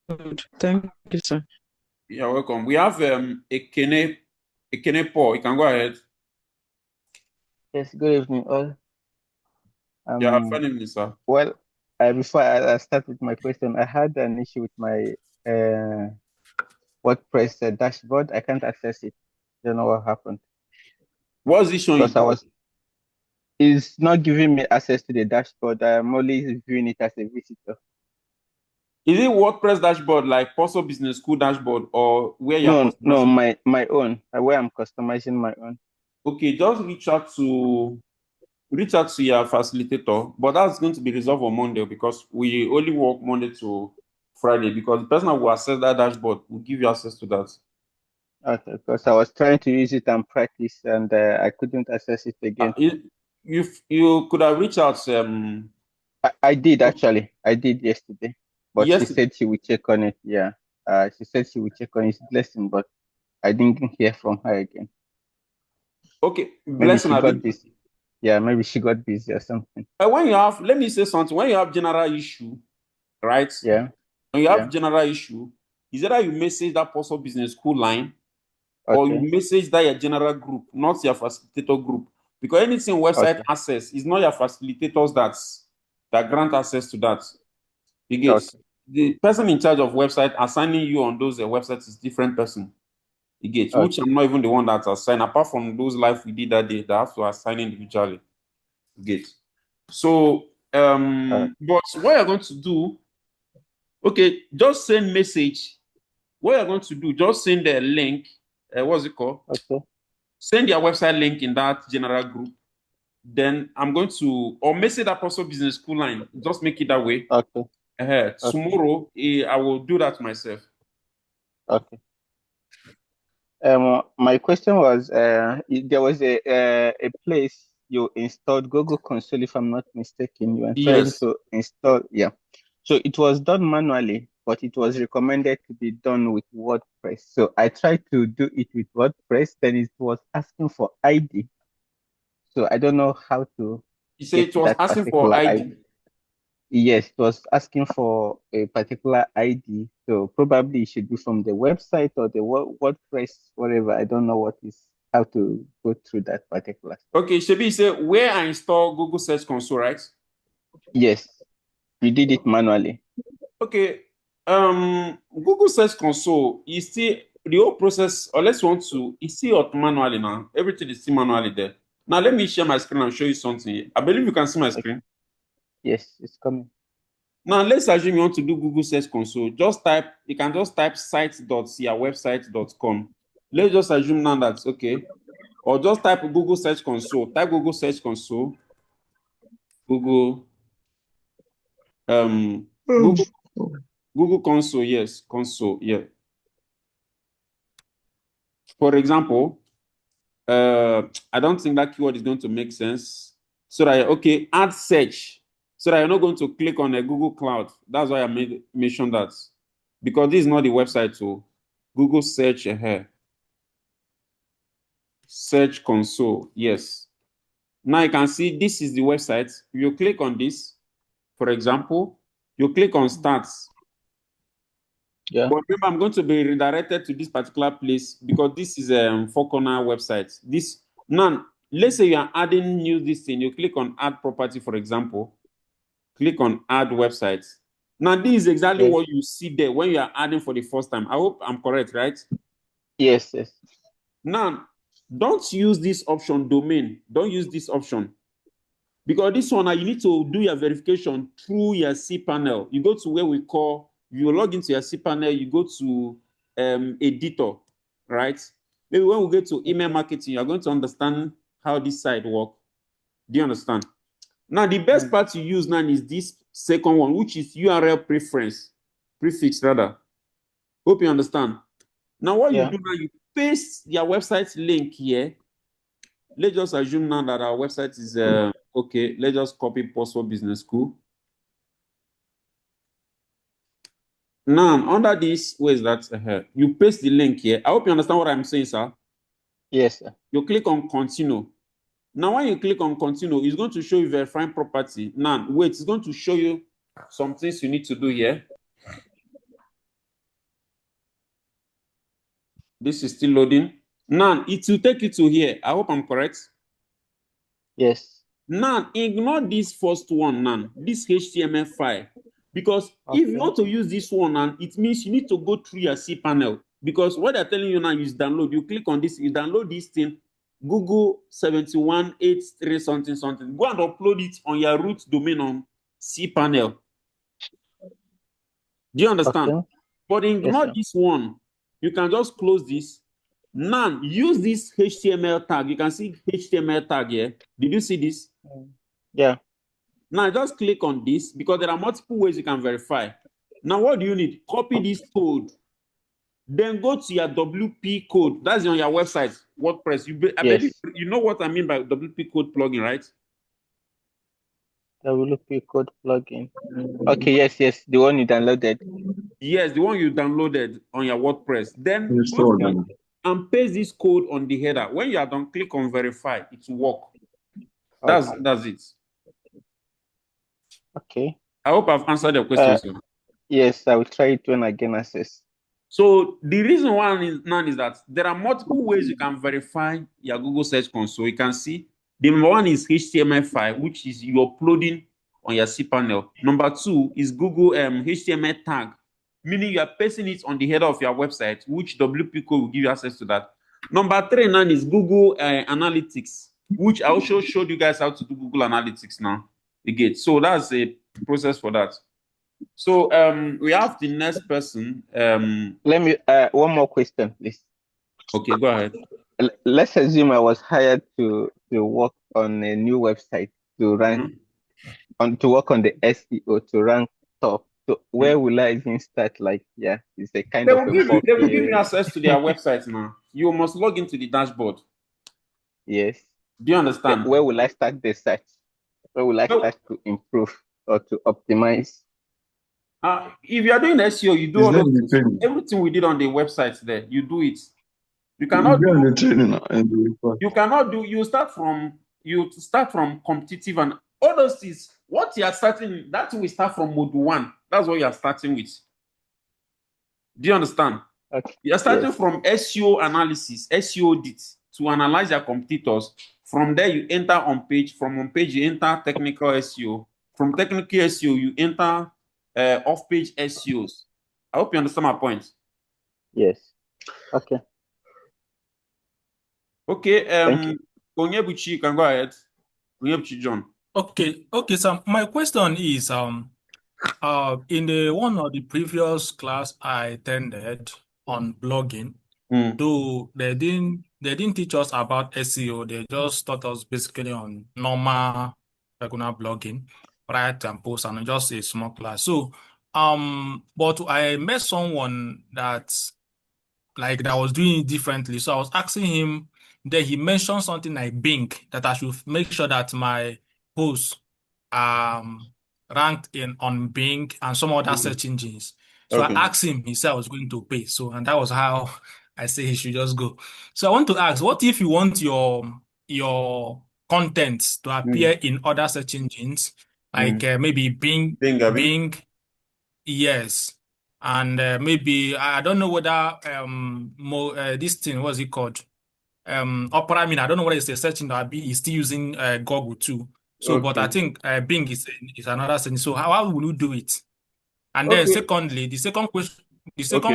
good. Thank you, sir. You're welcome. We have Ekene Paul. You can go ahead. Yes, good evening, all. Yeah, fine, sir. Well, before I start with my question, I had an issue with my WordPress dashboard. I can't access it. Don't know what happened. What's the issue? Because it's not giving me access to the dashboard. I'm only viewing it as a visitor. Is it WordPress dashboard like Postal Business School dashboard, or where you're No, my own, where I'm customizing my own? Okay, just reach out to your facilitator, but that's going to be resolved on Monday, because we only work Monday to Friday, because the person who will access that dashboard will give you access to that. Okay, because I was trying to use it and practice, and I couldn't access it again. you could have reached out. I did actually. I did yesterday, but she Yes. said she would check on it. Yeah. She said she would check on his blessing, but I didn't hear from her again. Okay, Maybe blessing. she got busy. Yeah, maybe she got busy or something. When you have, let me say something. When you have general issue, right? Yeah. When you have general issue, is either you message that personal business school line, or you message that your general group, not your facilitator group. Because anything website access is not your facilitators that grant access to that. You get the person in charge of website assigning you on those websites is different person. You get which I'm not even the one that's assigned. Apart from those live we did that day, that have to assign individually. You get. So but what you're going to do, okay, just send message. What you're going to do, just send a link. What's it called? Send your website link in that general group. Then I'm going to, or message that personal business school line. Just make it that way. Tomorrow, I will do that myself. Okay. My question was, there was a place you installed Google Console, if I'm not mistaken. You were trying to install, So it was done manually, but it was recommended to be done with WordPress. So I tried to do it with WordPress, then it was asking for ID. So I don't know how to. You say it was asking for ID? Yes, it was asking for a particular ID. So probably it should be from the website or the WordPress, whatever. I don't know how to go through that particular. Okay, Shebi, you say where I install Google Search Console, right? Yes, we did it manually. Okay, Google Search Console is still the whole process, unless you want to, it's still manually now. Everything is still manually there. Now let me share my screen and show you something. I believe you can see my screen. Yes, it's coming. Now let's assume you want to do Google Search Console. You can just type site.website.com. Let's just assume now that's okay. Or just type Google Search Console. Type Google Search Console. Google Console, yes, console, yeah. For example, I don't think that keyword is going to make sense. So that add search. So that you're not going to click on a Google Cloud. That's why I mentioned that. Because this is not the website to Google search here. Search console, yes. Now you can see this is the website. You click on this, for example, you click on stats. Yeah. But remember, I'm going to be redirected to this particular place because this is a four-corner website. Let's say you are adding new this thing. You click on add property, for example. Click on add websites. Now, this is exactly what you see there when you are adding for the first time. I hope I'm correct, right? Yes, yes. Now, don't use this option, domain. Don't use this option. Because this one, you need to do your verification through your cPanel. You go to where we call, you log into your cPanel, you go to editor, right? Maybe when we get to email marketing, you're going to understand how this site works. Do you understand? Now, the best part to use now is this second one, which is URL prefix rather. Hope you understand. Now, what you do now, you paste your website link here. Let's just assume now that our website is okay. Let's just copy Possible Business School. Now, under this, where is that? You paste the link here. I hope you understand what I'm saying, sir. Yes, sir. You click on continue. Now, when you click on continue, it's going to show you verifying property. Now, wait, it's going to show you some things you need to do here. This is still loading. Now, it will take you to here. I hope I'm correct. Yes. Now, ignore this first one now, this HTML file. Because if you want to use this one, and it means you need to go through your cPanel. Because what they're telling you now is download. You click on this, you download this thing, Google 7183 something something. Go and upload it on your root domain on cPanel. Do you understand? Okay. But ignore this one. You can just close this. Now, use this HTML tag. You can see HTML tag here. Did you see this? Yeah. Now, just click on this because there are multiple ways you can verify. Now, what do you need? Copy this code. Then go to your WP code. That's on your website, WordPress. I believe you know what I mean by WP code plugin, right? WP code plugin. Okay, yes, the one you downloaded. Yes, the one you downloaded on your WordPress. Then Install go them. and paste this code on the header. When you are done, click on verify. It will work. That's it. Okay. I hope I've answered your question, sir. Yes, I will try it when I gain access. So the reason why is that there are multiple ways you can verify your Google Search Console. You can see the number one is HTML file, which is you uploading on your cPanel. Number two is Google HTML tag, meaning you are pasting it on the header of your website, which WP code will give you access to that. Number three now is Google Analytics, which I also showed you guys how to do Google Analytics now. Again, so that's a process for that. So we have the next person. Let me one more question, please. Okay, go ahead. Let's assume I was hired to work on a new website to rank to work on the SEO to rank top. So where will I even start? Like, it's a kind They of will a give you access to their website now. You must log into the dashboard. Yes. Do you understand? Where will I start the search? Where will I start to improve or to optimize? If you are doing SEO, you do all those things. Everything we did on the website there, you do it. You cannot do the training now. You cannot do. You start from competitive and all those things. What you are starting, that will start from mode 1. That's what you are starting with. Do you understand? Okay. You are starting from SEO analysis, SEO Audits, to analyze your competitors. From there, you enter on page. From on page, you enter technical SEO. From technical SEO, you enter off-page SEOs. I hope you understand my point. Yes. Okay. Okay. Onyebuchi, you can go ahead. Onyebuchi John. Okay. So my question is, in the one of the previous class I attended on blogging, though they didn't teach us about SEO. They just taught us basically on normal regular blogging, write and post, and just a small class. So, but I met someone that was doing it differently. So I was asking him. Then he mentioned something like Bing, that I should make sure that my posts ranked on Bing and some other search engines. So I asked him, he said I was going to pay. So, and that was how I say he should just go. So I want to ask, what if you want your content to appear in other search engines, like maybe Bing, yes. And maybe I don't know whether this thing, what's it called? Opera, I don't know whether it's a search engine that is still using Google too. So, but I think Bing is another thing. So, how will you do it? And then, secondly, the second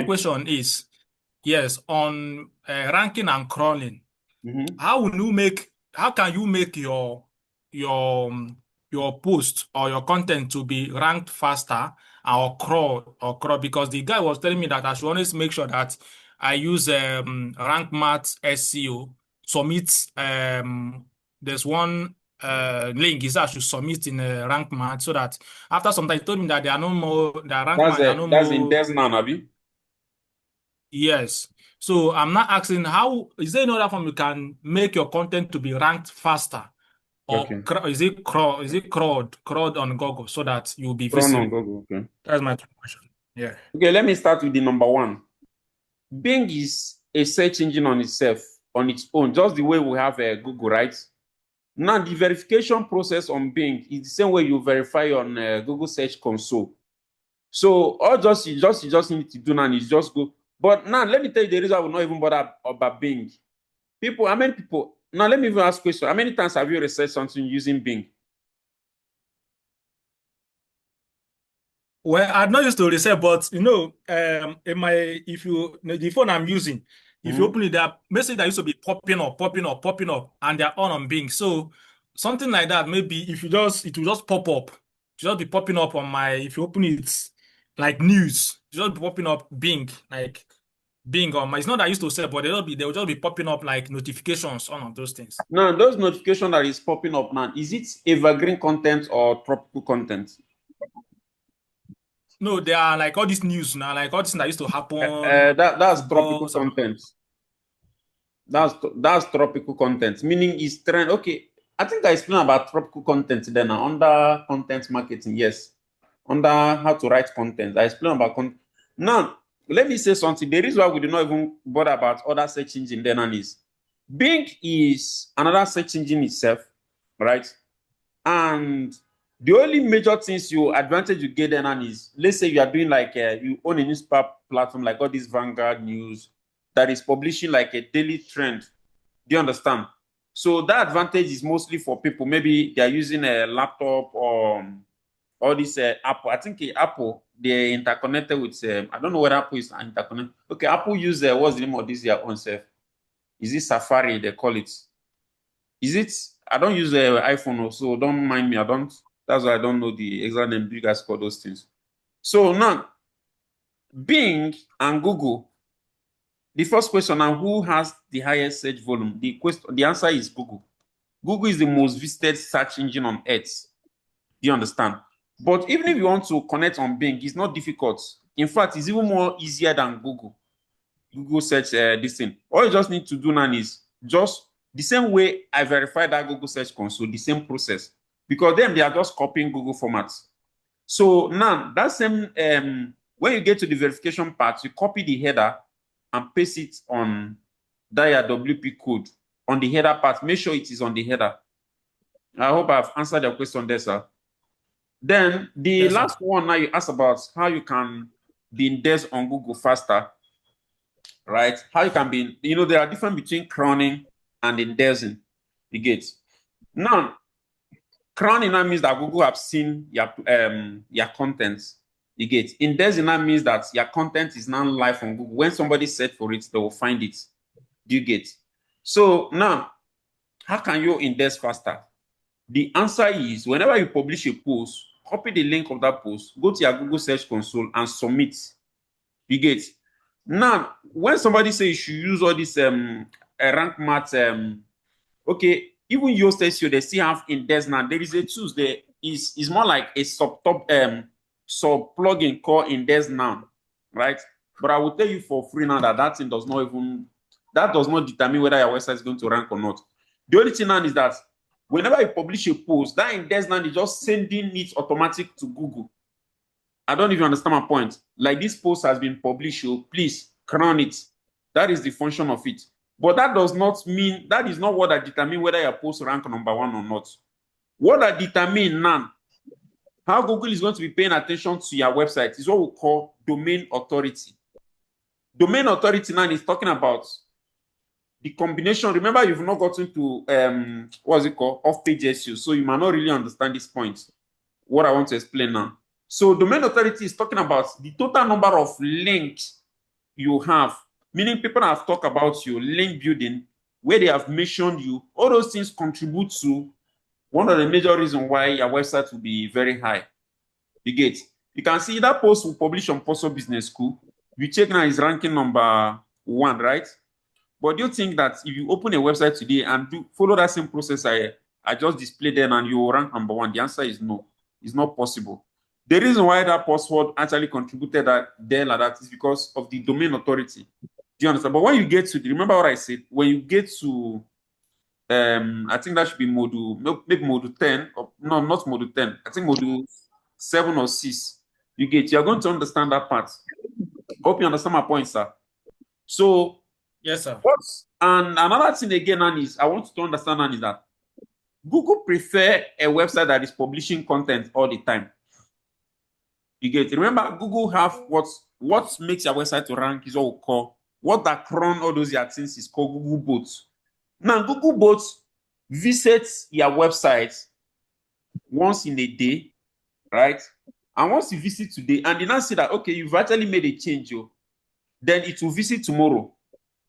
question is, yes, on ranking and crawling. How can you make your post or your content to be ranked faster or crawl? Because the guy was telling me that I should always make sure that I use rank math SEO. Submit there's one link is that I should submit in rank math, so that after some time he told me that there are no more rank math. That's in Desna, Nabi. Yes. So I'm not asking, how is there another form you can make your content to be ranked faster, or is it crawled on Google so that you'll be visible? On Google. Okay. That's my question. Yeah. Okay, let me start with the number one. Bing is a search engine on itself, on its own, just the way we have Google, right? Now the verification process on Bing is the same way you verify on Google Search Console. So all you just need to do now is just go. But now let me tell you the reason I will not even bother about Bing. How many people? Now let me even ask a question. How many times have you researched something using Bing? Well, I'm not used to research, but in the phone I'm using, if you open it up, message that used to be popping up, and they're on Bing. So something like that, maybe it will just pop up. It will just be popping up on if you open it like news, it will just be popping up Bing, like Bing on my. It's not that I used to say, but they will just be popping up like notifications on those things. Now, those notifications that is popping up now, is it evergreen content or tropical content? No, they are like all this news now, like all this that used to happen. That's tropical content. That's tropical content, meaning it's trend. Okay, I think I explained about tropical content then under content marketing. Yes, under how to write content. I explained about content. Now, let me say something. The reason why we do not even bother about other search engine then is Bing is another search engine itself, right? And the only major things advantage you get then is, let's say you are doing like you own a newspaper platform like all this Vanguard News that is publishing like a daily trend. Do you understand? So that advantage is mostly for people. Maybe they are using a laptop or all this Apple. I think Apple, they're interconnected with, I don't know whether Apple is interconnected. Okay, Apple use, what's the name of this their own self? Is it Safari, they call it? Is it, I don't use the iPhone, so don't mind me. That's why I don't know the exact name you guys call those things. So now, Bing and Google, the first question now, who has the highest search volume? The answer is Google. Google is the most visited search engine on earth. Do you understand? But even if you want to connect on Bing, it's not difficult. In fact, it's even more easier than Google. Google search this thing. All you just need to do now is just the same way I verified that Google Search Console, the same process. Because then they are just copying Google formats. So now that same, when you get to the verification part, you copy the header and paste it on that WP code on the header part. Make sure it is on the header. I hope I've answered your question there, sir. Then the last one now you asked about how you can be indexed on Google faster, right? How you can be, there are difference between crowning and indexing. You get. Now, crowning now means that Google have seen your content. You get. Indexing now means that your content is now live on Google. When somebody search for it, they will find it. Do you get? So now, how can you index faster? The answer is whenever you publish a post, copy the link of that post, go to your Google Search Console and submit. You get. Now, when somebody says you should use all this rank math, okay, even Yoast SEO, they still have index now. There is a tool there. Is more like a sub plugin called index now, right? But I will tell you for free now that thing does not determine whether your website is going to rank or not. The only thing now is that whenever you publish a post, that index now is just sending it automatic to Google. I don't even understand my point. Like this post has been published, so please crown it. That is the function of it. But that does not mean, that is not what that determines whether your post rank number 1 or not. What that determines now, how Google is going to be paying attention to your website is what we call domain authority. Domain authority now is talking about the combination. Remember, you've not gotten to what's it called? Off-page SEO. So you might not really understand this point. What I want to explain now. So domain authority is talking about the total number of links you have, meaning people have talked about you, link building, where they have mentioned you. All those things contribute to one of the major reasons why your website will be very high. You get. You can see that post we publish on Postal Business School. You check now is ranking number 1, right? But do you think that if you open a website today and follow that same process I just displayed there and you will rank number 1? The answer is no. It's not possible. The reason why that password actually contributed there like that is because of the domain authority. Do you understand? But when you get to, remember what I said, when you get to, I think that should be maybe module 10, or no, not module 10. I think module 7 or 6. You're going to understand that part. Hope you understand my point, sir. So, yes, sir. And another thing again, is I want you to understand is that Google prefer a website that is publishing content all the time. You get it. Remember, Google have what makes your website to rank is what we call, what that cron all those your things is called Google bots. Now, Google bots visits your website once in a day, right? And once you visit today, and they now see that, okay, you've actually made a change, then it will visit tomorrow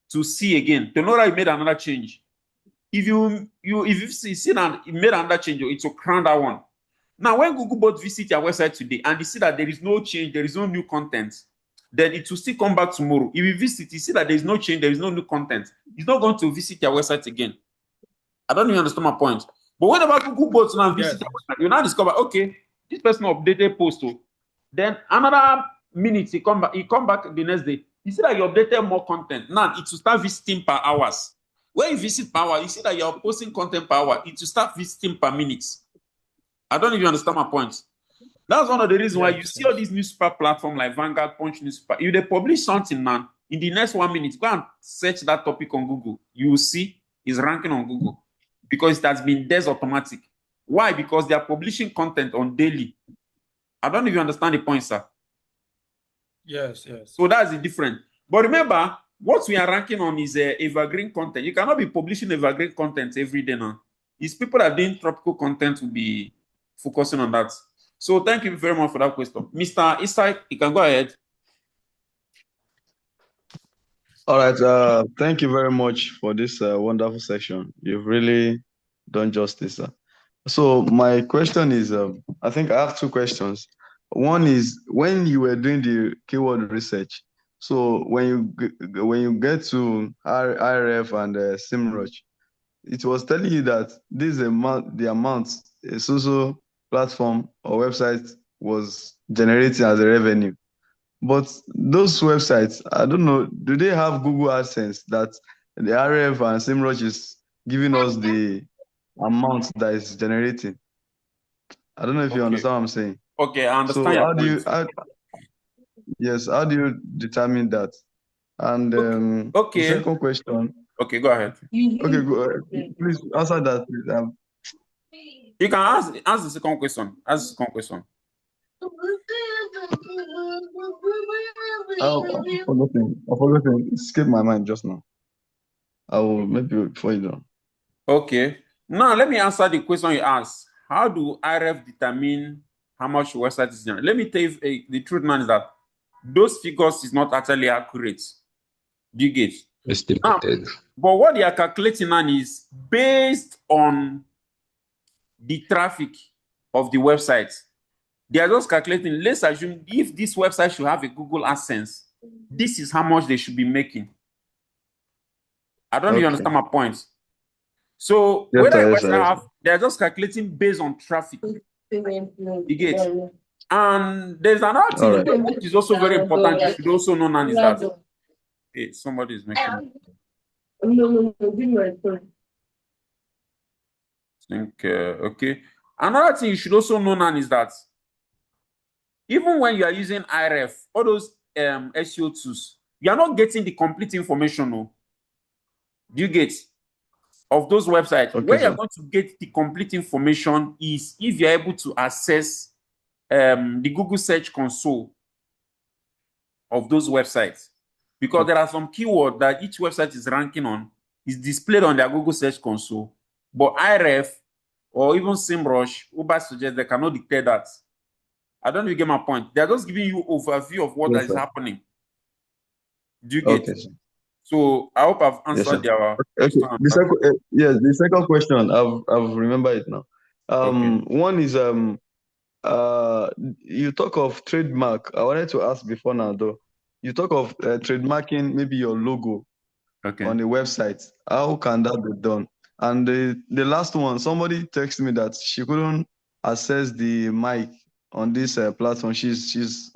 to see again. To know that you made another change. If you see that you made another change, it will crown that one. Now, when Google bot visit your website today and they see that there is no change, there is no new content, then it will still come back tomorrow. If you visit, you see that there is no change, there is no new content, it's not going to visit your website again. I don't even understand my point. But whenever Google bots now visit your website, you now discover, okay, this person updated post. Then another minute, he come back the next day. You see that you updated more content. Now it will start visiting per hours. When you visit per hour, you see that you're posting content per hour. It will start visiting per minute. I don't even understand my point. That's one of the reasons why you see all these newspaper platforms like Vanguard, Punch newspaper. If they publish something now, in the next 1 minute, go and search that topic on Google. You will see it's ranking on Google because it has been des automatic. Why? Because they are publishing content on daily. I don't even understand the point, sir. Yes, yes. So that's the difference. But remember, what we are ranking on is evergreen content. You cannot be publishing evergreen content every day now. It's people that are doing tropical content will be focusing on that. So thank you very much for that question. Mr. Isaac, you can go ahead. All right. Thank you very much for this wonderful session. You've really done justice, sir. So my question is, I think I have two questions. One is, when you were doing the keyword research, so when you get to Ahrefs and SEMrush, it was telling you that this amount, the amount a social platform or website was generating as a revenue. But those websites, I don't know, do they have Google AdSense that the Ahrefs and SEMrush is giving us the amount that is generating? I don't know if you understand what I'm saying. Okay, I understand So your how do you, point. yes, how do you determine that? And the Okay. second question. Okay, go ahead. Okay, go ahead. Please answer that, please. You can ask the second question. Ask the second question. I've forgotten. It escaped my mind just now. I will maybe before you know. Okay. Now let me answer the question you asked. How do Ahrefs determine how much your website is generating? Let me tell you the truth, man, is that those figures is not actually accurate. Do you get? Estimated. But what they are calculating on is based on the traffic of the website. They are just calculating, let's assume if this website should have a Google AdSense, this is how much they should be making. I don't even understand my point. So Yes, whether yes, yes. they are just calculating based on traffic. You get? And there's another thing which is also very important. You should also know, and is that hey, somebody is making. Okay. Another thing you should also know, Nan, is that even when you are using Ahrefs, all those SEO tools, you are not getting the complete information. No. Do you get? Of those websites, Okay, where you're sir. going to get the complete information is if you're able to access the Google Search Console of those websites. Because there are some keywords that each website is ranking on, is displayed on their Google Search Console. But Ahrefs or even SEMrush, Ubersuggest, they cannot declare that. I don't even get my point. They're just giving you overview of what is happening. Do you get? Okay, sir. So I hope I've answered their question. The second, yes, the second question, I've remembered it now. One is you talk of trademark. I wanted to ask before now though. You talk of trademarking maybe your logo on a website. How can that be done? And the last one, somebody texted me that she couldn't access the mic on this platform. She's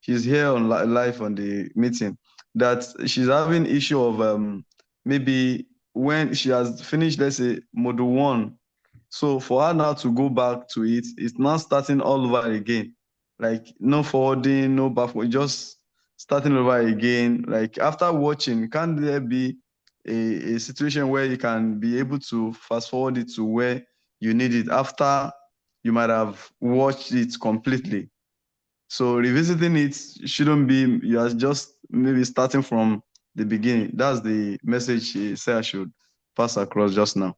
here on live on the meeting, that she's having issue of maybe when she has finished, let's say, module 1. So for her now to go back to it, it's now starting all over again. Like no forwarding, no backward, just starting over again. Like after watching, can there be a situation where you can be able to fast forward it to where you need it after you might have watched it completely? So revisiting it shouldn't be, you are just maybe starting from the beginning. That's the message she said I should pass across just now.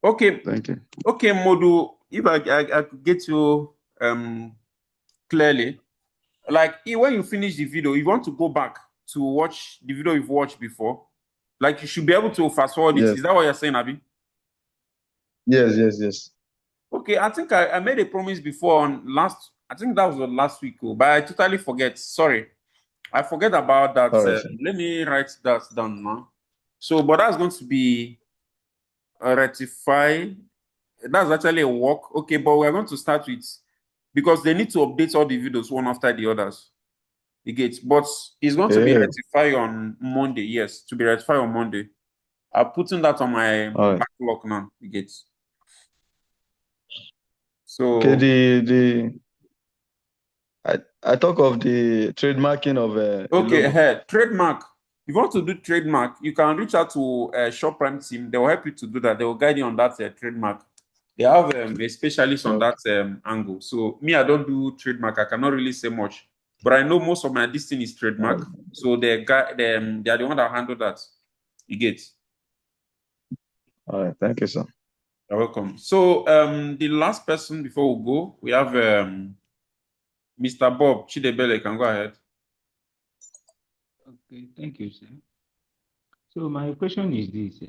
Okay. Thank you. Okay, Modu, if I could get you clearly, like when you finish the video, you want to go back to watch the video you've watched before, like you should be able to fast forward it. Is that what you're saying, Abi? Yes. Okay, I think I made a promise before on I think that was the last week, but I totally forget. Sorry. I forget about that. Let me write that down now. So, but that's going to be rectified. That's actually a work. Okay, but we're going to start with, because they need to update all the videos one after the others. You get, but it's going to be rectified on Monday. Yes, to be rectified on Monday. I'm putting that on my All right. backlog now. You get. So Okay, I talk of the trademarking of a okay, logo. trademark. If you want to do trademark, you can reach out to Shop Prime team. They will help you to do that. They will guide you on that trademark. They have a specialist on that angle. So me, I don't do trademark. I cannot really say much, but I know most of my this thing is trademark. So they are the one that handle that. You get. All right, thank you, sir. You're welcome. So the last person before we go, we have Mr. Bob Chidebele. Can go ahead. Okay, thank you, sir. So my question is this: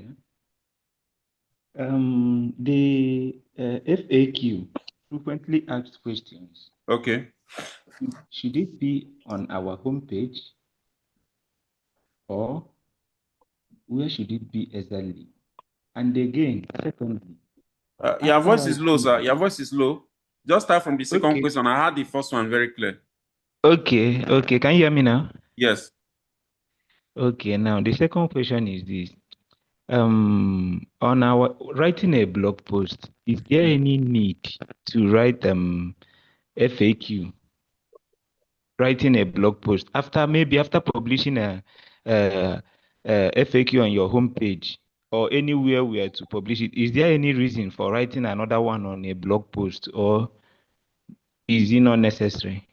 the FAQ, frequently asked questions. Okay. Should it be on our homepage, or where should it be exactly? And again, secondly, your after voice is low, sir. writing, Your voice is low. Just start from the second okay, question. I had the first one very clear. okay. Can you hear me now? Yes. Okay. Now the second question is this: on our writing a blog post, is there any need to write FAQ? Writing a blog post after publishing a FAQ on your homepage or anywhere where to publish it, is there any reason for writing another one on a blog post, or is it not necessary?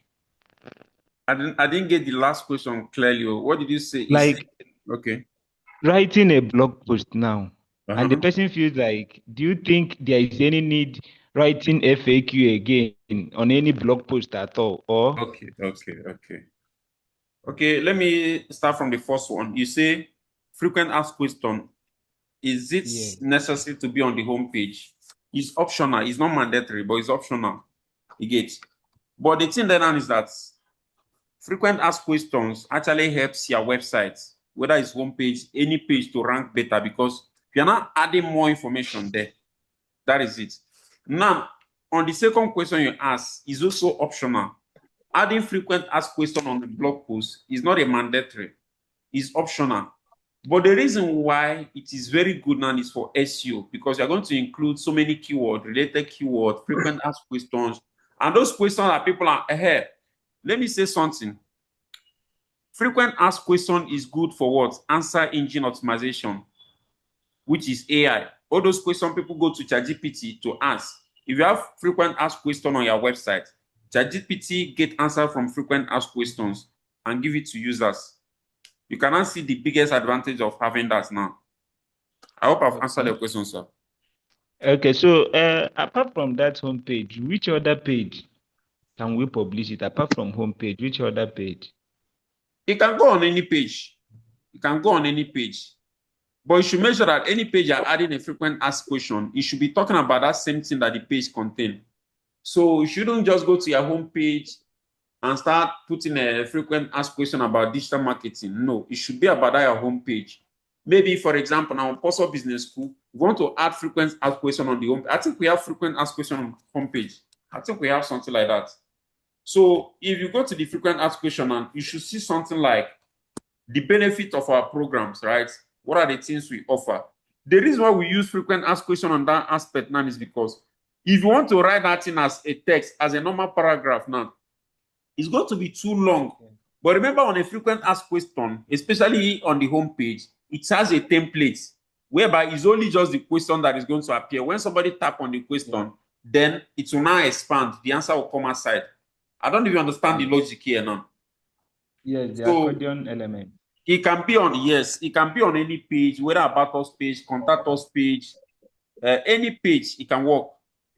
I didn't get the last question clearly. What did you say? Like Okay. writing a blog post now, and the Uh-huh. person feels like, do you think there is any need writing FAQ again on any blog post at all? Or Okay, let me start from the first one. You say frequent asked question. Is it yeah, necessary to be on the homepage? It's optional. It's not mandatory, but it's optional. You get. But the thing then is that frequent asked questions actually helps your website, whether it's homepage, any page, to rank better, because you're not adding more information there. That is it. Now, on the second question you ask is also optional. Adding frequent asked question on the blog post is not a mandatory, it's optional. But the reason why it is very good now is for SEO, because you're going to include so many keywords, related keywords, frequent asked questions, and those questions that people are ahead. Let me say something. Frequent asked question is good for what? Answer engine optimization, which is AI. All those questions people go to ChatGPT to ask. If you have frequent asked question on your website, ChatGPT get answer from frequent asked questions and give it to users. You cannot see the biggest advantage of having that now. I hope I've answered your question, sir. Okay, so apart from that homepage, which other page can we publish it? Apart from homepage, which other page? You can go on any page. You can go on any page. But you should make sure that any page you're adding a frequent asked question, you should be talking about that same thing that the page contains. So you shouldn't just go to your homepage and start putting a frequent asked question about digital marketing. No, it should be about your homepage. Maybe, for example, now on Possible Business School, we want to add frequent asked question on the home. I think we have frequent asked question on homepage. I think we have something like that. So if you go to the frequent asked question, and you should see something like the benefit of our programs, right? What are the things we offer? The reason why we use frequent asked question on that aspect now is because if you want to write that in as a text, as a normal paragraph now, it's going to be too long. But remember, on a frequent asked question, especially on the homepage, it has a template whereby it's only just the question that is going to appear. When somebody tap on the question, then it will now expand. The answer will come outside. I don't even understand the logic here now. Yes, the So accordion element. it can be on, yes, it can be on any page, whether about us page, contact us page, any page, it can work.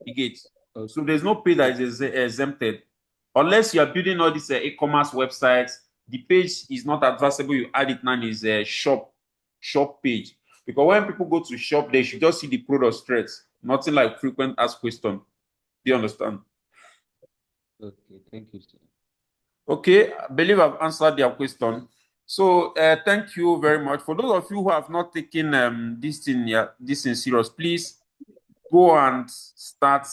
You get. So there's no page that is exempted. Unless you are building all these e-commerce websites, the page is not advisable. You add it now is a shop page. Because when people go to shop, they should just see the product straight. Nothing like frequent asked question. Do you understand? Okay, thank you, sir. Okay, I believe I've answered your question. So thank you very much. For those of you who have not taken this in serious, please go and start.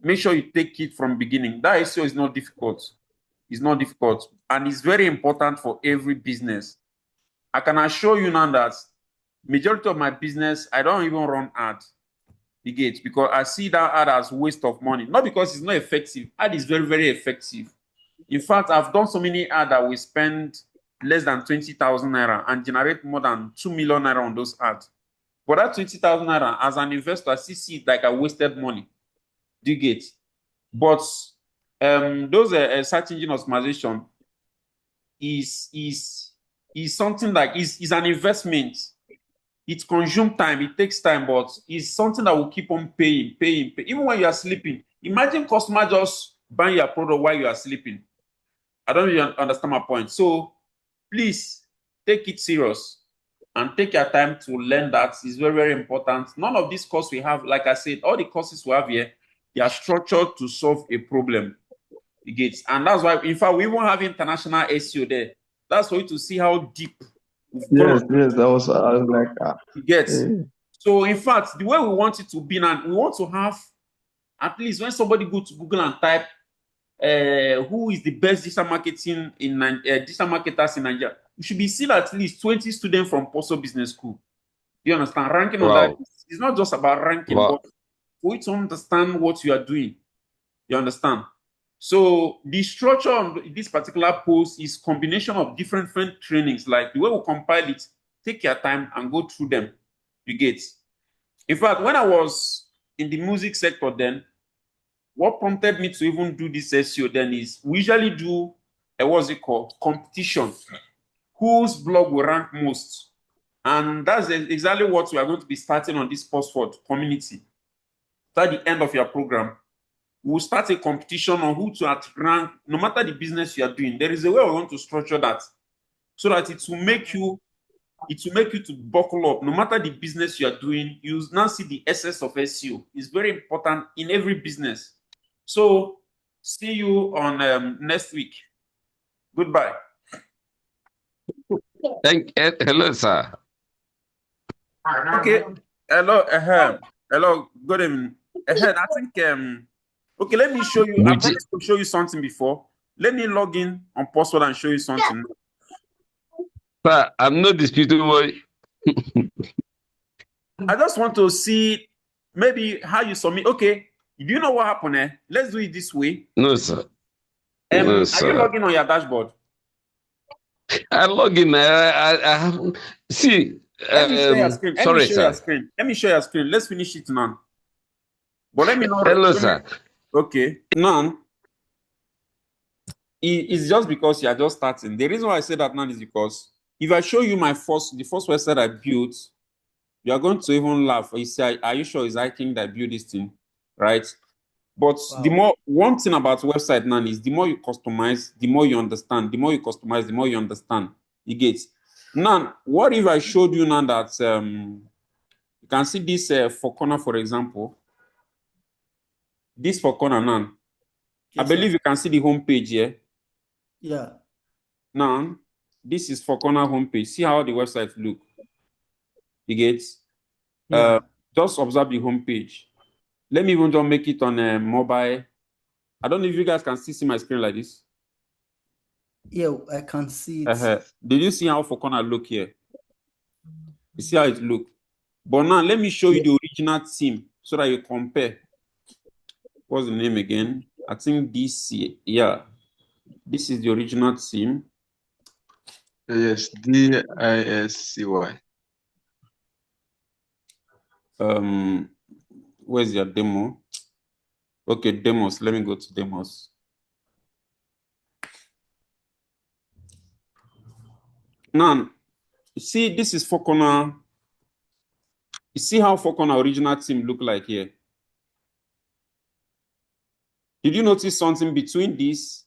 Make sure you take it from beginning. That SEO is not difficult. It's not difficult, and it's very important for every business. I can assure you now that majority of my business, I don't even run ad. You get, because I see that ad as waste of money. Not because it's not effective. Ad is very, very effective. In fact, I've done so many ads that we spend less than 20,000 naira and generate more than 2 million naira on those ads. But that 20,000 naira, as an investor, I still see it like a wasted money. Do you get? But those search engine optimization is something like is an investment. It consumes time, it takes time, but it's something that will keep on paying. Even when you are sleeping. Imagine customer just buying your product while you are sleeping. I don't really understand my point. So please take it serious and take your time to learn that. It's very, very important. None of these courses we have, like I said, all the courses we have here, they are structured to solve a problem. You get, and that's why, in fact, we won't have international SEO there. That's for you to see how deep we've gone. Yes, I was like, You get. hey. So, in fact, the way we want it to be now, we want to have, at least when somebody go to Google and type, who is the best digital marketing in digital marketers in Nigeria, you should be seeing at least 20 students from Poso Business School. You understand? Ranking on that, it's not just about ranking, but for you to understand what you are doing. You understand? So the structure on this particular post is combination of different trainings. Like the way we compile it, take your time and go through them. You get. In fact, when I was in the music sector then, what prompted me to even do this SEO then is we usually do what's it called? Competition. Whose blog will rank most? And that's exactly what we are going to be starting on this Postford community. So at the end of your program, we'll start a competition on who to rank, no matter the business you are doing. There is a way we want to structure that so that it will make you to buckle up. No matter the business you are doing, you now see the essence of SEO. It's very important in every business. So see you on next week. Goodbye. Hello, sir. Okay. Hello. Hello. Good evening. I think okay, let me show you. I promised to show you something before. Let me log in on Postword and show you something. Sir, I'm not disputing what. I just want to see maybe how you submit. Okay, do you know what happened? Let's do it this way. No, sir. No, sir. Are you logging on your dashboard? I log in. I haven't. See. Let me share your screen. Sorry, sir. Let me share your screen. Let's finish it now. But let me know. Hello, sir. Okay. Now, it's just because you are just starting. The reason why I say that now is because if I show you the first website I built, you are going to even laugh. You say, are you sure it's I think that I built this thing? Right? But wow. One thing about website now is the more you customize, the more you understand. The more you customize, the more you understand. You get. Now, what if I showed you now that you can see this for corner, for example. This for corner now. Yes, I believe you can see the home page here. Yeah. Now, this is for corner homepage. See how the website look. You get. Yeah. Just observe the homepage. Let me even just make it on a mobile. I don't know if you guys can still see my screen like this. Yeah, I can see it. Did you see how for corner look here? You see how it look? But now let me show you the original theme so that you compare. What's the name again? I think this, yeah. This is the original theme. Yes, DISCY. Where's your demo? Okay, demos. Let me go to demos. Now, you see, this is four corner. You see how four corner original theme look like here? Did you notice something between this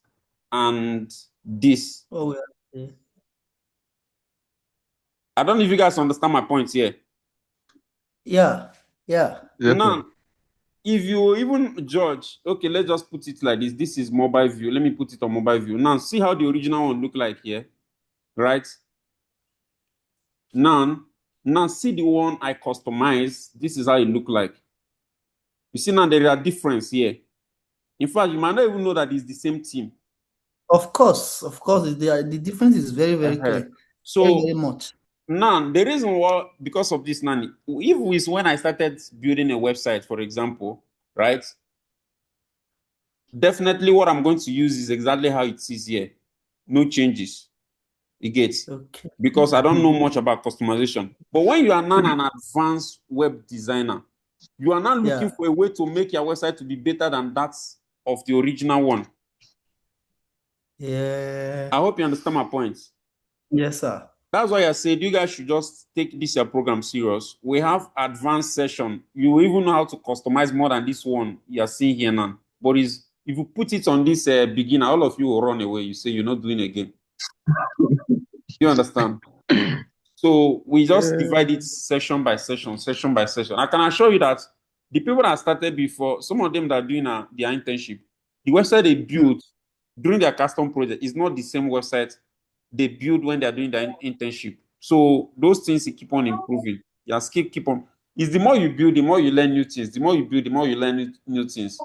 and this? Oh, yeah. I don't know if you guys understand my point here. Yeah. Now, if you even judge, okay, let's just put it like this. This is mobile view. Let me put it on mobile view. Now, see how the original one look like here, right? Now see the one I customized. This is how it look like. You see now there are difference here. In fact, you might not even know that it's the same team. Of course, the difference is very, very clear. So very much. Now, the reason why, because of this, Nani, if it's when I started building a website, for example, right? Definitely what I'm going to use is exactly how it is here. No changes. You get? Okay. Because I don't know much about customization. But when you are now an advanced web designer, you are now looking for a way to make your website to be better than that of the original one. Yeah. I hope you understand my point. Yes, sir. That's why I said you guys should just take this your program serious. We have advanced session. You will even know how to customize more than this one you are seeing here now. But if you put it on this beginner, all of you will run away. You say you're not doing it again. You understand? So we just divide it session by session, session by session. I can assure you that the people that started before, some of them that are doing their internship, the website they built during their custom project is not the same website they build when they're doing their internship. So those things keep on improving. Your skill keep on. It's the more you build, the more you learn new things. The more you build, the more you learn new things.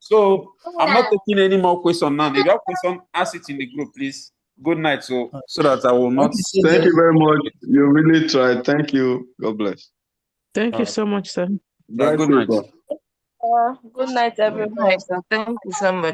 So I'm not taking any more questions now. If you have questions, ask it in the group, please. Good night. So that I will not. Thank you very much. You really tried. Thank you. God bless. Thank you so much, sir. Good night. Drive safe, sir. Good night, everyone. Thank you so much.